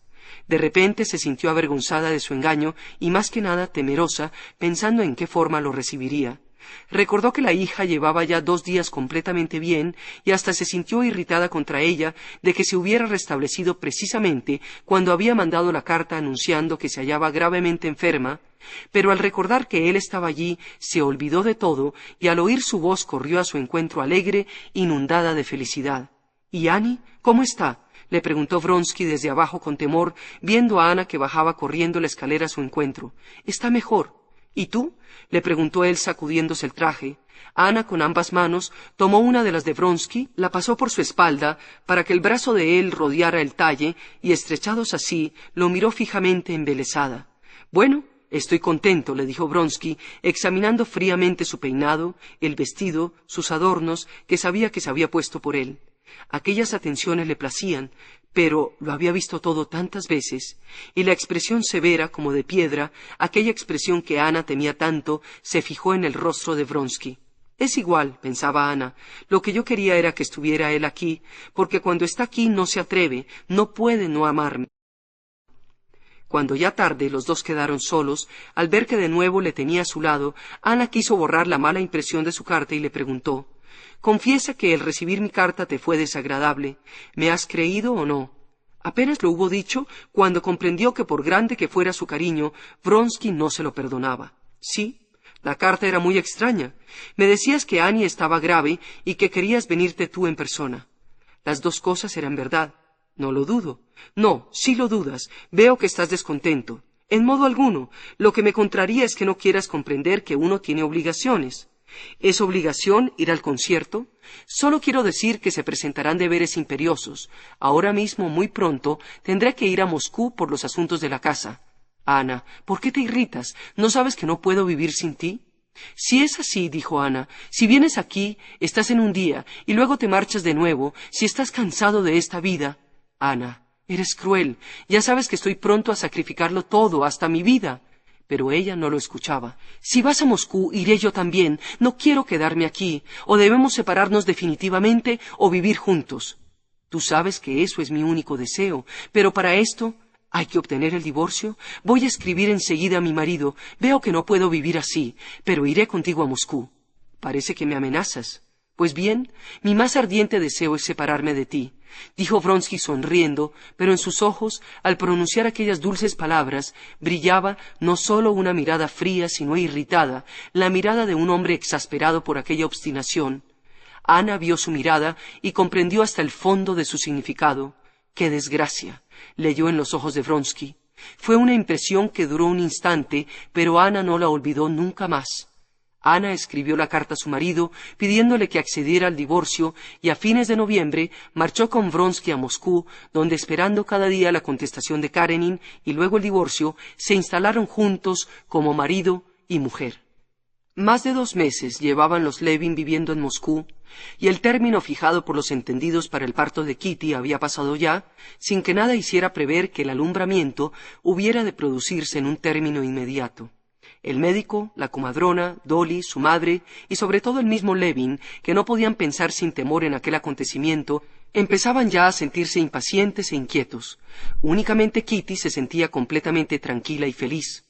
Speaker 1: De repente se sintió avergonzada de su engaño y más que nada temerosa, pensando en qué forma lo recibiría. Recordó que la hija llevaba ya 2 días completamente bien y hasta se sintió irritada contra ella de que se hubiera restablecido precisamente cuando había mandado la carta anunciando que se hallaba gravemente enferma, pero al recordar que él estaba allí se olvidó de todo y al oír su voz corrió a su encuentro alegre, inundada de felicidad. ¿Y Annie? ¿Cómo está?, le preguntó Vronsky desde abajo con temor, viendo a Ana que bajaba corriendo la escalera a su encuentro. —Está mejor. —¿Y tú? —le preguntó él sacudiéndose el traje. Ana, con ambas manos, tomó una de las de Vronsky, la pasó por su espalda para que el brazo de él rodeara el talle, y estrechados así, lo miró fijamente embelesada. —Bueno, estoy contento —le dijo Vronsky, examinando fríamente su peinado, el vestido, sus adornos, que sabía que se había puesto por él. Aquellas atenciones le placían, pero lo había visto todo tantas veces, y la expresión severa como de piedra, aquella expresión que Ana temía tanto, se fijó en el rostro de Vronsky. Es igual, pensaba Ana, lo que yo quería era que estuviera él aquí, porque cuando está aquí no se atreve, no puede no amarme. Cuando ya tarde los dos quedaron solos, al ver que de nuevo le tenía a su lado, Ana quiso borrar la mala impresión de su carta y le preguntó: —Confiesa que el recibir mi carta te fue desagradable. ¿Me has creído o no? Apenas lo hubo dicho cuando comprendió que por grande que fuera su cariño, Vronsky no se lo perdonaba. —Sí, la carta era muy extraña. Me decías que Annie estaba grave y que querías venirte tú en persona. Las dos cosas eran verdad. No lo dudo. No, sí lo dudas. Veo que estás descontento. En modo alguno. Lo que me contraría es que no quieras comprender que uno tiene obligaciones. ¿Es obligación ir al concierto? Solo quiero decir que se presentarán deberes imperiosos. Ahora mismo, muy pronto, tendré que ir a Moscú por los asuntos de la casa. Ana, ¿por qué te irritas? ¿No sabes que no puedo vivir sin ti? Si es así, dijo Ana, si vienes aquí, estás en un día, y luego te marchas de nuevo, si estás cansado de esta vida. Ana, eres cruel, ya sabes que estoy pronto a sacrificarlo todo, hasta mi vida. Pero ella no lo escuchaba. Si vas a Moscú, iré yo también. No quiero quedarme aquí. O debemos separarnos definitivamente o vivir juntos. Tú sabes que eso es mi único deseo. Pero para esto hay que obtener el divorcio. Voy a escribir enseguida a mi marido. Veo que no puedo vivir así, pero iré contigo a Moscú. Parece que me amenazas. Pues bien, mi más ardiente deseo es separarme de ti, dijo Vronsky sonriendo, pero en sus ojos, al pronunciar aquellas dulces palabras, brillaba no sólo una mirada fría, sino irritada, la mirada de un hombre exasperado por aquella obstinación. Ana vio su mirada y comprendió hasta el fondo de su significado. ¡Qué desgracia!, leyó en los ojos de Vronsky. Fue una impresión que duró un instante, pero Ana no la olvidó nunca más. Ana escribió la carta a su marido pidiéndole que accediera al divorcio y a fines de noviembre marchó con Vronsky a Moscú, donde, esperando cada día la contestación de Karenin y luego el divorcio, se instalaron juntos como marido y mujer. Más de 2 meses llevaban los Levin viviendo en Moscú, y el término fijado por los entendidos para el parto de Kitty había pasado ya, sin que nada hiciera prever que el alumbramiento hubiera de producirse en un término inmediato. El médico, la comadrona, Dolly, su madre y sobre todo el mismo Levin, que no podían pensar sin temor en aquel acontecimiento, empezaban ya a sentirse impacientes e inquietos. Únicamente Kitty se sentía completamente tranquila y feliz.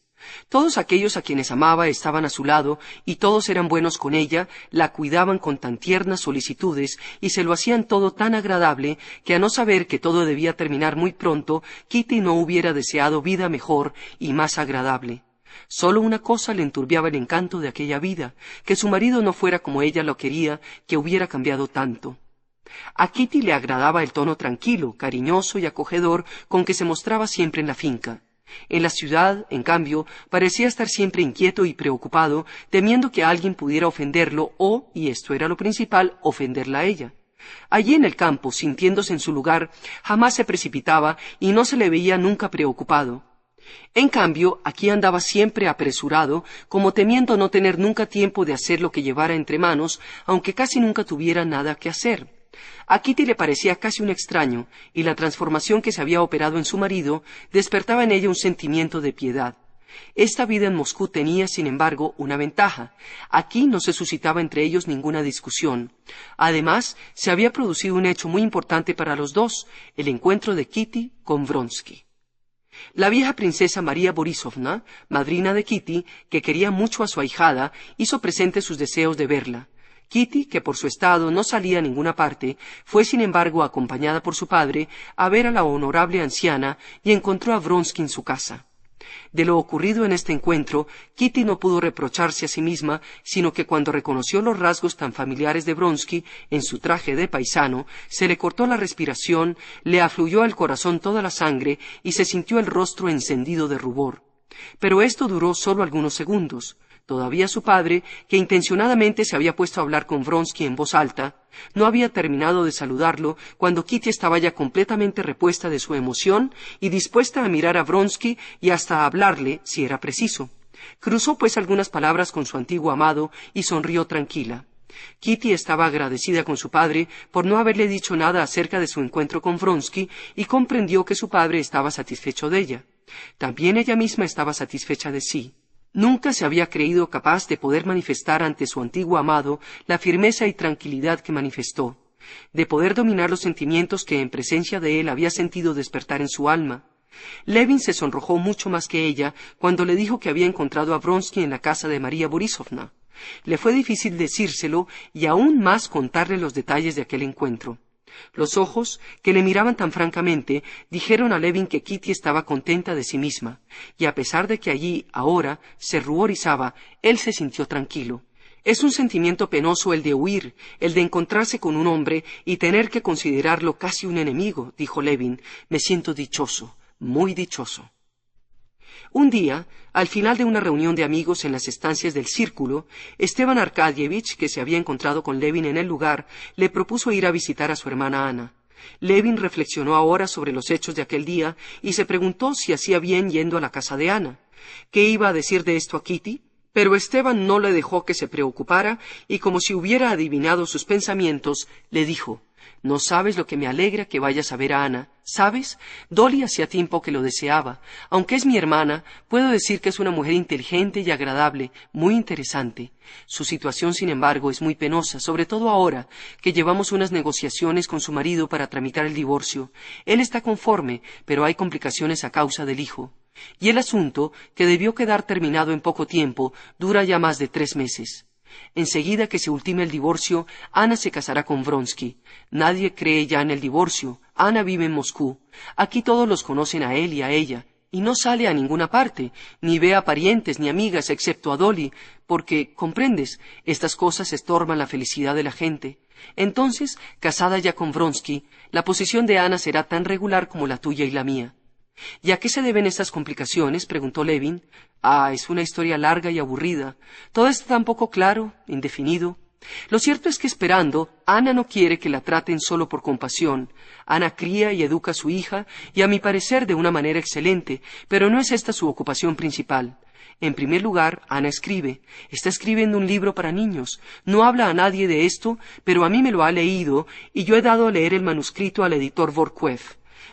Speaker 1: Todos aquellos a quienes amaba estaban a su lado y todos eran buenos con ella, la cuidaban con tan tiernas solicitudes y se lo hacían todo tan agradable que, a no saber que todo debía terminar muy pronto, Kitty no hubiera deseado vida mejor y más agradable. Solo una cosa le enturbiaba el encanto de aquella vida, que su marido no fuera como ella lo quería, que hubiera cambiado tanto. A Kitty le agradaba el tono tranquilo, cariñoso y acogedor con que se mostraba siempre en la finca. En la ciudad, en cambio, parecía estar siempre inquieto y preocupado, temiendo que alguien pudiera ofenderlo o, y esto era lo principal, ofenderla a ella. Allí en el campo, sintiéndose en su lugar, jamás se precipitaba y no se le veía nunca preocupado. En cambio, aquí andaba siempre apresurado, como temiendo no tener nunca tiempo de hacer lo que llevara entre manos, aunque casi nunca tuviera nada que hacer. A Kitty le parecía casi un extraño, y la transformación que se había operado en su marido despertaba en ella un sentimiento de piedad. Esta vida en Moscú tenía, sin embargo, una ventaja. Aquí no se suscitaba entre ellos ninguna discusión. Además, se había producido un hecho muy importante para los dos, el encuentro de Kitty con Vronsky. La vieja princesa María Borisovna, madrina de Kitty, que quería mucho a su ahijada, hizo presente sus deseos de verla. Kitty, que por su estado no salía a ninguna parte, fue sin embargo acompañada por su padre a ver a la honorable anciana y encontró a Vronsky en su casa. De lo ocurrido en este encuentro, Kitty no pudo reprocharse a sí misma, sino que cuando reconoció los rasgos tan familiares de Vronsky en su traje de paisano, se le cortó la respiración, le afluyó al corazón toda la sangre y se sintió el rostro encendido de rubor. Pero esto duró solo algunos segundos. Todavía su padre, que intencionadamente se había puesto a hablar con Vronsky en voz alta, no había terminado de saludarlo cuando Kitty estaba ya completamente repuesta de su emoción y dispuesta a mirar a Vronsky y hasta a hablarle, si era preciso. Cruzó pues algunas palabras con su antiguo amado y sonrió tranquila. Kitty estaba agradecida con su padre por no haberle dicho nada acerca de su encuentro con Vronsky y comprendió que su padre estaba satisfecho de ella. También ella misma estaba satisfecha de sí. Nunca se había creído capaz de poder manifestar ante su antiguo amado la firmeza y tranquilidad que manifestó, de poder dominar los sentimientos que en presencia de él había sentido despertar en su alma. Levin se sonrojó mucho más que ella cuando le dijo que había encontrado a Vronsky en la casa de María Borisovna. Le fue difícil decírselo y aún más contarle los detalles de aquel encuentro. Los ojos, que le miraban tan francamente, dijeron a Levin que Kitty estaba contenta de sí misma, y a pesar de que allí, ahora, se ruborizaba, él se sintió tranquilo. Es un sentimiento penoso el de huir, el de encontrarse con un hombre y tener que considerarlo casi un enemigo, dijo Levin. Me siento dichoso, muy dichoso. Un día, al final de una reunión de amigos en las estancias del Círculo, Stepan Arkadyevich, que se había encontrado con Levin en el lugar, le propuso ir a visitar a su hermana Ana. Levin reflexionó ahora sobre los hechos de aquel día y se preguntó si hacía bien yendo a la casa de Ana. ¿Qué iba a decir de esto a Kitty? Pero Esteban no le dejó que se preocupara y, como si hubiera adivinado sus pensamientos, le dijo: «No sabes lo que me alegra que vayas a ver a Ana. ¿Sabes? Dolly hacía tiempo que lo deseaba. Aunque es mi hermana, puedo decir que es una mujer inteligente y agradable, muy interesante. Su situación, sin embargo, es muy penosa, sobre todo ahora que llevamos unas negociaciones con su marido para tramitar el divorcio. Él está conforme, pero hay complicaciones a causa del hijo. Y el asunto, que debió quedar terminado en poco tiempo, dura ya más de 3 meses. Enseguida que se ultime el divorcio, Ana se casará con Vronsky. Nadie cree ya en el divorcio. Ana vive en Moscú. Aquí todos los conocen a él y a ella, y no sale a ninguna parte, ni ve a parientes ni amigas excepto a Dolly, porque, comprendes, estas cosas estorban la felicidad de la gente. Entonces, casada ya con Vronsky, la posición de Ana será tan regular como la tuya y la mía». «¿Y a qué se deben estas complicaciones?», preguntó Levin. «Ah, es una historia larga y aburrida. Todo está tan poco claro, indefinido. Lo cierto es que, esperando, Ana no quiere que la traten solo por compasión. Ana cría y educa a su hija, y a mi parecer de una manera excelente, pero no es esta su ocupación principal. En primer lugar, Ana escribe. Está escribiendo un libro para niños. No habla a nadie de esto, pero a mí me lo ha leído, y yo he dado a leer el manuscrito al editor Vorkuev.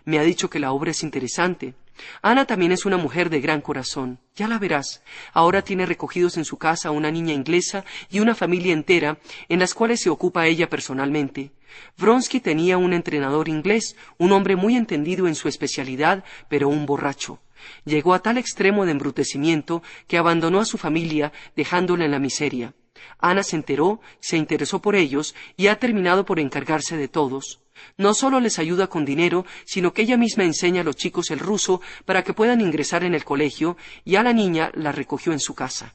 Speaker 1: Me ha dicho que la obra es interesante. Ana también es una mujer de gran corazón. Ya la verás. Ahora tiene recogidos en su casa una niña inglesa y una familia entera, en las cuales se ocupa ella personalmente. Vronsky tenía un entrenador inglés, un hombre muy entendido en su especialidad, pero un borracho. Llegó a tal extremo de embrutecimiento que abandonó a su familia, dejándola en la miseria. Ana se enteró, se interesó por ellos y ha terminado por encargarse de todos. No solo les ayuda con dinero, sino que ella misma enseña a los chicos el ruso para que puedan ingresar en el colegio, y a la niña la recogió en su casa.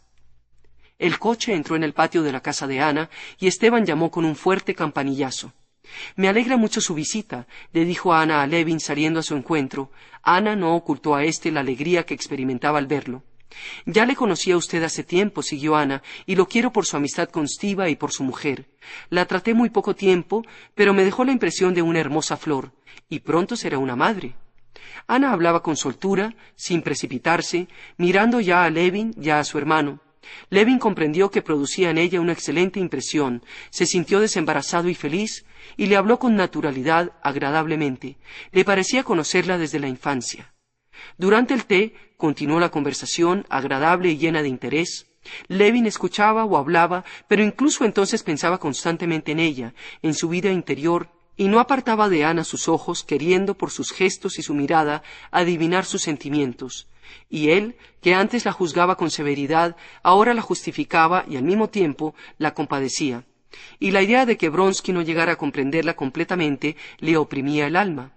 Speaker 1: El coche entró en el patio de la casa de Ana y Esteban llamó con un fuerte campanillazo. «Me alegra mucho su visita», le dijo Ana a Levin saliendo a su encuentro. Ana no ocultó a éste la alegría que experimentaba al verlo. «Ya le conocía a usted hace tiempo», siguió Ana, «y lo quiero por su amistad con Stiva y por su mujer. La traté muy poco tiempo, pero me dejó la impresión de una hermosa flor, y pronto será una madre». Ana hablaba con soltura, sin precipitarse, mirando ya a Levin, ya a su hermano. Levin comprendió que producía en ella una excelente impresión, se sintió desembarazado y feliz, y le habló con naturalidad, agradablemente. Le parecía conocerla desde la infancia. Durante el té continuó la conversación, agradable y llena de interés. Levin escuchaba o hablaba, pero incluso entonces pensaba constantemente en ella, en su vida interior, y no apartaba de Ana sus ojos, queriendo, por sus gestos y su mirada, adivinar sus sentimientos. Y él, que antes la juzgaba con severidad, ahora la justificaba y al mismo tiempo la compadecía. Y la idea de que Vronsky no llegara a comprenderla completamente le oprimía el alma.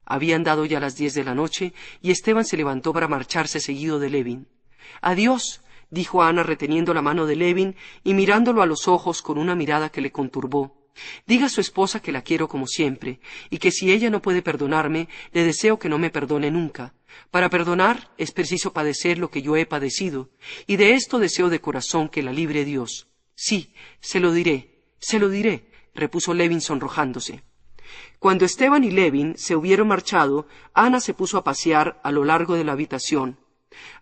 Speaker 1: Habían dado ya las 10 de la noche, y Esteban se levantó para marcharse seguido de Levin. «Adiós», dijo Ana reteniendo la mano de Levin y mirándolo a los ojos con una mirada que le conturbó. «Diga a su esposa que la quiero como siempre, y que si ella no puede perdonarme, le deseo que no me perdone nunca. Para perdonar es preciso padecer lo que yo he padecido, y de esto deseo de corazón que la libre Dios». «Sí, se lo diré», repuso Levin sonrojándose. Cuando Esteban y Levin se hubieron marchado, Ana se puso a pasear a lo largo de la habitación.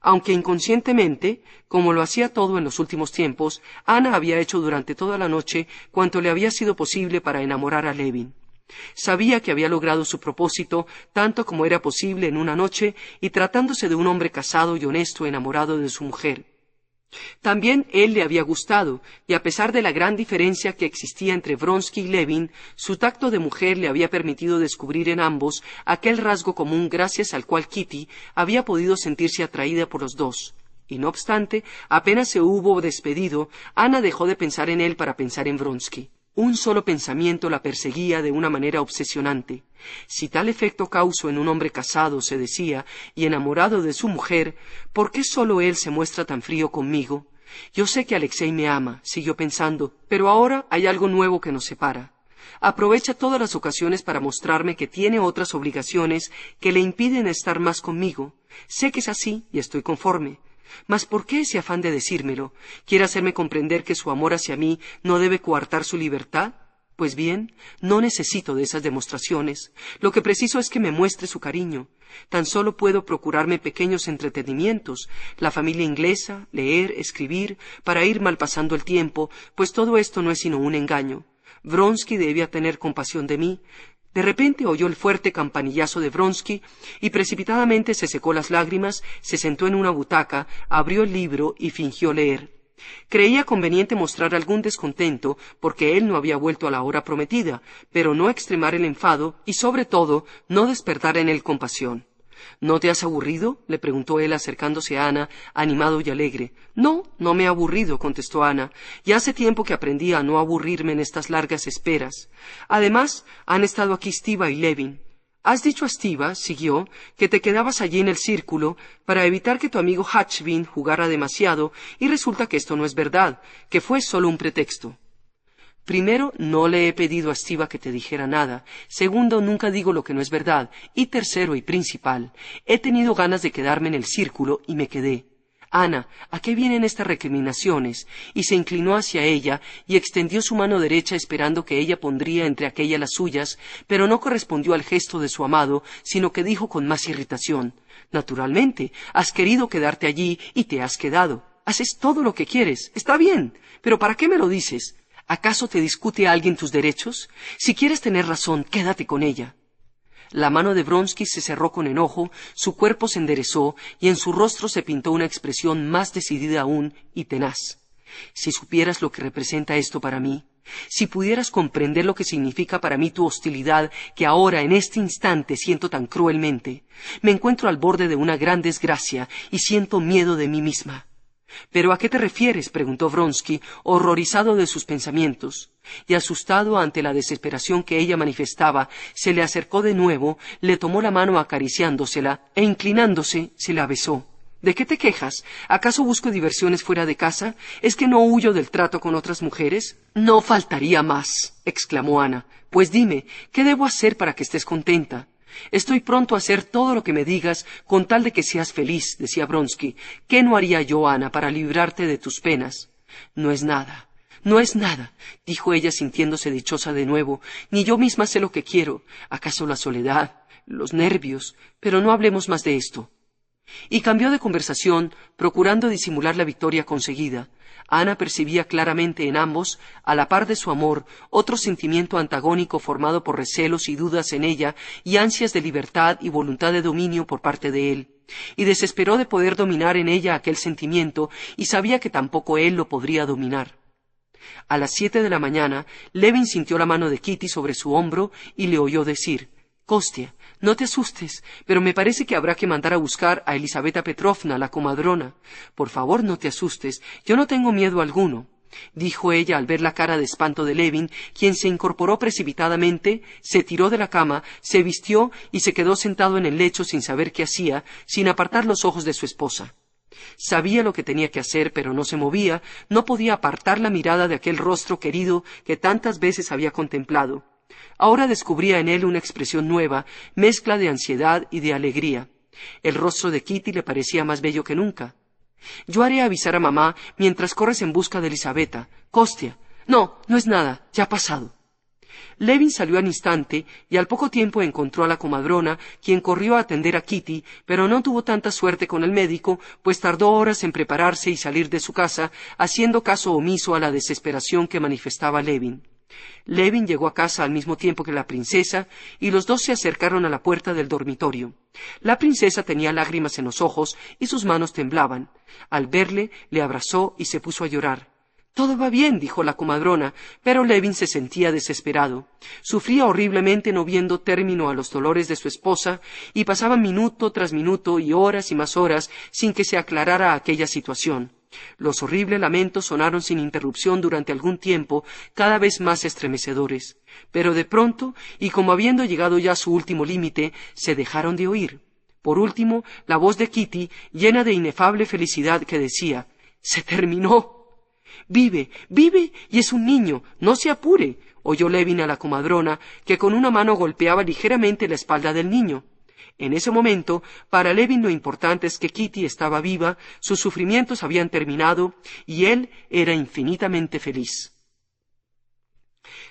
Speaker 1: Aunque inconscientemente, como lo hacía todo en los últimos tiempos, Ana había hecho durante toda la noche cuanto le había sido posible para enamorar a Levin. Sabía que había logrado su propósito tanto como era posible en una noche, y tratándose de un hombre casado y honesto enamorado de su mujer. También él le había gustado, y a pesar de la gran diferencia que existía entre Vronsky y Levin, su tacto de mujer le había permitido descubrir en ambos aquel rasgo común gracias al cual Kitty había podido sentirse atraída por los dos. Y no obstante, apenas se hubo despedido, Ana dejó de pensar en él para pensar en Vronsky. Un solo pensamiento la perseguía de una manera obsesionante. Si tal efecto causo en un hombre casado, se decía, y enamorado de su mujer, ¿por qué solo él se muestra tan frío conmigo? Yo sé que Alexei me ama, siguió pensando, pero ahora hay algo nuevo que nos separa. Aprovecha todas las ocasiones para mostrarme que tiene otras obligaciones que le impiden estar más conmigo. Sé que es así y estoy conforme. Mas ¿por qué ese afán de decírmelo? ¿Quiere hacerme comprender que su amor hacia mí no debe coartar su libertad? Pues bien, no necesito de esas demostraciones. Lo que preciso es que me muestre su cariño. Tan solo puedo procurarme pequeños entretenimientos, la familia inglesa, leer, escribir, para ir malpasando el tiempo, pues todo esto no es sino un engaño. Vronsky debía tener compasión de mí. De repente oyó el fuerte campanillazo de Vronsky y precipitadamente se secó las lágrimas, se sentó en una butaca, abrió el libro y fingió leer. Creía conveniente mostrar algún descontento porque él no había vuelto a la hora prometida, pero no extremar el enfado y, sobre todo, no despertar en él compasión. ¿No te has aburrido?, le preguntó él acercándose a Ana, animado y alegre. No me he aburrido, contestó Ana, y hace tiempo que aprendí a no aburrirme en estas largas esperas. Además, han estado aquí Stiva y Levin. Has dicho a Stiva, siguió, que te quedabas allí en el círculo para evitar que tu amigo Hatchbin jugara demasiado, y resulta que esto no es verdad, que fue solo un pretexto. Primero, no le he pedido a Stiva que te dijera nada. Segundo, nunca digo lo que no es verdad. Y tercero y principal, he tenido ganas de quedarme en el círculo y me quedé. Ana, ¿a qué vienen estas recriminaciones? Y se inclinó hacia ella y extendió su mano derecha esperando que ella pondría entre aquella las suyas, pero no correspondió al gesto de su amado, sino que dijo con más irritación: Naturalmente, has querido quedarte allí y te has quedado. Haces todo lo que quieres. Está bien, pero ¿para qué me lo dices? ¿Acaso te discute alguien tus derechos? Si quieres tener razón, quédate con ella. La mano de Vronsky se cerró con enojo, su cuerpo se enderezó y en su rostro se pintó una expresión más decidida aún y tenaz. Si supieras lo que representa esto para mí, si pudieras comprender lo que significa para mí tu hostilidad que ahora, en este instante, siento tan cruelmente. Me encuentro al borde de una gran desgracia y siento miedo de mí misma. ¿Pero a qué te refieres?, preguntó Vronsky, horrorizado de sus pensamientos, y asustado ante la desesperación que ella manifestaba, se le acercó de nuevo, le tomó la mano acariciándosela, e inclinándose, se la besó. ¿De qué te quejas? ¿Acaso busco diversiones fuera de casa? ¿Es que no huyo del trato con otras mujeres? No faltaría más, exclamó Ana. Pues dime, ¿qué debo hacer para que estés contenta? Estoy pronto a hacer todo lo que me digas con tal de que seas feliz, decía Vronsky. ¿Qué no haría yo, Ana, para librarte de tus penas? No es nada, dijo ella sintiéndose dichosa de nuevo. Ni yo misma sé lo que quiero. ¿Acaso la soledad, los nervios? Pero no hablemos más de esto. Y cambió de conversación, procurando disimular la victoria conseguida. Ana percibía claramente en ambos, a la par de su amor, otro sentimiento antagónico formado por recelos y dudas en ella y ansias de libertad y voluntad de dominio por parte de él, y desesperó de poder dominar en ella aquel sentimiento y sabía que tampoco él lo podría dominar. A las 7 de la mañana, Levin sintió la mano de Kitty sobre su hombro y le oyó decir: «Kostya, no te asustes, pero me parece que habrá que mandar a buscar a Elisaveta Petrovna, la comadrona. Por favor, no te asustes, yo no tengo miedo alguno». dijo ella al ver la cara de espanto de Levin, quien se incorporó precipitadamente, se tiró de la cama, se vistió y se quedó sentado en el lecho sin saber qué hacía, sin apartar los ojos de su esposa. Sabía lo que tenía que hacer, pero no se movía, no podía apartar la mirada de aquel rostro querido que tantas veces había contemplado. Ahora descubría en él una expresión nueva, mezcla de ansiedad y de alegría. El rostro de Kitty le parecía más bello que nunca. «Yo haré avisar a mamá mientras corres en busca de Elisabetta. Kostia. No, no es nada, ya ha pasado». Levin salió al instante y al poco tiempo encontró a la comadrona, quien corrió a atender a Kitty, pero no tuvo tanta suerte con el médico, pues tardó horas en prepararse y salir de su casa, haciendo caso omiso a la desesperación que manifestaba Levin. Levin llegó a casa al mismo tiempo que la princesa, y los dos se acercaron a la puerta del dormitorio. La princesa tenía lágrimas en los ojos y sus manos temblaban. Al verle, le abrazó y se puso a llorar. «Todo va bien», dijo la comadrona, pero Levin se sentía desesperado. Sufría horriblemente no viendo término a los dolores de su esposa, y pasaba minuto tras minuto y horas y más horas sin que se aclarara aquella situación. Los horribles lamentos sonaron sin interrupción durante algún tiempo, cada vez más estremecedores. Pero de pronto, y como habiendo llegado ya a su último límite, se dejaron de oír. Por último, la voz de Kitty, llena de inefable felicidad, que decía: «¡Se terminó!». «Vive, vive, y es un niño, no se apure», oyó Levin a la comadrona, que con una mano golpeaba ligeramente la espalda del niño. En ese momento, para Levin lo importante es que Kitty estaba viva, sus sufrimientos habían terminado, y él era infinitamente feliz.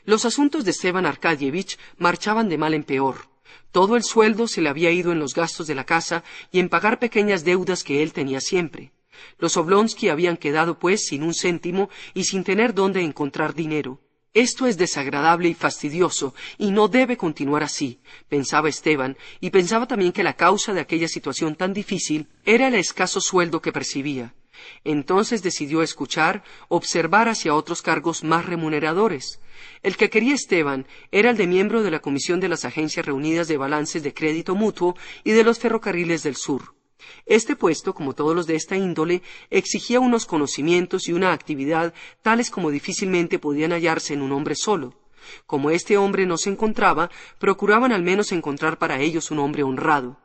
Speaker 1: Los asuntos de Stepan Arkadyevich marchaban de mal en peor. Todo el sueldo se le había ido en los gastos de la casa y en pagar pequeñas deudas que él tenía siempre. Los Oblonsky habían quedado, pues, sin un céntimo y sin tener dónde encontrar dinero. «Esto es desagradable y fastidioso, y no debe continuar así», pensaba Stepan, y pensaba también que la causa de aquella situación tan difícil era el escaso sueldo que percibía. Entonces decidió escuchar, observar hacia otros cargos más remuneradores. El que quería Stepan era el de miembro de la Comisión de las Agencias Reunidas de Balances de Crédito Mutuo y de los Ferrocarriles del Sur. Este puesto, como todos los de esta índole, exigía unos conocimientos y una actividad tales como difícilmente podían hallarse en un hombre solo. Como este hombre no se encontraba, procuraban al menos encontrar para ellos un hombre honrado.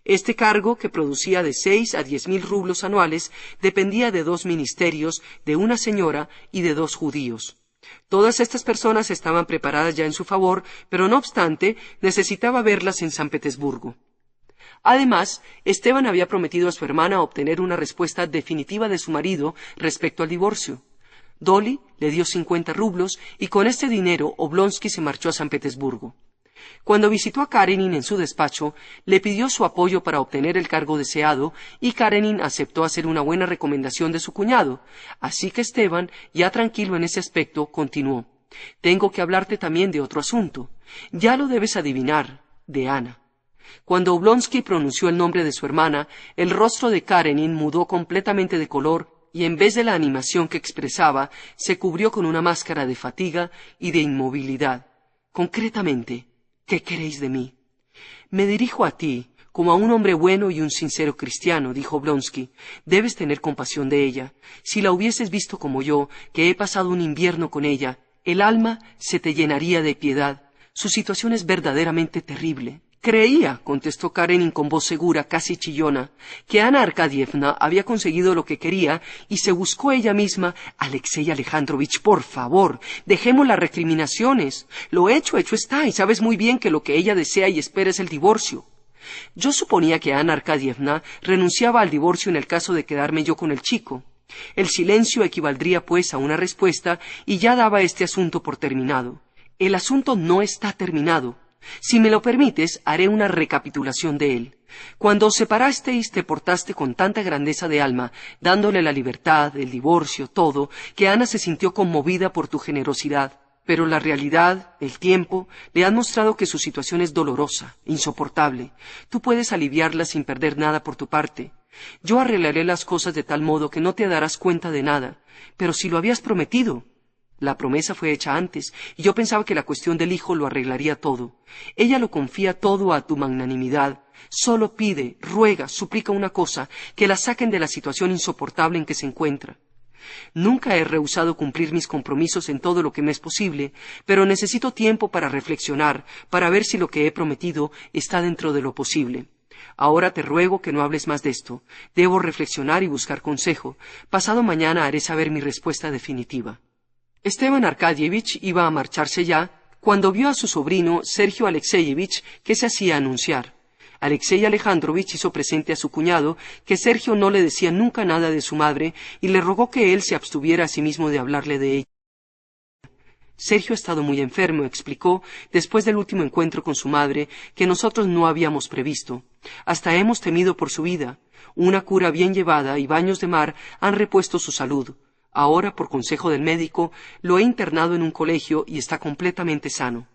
Speaker 1: Este cargo, que producía de 6 a 10.000 rublos anuales, dependía de 2 ministerios, de una señora y de 2 judíos. Todas estas personas estaban preparadas ya en su favor, pero no obstante, necesitaba verlas en San Petersburgo. Además, Stepan había prometido a su hermana obtener una respuesta definitiva de su marido respecto al divorcio. Dolly le dio 50 rublos y con este dinero Oblonsky se marchó a San Petersburgo. Cuando visitó a Karenin en su despacho, le pidió su apoyo para obtener el cargo deseado y Karenin aceptó hacer una buena recomendación de su cuñado. Así que Stepan, ya tranquilo en ese aspecto, continuó: «Tengo que hablarte también de otro asunto. Ya lo debes adivinar, de Ana». Cuando Oblonsky pronunció el nombre de su hermana, el rostro de Karenin mudó completamente de color y en vez de la animación que expresaba, se cubrió con una máscara de fatiga y de inmovilidad. «Concretamente, ¿qué queréis de mí?» «Me dirijo a ti, como a un hombre bueno y un sincero cristiano», dijo Oblonsky. «Debes tener compasión de ella. Si la hubieses visto como yo, que he pasado un invierno con ella, el alma se te llenaría de piedad. Su situación es verdaderamente terrible». «Creía», contestó Karenin con voz segura, casi chillona, «que Ana Arkadyevna había conseguido lo que quería y se buscó ella misma». «Alexei Alejandrovich, por favor, dejemos las recriminaciones. Lo hecho está, y sabes muy bien que lo que ella desea y espera es el divorcio». «Yo suponía que Ana Arkadyevna renunciaba al divorcio en el caso de quedarme yo con el chico». El silencio equivaldría, pues, a una respuesta, y ya daba este asunto por terminado. «El asunto no está terminado. Si me lo permites, haré una recapitulación de él. Cuando os separasteis, te portaste con tanta grandeza de alma, dándole la libertad, el divorcio, todo, que Ana se sintió conmovida por tu generosidad. Pero la realidad, el tiempo, le han mostrado que su situación es dolorosa, insoportable. Tú puedes aliviarla sin perder nada por tu parte. Yo arreglaré las cosas de tal modo que no te darás cuenta de nada. Pero si lo habías prometido... La promesa fue hecha antes, y yo pensaba que la cuestión del hijo lo arreglaría todo. Ella lo confía todo a tu magnanimidad. Solo pide, ruega, suplica una cosa: que la saquen de la situación insoportable en que se encuentra. Nunca he rehusado cumplir mis compromisos en todo lo que me es posible, pero necesito tiempo para reflexionar, para ver si lo que he prometido está dentro de lo posible. Ahora te ruego que no hables más de esto. Debo reflexionar y buscar consejo. Pasado mañana haré saber mi respuesta definitiva. Esteban Arkadyevich iba a marcharse ya, cuando vio a su sobrino Sergio Alexeyevich, que se hacía anunciar. Alexei Alejandrovich hizo presente a su cuñado que Sergio no le decía nunca nada de su madre y le rogó que él se abstuviera a sí mismo de hablarle de ella. Sergio ha estado muy enfermo, explicó, después del último encuentro con su madre, que nosotros no habíamos previsto. Hasta hemos temido por su vida. Una cura bien llevada y baños de mar han repuesto su salud. Ahora, por consejo del médico, lo he internado en un colegio y está completamente sano.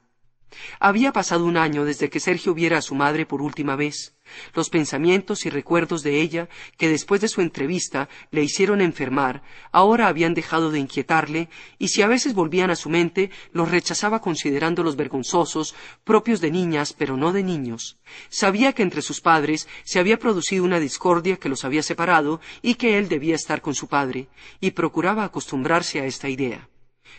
Speaker 1: Había pasado un año desde que Sergio viera a su madre por última vez. Los pensamientos y recuerdos de ella, que después de su entrevista le hicieron enfermar, ahora habían dejado de inquietarle, y si a veces volvían a su mente, los rechazaba considerándolos vergonzosos, propios de niñas, pero no de niños. Sabía que entre sus padres se había producido una discordia que los había separado y que él debía estar con su padre, y procuraba acostumbrarse a esta idea.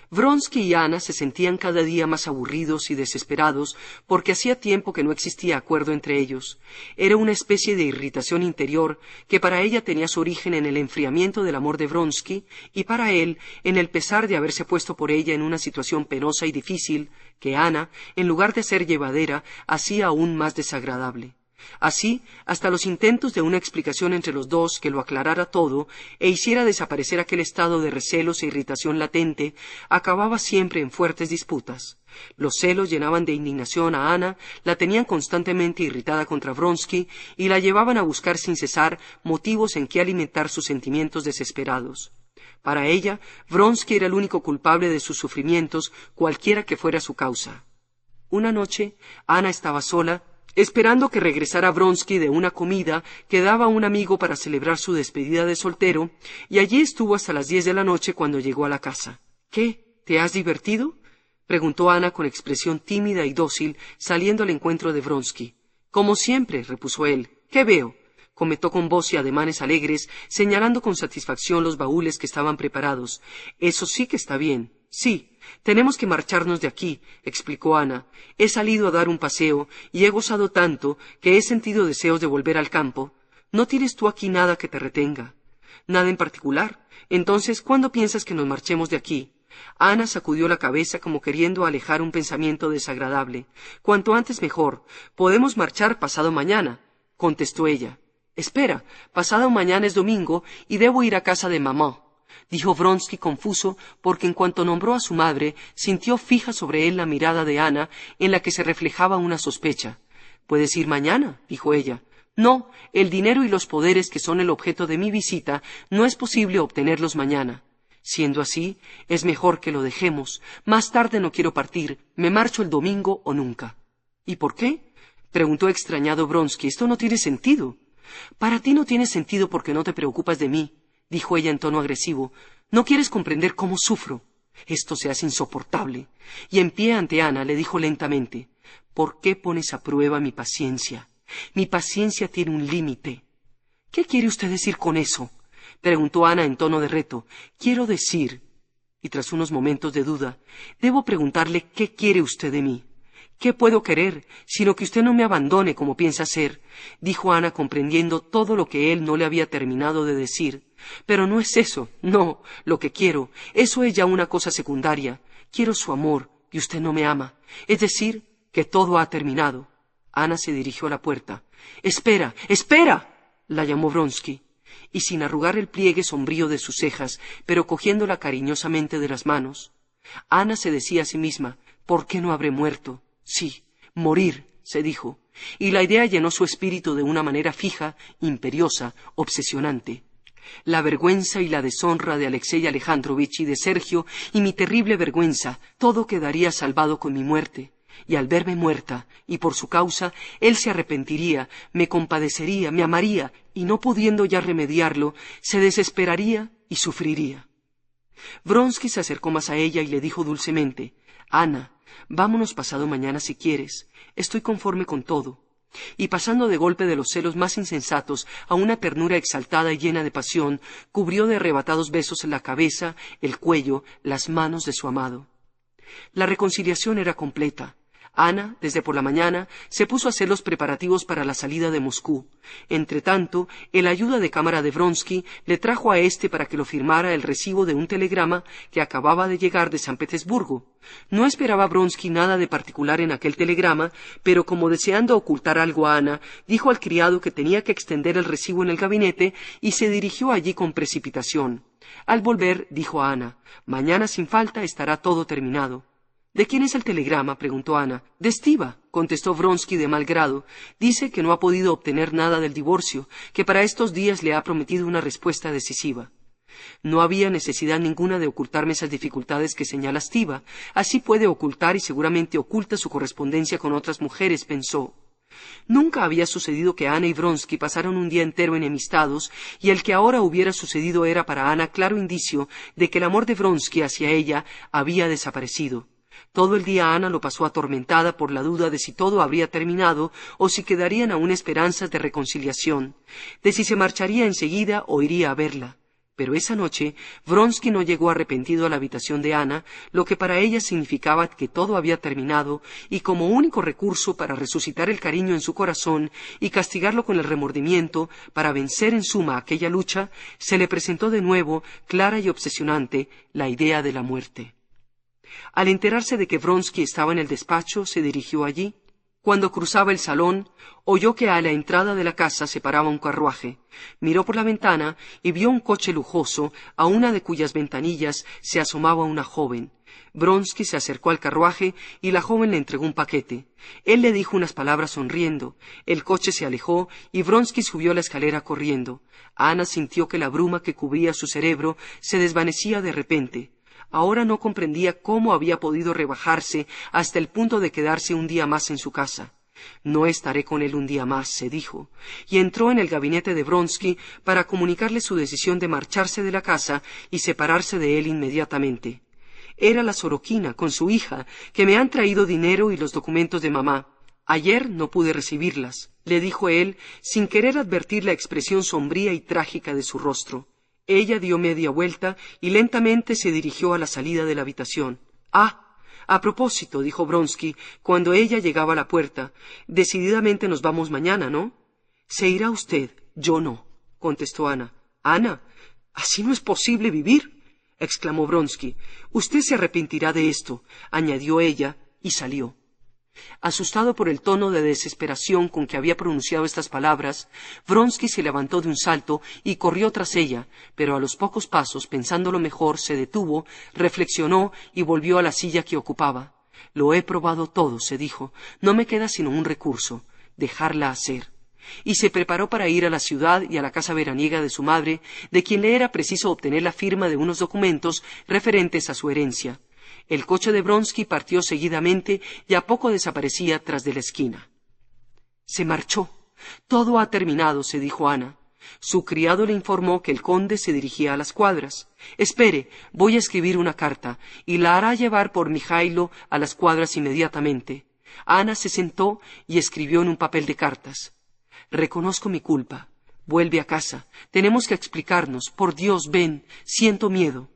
Speaker 1: Vronsky y Ana se sentían cada día más aburridos y desesperados porque hacía tiempo que no existía acuerdo entre ellos. Era una especie de irritación interior que para ella tenía su origen en el enfriamiento del amor de Vronsky y para él en el pesar de haberse puesto por ella en una situación penosa y difícil que Ana, en lugar de ser llevadera, hacía aún más desagradable. Así, hasta los intentos de una explicación entre los dos que lo aclarara todo e hiciera desaparecer aquel estado de recelos e irritación latente, acababa siempre en fuertes disputas. Los celos llenaban de indignación a Ana, la tenían constantemente irritada contra Vronsky y la llevaban a buscar sin cesar motivos en que alimentar sus sentimientos desesperados. Para ella, Vronsky era el único culpable de sus sufrimientos, cualquiera que fuera su causa. Una noche, Ana estaba sola, esperando que regresara Vronsky de una comida que daba un amigo para celebrar su despedida de soltero, y allí estuvo hasta las 10 de la noche cuando llegó a la casa. —¿Qué? ¿Te has divertido? —preguntó Ana con expresión tímida y dócil, saliendo al encuentro de Vronsky. —Como siempre —repuso él—. ¿Qué veo? —comentó con voz y ademanes alegres, señalando con satisfacción los baúles que estaban preparados. —Eso sí que está bien. —Sí, tenemos que marcharnos de aquí —explicó Ana—. He salido a dar un paseo y he gozado tanto que he sentido deseos de volver al campo. ¿No tienes tú aquí nada que te retenga? —Nada en particular. Entonces, ¿cuándo piensas que nos marchemos de aquí? Ana sacudió la cabeza como queriendo alejar un pensamiento desagradable. —Cuanto antes mejor. Podemos marchar pasado mañana —contestó ella. —Espera, pasado mañana es domingo y debo ir a casa de mamá —dijo Vronsky confuso, porque en cuanto nombró a su madre, sintió fija sobre él la mirada de Ana, en la que se reflejaba una sospecha. —¿Puedes ir mañana? —dijo ella. —No, el dinero y los poderes que son el objeto de mi visita no es posible obtenerlos mañana. Siendo así, es mejor que lo dejemos. Más tarde no quiero partir. Me marcho el domingo o nunca. —¿Y por qué? —preguntó extrañado Vronsky. Esto no tiene sentido. —Para ti no tiene sentido porque no te preocupas de mí —dijo ella en tono agresivo—. No quieres comprender cómo sufro. Esto se hace insoportable. Y en pie ante Ana le dijo lentamente: ¿por qué pones a prueba mi paciencia? Mi paciencia tiene un límite. —¿Qué quiere usted decir con eso? —preguntó Ana en tono de reto. —Quiero decir, y tras unos momentos de duda, debo preguntarle qué quiere usted de mí. —¿Qué puedo querer, sino que usted no me abandone como piensa hacer? —dijo Ana, comprendiendo todo lo que él no le había terminado de decir. —Pero no es eso, no, lo que quiero. Eso es ya una cosa secundaria. Quiero su amor, y usted no me ama. Es decir, que todo ha terminado. Ana se dirigió a la puerta. —¡Espera, espera! —la llamó Vronsky. Y sin arrugar el pliegue sombrío de sus cejas, pero cogiéndola cariñosamente de las manos, Ana se decía a sí misma: ¿por qué no habré muerto? Sí, morir, se dijo, y la idea llenó su espíritu de una manera fija, imperiosa, obsesionante. La vergüenza y la deshonra de Alexei Alejandrovich y de Sergio, y mi terrible vergüenza, todo quedaría salvado con mi muerte. Y al verme muerta, y por su causa, él se arrepentiría, me compadecería, me amaría, y no pudiendo ya remediarlo, se desesperaría y sufriría. Vronsky se acercó más a ella y le dijo dulcemente: Ana, vámonos pasado mañana si quieres. Estoy conforme con todo. y pasando de golpe de los celos más insensatos a una ternura exaltada y llena de pasión, cubrió de arrebatados besos la cabeza, el cuello, las manos de su amado. La reconciliación era completa. Ana, desde por la mañana, se puso a hacer los preparativos para la salida de Moscú. Entretanto, el ayuda de cámara de Vronsky le trajo a éste para que lo firmara el recibo de un telegrama que acababa de llegar de San Petersburgo. No esperaba Vronsky nada de particular en aquel telegrama, pero como deseando ocultar algo a Ana, dijo al criado que tenía que extender el recibo en el gabinete y se dirigió allí con precipitación. Al volver, dijo a Ana: «Mañana sin falta estará todo terminado». «¿De quién es el telegrama?», preguntó Ana. «De Stiva», contestó Vronsky de mal grado. «Dice que no ha podido obtener nada del divorcio, que para estos días le ha prometido una respuesta decisiva». No había necesidad ninguna de ocultarme esas dificultades que señala Stiva. Así puede ocultar y seguramente oculta su correspondencia con otras mujeres, pensó. Nunca había sucedido que Ana y Vronsky pasaron un día entero enemistados, y el que ahora hubiera sucedido era para Ana claro indicio de que el amor de Vronsky hacia ella había desaparecido. Todo el día Ana lo pasó atormentada por la duda de si todo habría terminado o si quedarían aún esperanzas de reconciliación, de si se marcharía enseguida o iría a verla. Pero esa noche Vronsky no llegó arrepentido a la habitación de Ana, lo que para ella significaba que todo había terminado, y como único recurso para resucitar el cariño en su corazón y castigarlo con el remordimiento, para vencer en suma aquella lucha, se le presentó de nuevo, clara y obsesionante, la idea de la muerte. Al enterarse de que Vronsky estaba en el despacho, se dirigió allí. Cuando cruzaba el salón, oyó que a la entrada de la casa se paraba un carruaje. Miró por la ventana y vio un coche lujoso, a una de cuyas ventanillas se asomaba una joven. Vronsky se acercó al carruaje y la joven le entregó un paquete. Él le dijo unas palabras sonriendo. El coche se alejó y Vronsky subió la escalera corriendo. Ana sintió que la bruma que cubría su cerebro se desvanecía de repente. Ahora no comprendía cómo había podido rebajarse hasta el punto de quedarse un día más en su casa. «No estaré con él un día más», se dijo, y entró en el gabinete de Vronsky para comunicarle su decisión de marcharse de la casa y separarse de él inmediatamente. «Era la Sorokina, con su hija, que me han traído dinero y los documentos de mamá. Ayer no pude recibirlas», le dijo él, sin querer advertir la expresión sombría y trágica de su rostro. Ella dio media vuelta y lentamente se dirigió a la salida de la habitación. «Ah, a propósito», dijo Vronsky, cuando ella llegaba a la puerta, «decididamente nos vamos mañana, ¿no?» «Se irá usted, yo no», contestó Ana. «Ana, así no es posible vivir», exclamó Vronsky. «Usted se arrepentirá de esto», añadió ella, y salió. Asustado por el tono de desesperación con que había pronunciado estas palabras, Vronsky se levantó de un salto y corrió tras ella, pero a los pocos pasos, pensándolo mejor, se detuvo, reflexionó y volvió a la silla que ocupaba. «Lo he probado todo», se dijo. «No me queda sino un recurso: dejarla hacer». Y se preparó para ir a la ciudad y a la casa veraniega de su madre, de quien le era preciso obtener la firma de unos documentos referentes a su herencia. El coche de Vronsky partió seguidamente y a poco desaparecía tras de la esquina. «Se marchó. Todo ha terminado», se dijo Ana. Su criado le informó que el conde se dirigía a las cuadras. «Espere, voy a escribir una carta, y la hará llevar por Mijailo a las cuadras inmediatamente». Ana se sentó y escribió en un papel de cartas: «Reconozco mi culpa. Vuelve a casa. Tenemos que explicarnos. Por Dios, ven. Siento miedo».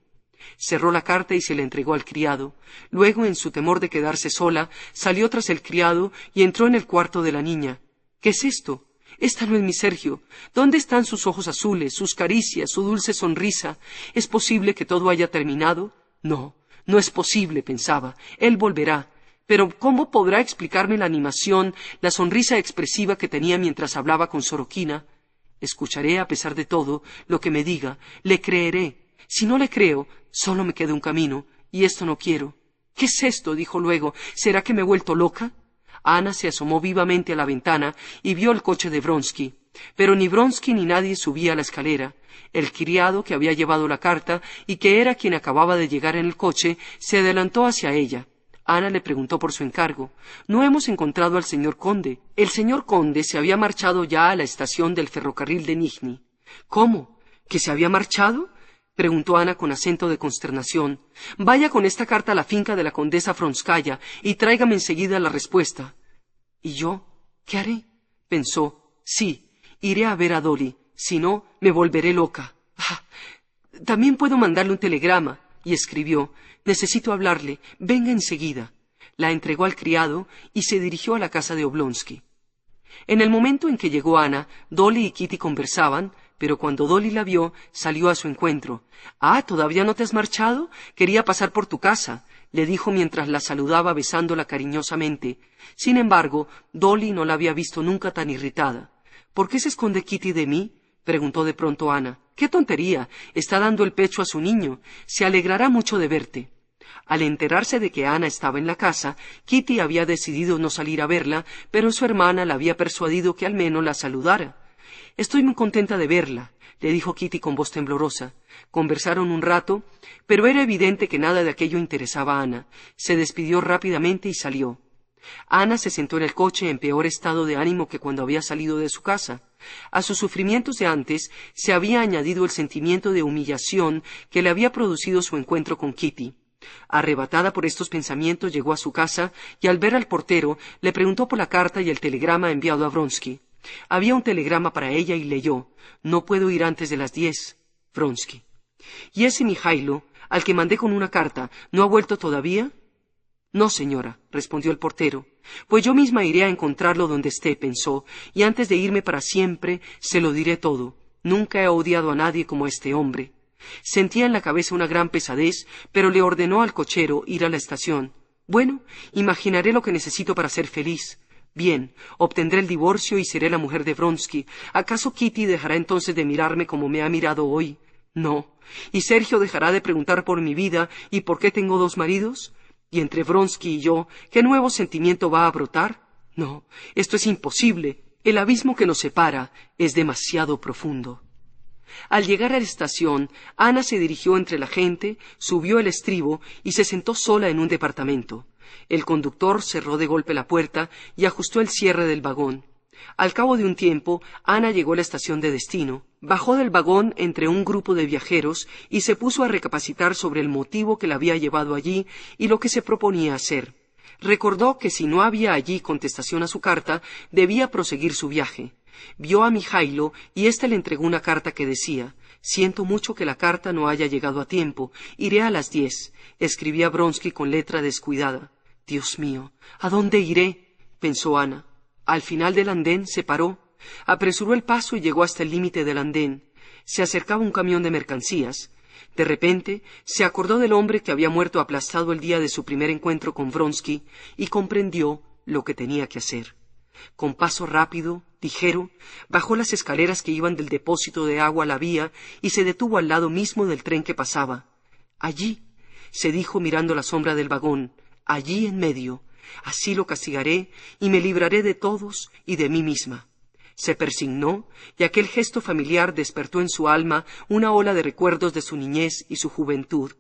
Speaker 1: Cerró la carta y se la entregó al criado. Luego, en su temor de quedarse sola, salió tras el criado y entró en el cuarto de la niña. «¿Qué es esto? Esta no es mi Sergio. ¿Dónde están sus ojos azules, sus caricias, su dulce sonrisa? ¿Es posible que todo haya terminado? No, no es posible», pensaba. «Él volverá. Pero ¿cómo podrá explicarme la animación, la sonrisa expresiva que tenía mientras hablaba con Sorokina? Escucharé, a pesar de todo, lo que me diga. Le creeré. Si no le creo, solo me queda un camino, y esto no quiero». «¿Qué es esto?», dijo luego. «¿Será que me he vuelto loca?». Ana se asomó vivamente a la ventana y vio el coche de Vronsky. Pero ni Vronsky ni nadie subía a la escalera. El criado, que había llevado la carta y que era quien acababa de llegar en el coche, se adelantó hacia ella. Ana le preguntó por su encargo. «No hemos encontrado al señor conde». El señor conde se había marchado ya a la estación del ferrocarril de Nizhny. «¿Cómo? ¿Que se había marchado?», preguntó Ana con acento de consternación. «Vaya con esta carta a la finca de la condesa Vronskaya y tráigame enseguida la respuesta». «¿Y yo? ¿Qué haré? Pensó, sí, iré a ver a Dolly, si no, me volveré loca. Ah, también puedo mandarle un telegrama. Y escribió, necesito hablarle, venga enseguida. La entregó al criado y se dirigió a la casa de Oblonsky. En el momento en que llegó Ana, Dolly y Kitty conversaban, pero cuando Dolly la vio, salió a su encuentro. «Ah, ¿todavía no te has marchado? Quería pasar por tu casa», le dijo mientras la saludaba besándola cariñosamente. Sin embargo, Dolly no la había visto nunca tan irritada. «¿Por qué se esconde Kitty de mí?», preguntó de pronto Ana. «¡Qué tontería! Está dando el pecho a su niño. Se alegrará mucho de verte». Al enterarse de que Ana estaba en la casa, Kitty había decidido no salir a verla, pero su hermana la había persuadido que al menos la saludara. «Estoy muy contenta de verla», le dijo Kitty con voz temblorosa. Conversaron un rato, pero era evidente que nada de aquello interesaba a Ana. Se despidió rápidamente y salió. Ana se sentó en el coche en peor estado de ánimo que cuando había salido de su casa. A sus sufrimientos de antes se había añadido el sentimiento de humillación que le había producido su encuentro con Kitty. Arrebatada por estos pensamientos, llegó a su casa y al ver al portero le preguntó por la carta y el telegrama enviado a Vronsky. Había un telegrama para ella y leyó: «No puedo ir antes de las 10, Vronsky». «¿Y ese Mijailo, al que mandé con una carta, no ha vuelto todavía?» «No, señora», respondió el portero. «Pues yo misma iré a encontrarlo donde esté», pensó, «y antes de irme para siempre se lo diré todo. Nunca he odiado a nadie como a este hombre». Sentía en la cabeza una gran pesadez, pero le ordenó al cochero ir a la estación. «Bueno, imaginaré lo que necesito para ser feliz. Bien, obtendré el divorcio y seré la mujer de Vronsky. ¿Acaso Kitty dejará entonces de mirarme como me ha mirado hoy? No. ¿Y Sergio dejará de preguntar por mi vida y por qué tengo 2 maridos? Y entre Vronsky y yo, ¿qué nuevo sentimiento va a brotar? No, esto es imposible. El abismo que nos separa es demasiado profundo». Al llegar a la estación, Ana se dirigió entre la gente, subió el estribo y se sentó sola en un departamento. El conductor cerró de golpe la puerta y ajustó el cierre del vagón. Al cabo de un tiempo, Ana llegó a la estación de destino, bajó del vagón entre un grupo de viajeros y se puso a recapacitar sobre el motivo que la había llevado allí y lo que se proponía hacer. Recordó que si no había allí contestación a su carta, debía proseguir su viaje. Vio a Mijailo y éste le entregó una carta que decía: «Siento mucho que la carta no haya llegado a tiempo. Iré a las 10», escribía Vronsky con letra descuidada. «Dios mío, ¿a dónde iré?», pensó Ana. Al final del andén se paró, apresuró el paso y llegó hasta el límite del andén. Se acercaba un camión de mercancías. De repente se acordó del hombre que había muerto aplastado el día de su primer encuentro con Vronsky y comprendió lo que tenía que hacer. Con paso rápido, ligero, bajó las escaleras que iban del depósito de agua a la vía y se detuvo al lado mismo del tren que pasaba. «Allí», se dijo mirando la sombra del vagón, «allí en medio. Así lo castigaré y me libraré de todos y de mí misma». Se persignó y aquel gesto familiar despertó en su alma una ola de recuerdos de su niñez y su juventud.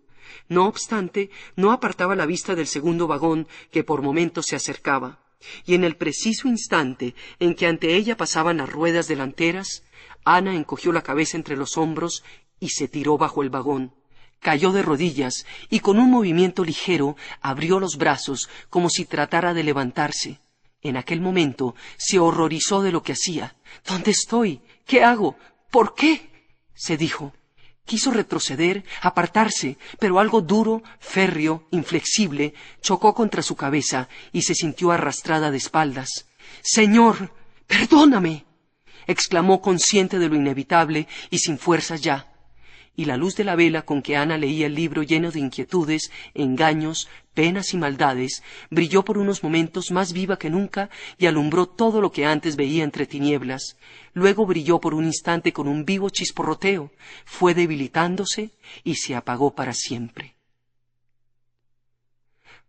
Speaker 1: No obstante, no apartaba la vista del segundo vagón que por momentos se acercaba. Y en el preciso instante en que ante ella pasaban las ruedas delanteras, Ana encogió la cabeza entre los hombros y se tiró bajo el vagón. Cayó de rodillas y con un movimiento ligero abrió los brazos como si tratara de levantarse. En aquel momento se horrorizó de lo que hacía. «¿Dónde estoy? ¿Qué hago? ¿Por qué?», se dijo. Quiso retroceder, apartarse, pero algo duro, férreo, inflexible, chocó contra su cabeza y se sintió arrastrada de espaldas. «Señor, perdóname», exclamó consciente de lo inevitable y sin fuerzas ya. Y la luz de la vela con que Ana leía el libro lleno de inquietudes, engaños, penas y maldades, brilló por unos momentos más viva que nunca y alumbró todo lo que antes veía entre tinieblas. Luego brilló por un instante con un vivo chisporroteo, fue debilitándose y se apagó para siempre.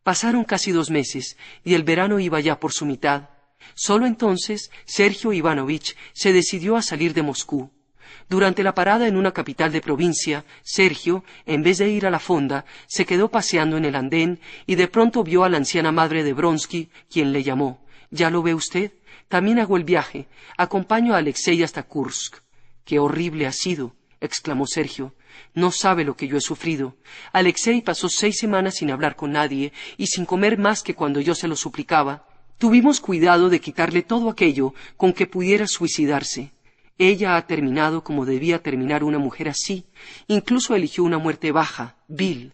Speaker 1: Pasaron casi 2 meses y el verano iba ya por su mitad. Solo entonces Sergio Ivanovich se decidió a salir de Moscú. Durante la parada en una capital de provincia, Sergio, en vez de ir a la fonda, se quedó paseando en el andén y de pronto vio a la anciana madre de Vronsky, quien le llamó. «¿Ya lo ve usted? También hago el viaje. Acompaño a Alexei hasta Kursk». «¡Qué horrible ha sido!», exclamó Sergio. «No sabe lo que yo he sufrido. Alexei pasó 6 semanas sin hablar con nadie y sin comer más que cuando yo se lo suplicaba. Tuvimos cuidado de quitarle todo aquello con que pudiera suicidarse. Ella ha terminado como debía terminar una mujer así. Incluso eligió una muerte baja, vil.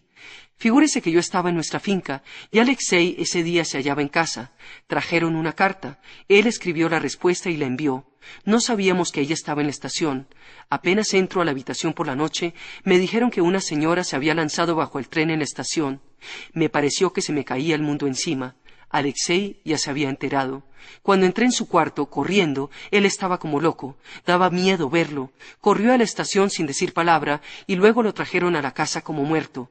Speaker 1: Figúrese que yo estaba en nuestra finca y Alexei ese día se hallaba en casa. Trajeron una carta. Él escribió la respuesta y la envió. No sabíamos que ella estaba en la estación. Apenas entro a la habitación por la noche, me dijeron que una señora se había lanzado bajo el tren en la estación. Me pareció que se me caía el mundo encima. Alexei ya se había enterado. Cuando entré en su cuarto, corriendo, él estaba como loco. Daba miedo verlo. Corrió a la estación sin decir palabra y luego lo trajeron a la casa como muerto.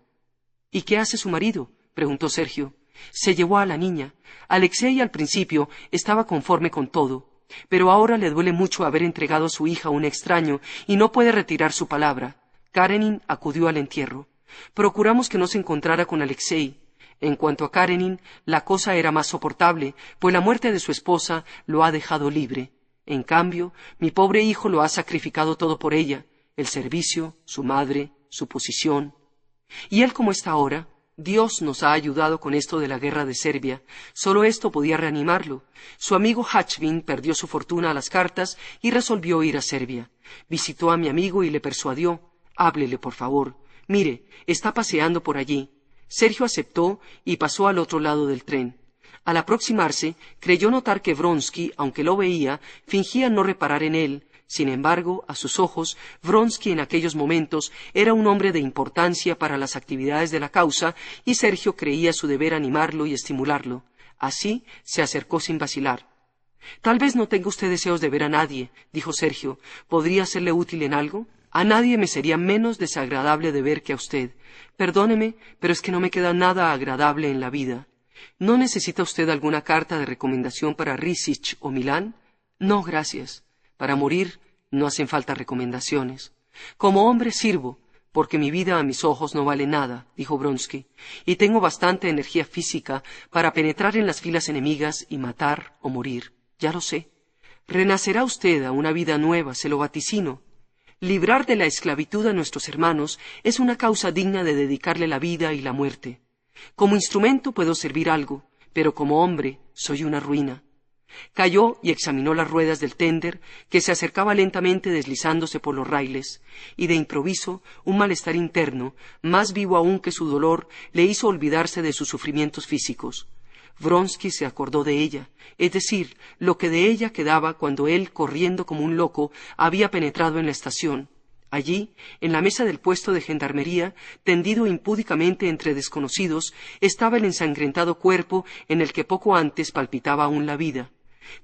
Speaker 1: —¿Y qué hace su marido? —preguntó Sergio. Se llevó a la niña. Alexei al principio estaba conforme con todo, pero ahora le duele mucho haber entregado a su hija a un extraño y no puede retirar su palabra. Karenin acudió al entierro. Procuramos que no se encontrara con Alexei. En cuanto a Karenin, la cosa era más soportable, pues la muerte de su esposa lo ha dejado libre. En cambio, mi pobre hijo lo ha sacrificado todo por ella: el servicio, su madre, su posición. ¿Y él cómo está ahora? Dios nos ha ayudado con esto de la guerra de Serbia. Solo esto podía reanimarlo. Su amigo Hachvin perdió su fortuna a las cartas y resolvió ir a Serbia. Visitó a mi amigo y le persuadió: háblele, por favor. Mire, está paseando por allí. Sergio aceptó y pasó al otro lado del tren. Al aproximarse, creyó notar que Vronsky, aunque lo veía, fingía no reparar en él. Sin embargo, a sus ojos, Vronsky en aquellos momentos era un hombre de importancia para las actividades de la causa y Sergio creía su deber animarlo y estimularlo. Así se acercó sin vacilar. «Tal vez no tenga usted deseos de ver a nadie», dijo Sergio. «¿Podría serle útil en algo? A nadie me sería menos desagradable de ver que a usted. Perdóneme, pero es que no me queda nada agradable en la vida. ¿No necesita usted alguna carta de recomendación para Risic o Milán?» «No, gracias. Para morir no hacen falta recomendaciones. Como hombre sirvo, porque mi vida a mis ojos no vale nada», dijo Vronsky, «y tengo bastante energía física para penetrar en las filas enemigas y matar o morir. Ya lo sé. Renacerá usted a una vida nueva, se lo vaticino. Librar de la esclavitud a nuestros hermanos es una causa digna de dedicarle la vida y la muerte. Como instrumento puedo servir algo, pero como hombre soy una ruina». Cayó y examinó las ruedas del ténder, que se acercaba lentamente deslizándose por los raíles, y de improviso un malestar interno, más vivo aún que su dolor, le hizo olvidarse de sus sufrimientos físicos. Vronsky se acordó de ella, es decir, lo que de ella quedaba cuando él, corriendo como un loco, había penetrado en la estación. Allí, en la mesa del puesto de gendarmería, tendido impúdicamente entre desconocidos, estaba el ensangrentado cuerpo en el que poco antes palpitaba aún la vida.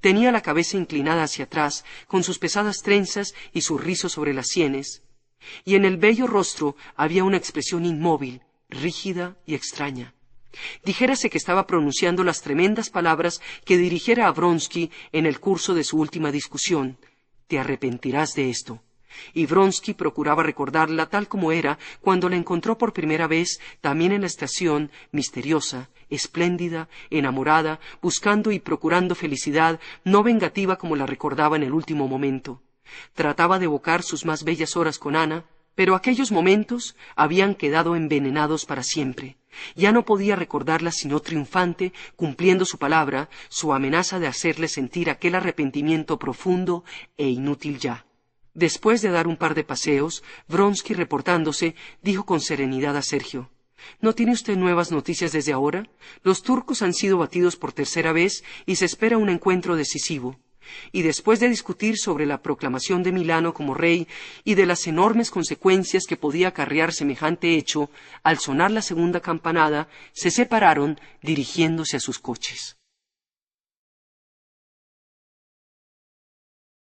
Speaker 1: Tenía la cabeza inclinada hacia atrás, con sus pesadas trenzas y su rizo sobre las sienes, y en el bello rostro había una expresión inmóvil, rígida y extraña. Dijérase que estaba pronunciando las tremendas palabras que dirigiera a Vronsky en el curso de su última discusión: «Te arrepentirás de esto». Y Vronsky procuraba recordarla tal como era cuando la encontró por primera vez, también en la estación, misteriosa, espléndida, enamorada, buscando y procurando felicidad, no vengativa como la recordaba en el último momento. Trataba de evocar sus más bellas horas con Ana, pero aquellos momentos habían quedado envenenados para siempre. Ya no podía recordarla sino triunfante, cumpliendo su palabra, su amenaza de hacerle sentir aquel arrepentimiento profundo e inútil ya. Después de dar un par de paseos, Vronsky, reportándose, dijo con serenidad a Sergio: «¿No tiene usted nuevas noticias desde ahora? Los turcos han sido batidos por tercera vez y se espera un encuentro decisivo». Y después de discutir sobre la proclamación de Milano como rey y de las enormes consecuencias que podía acarrear semejante hecho, al sonar la segunda campanada, se separaron dirigiéndose a sus coches.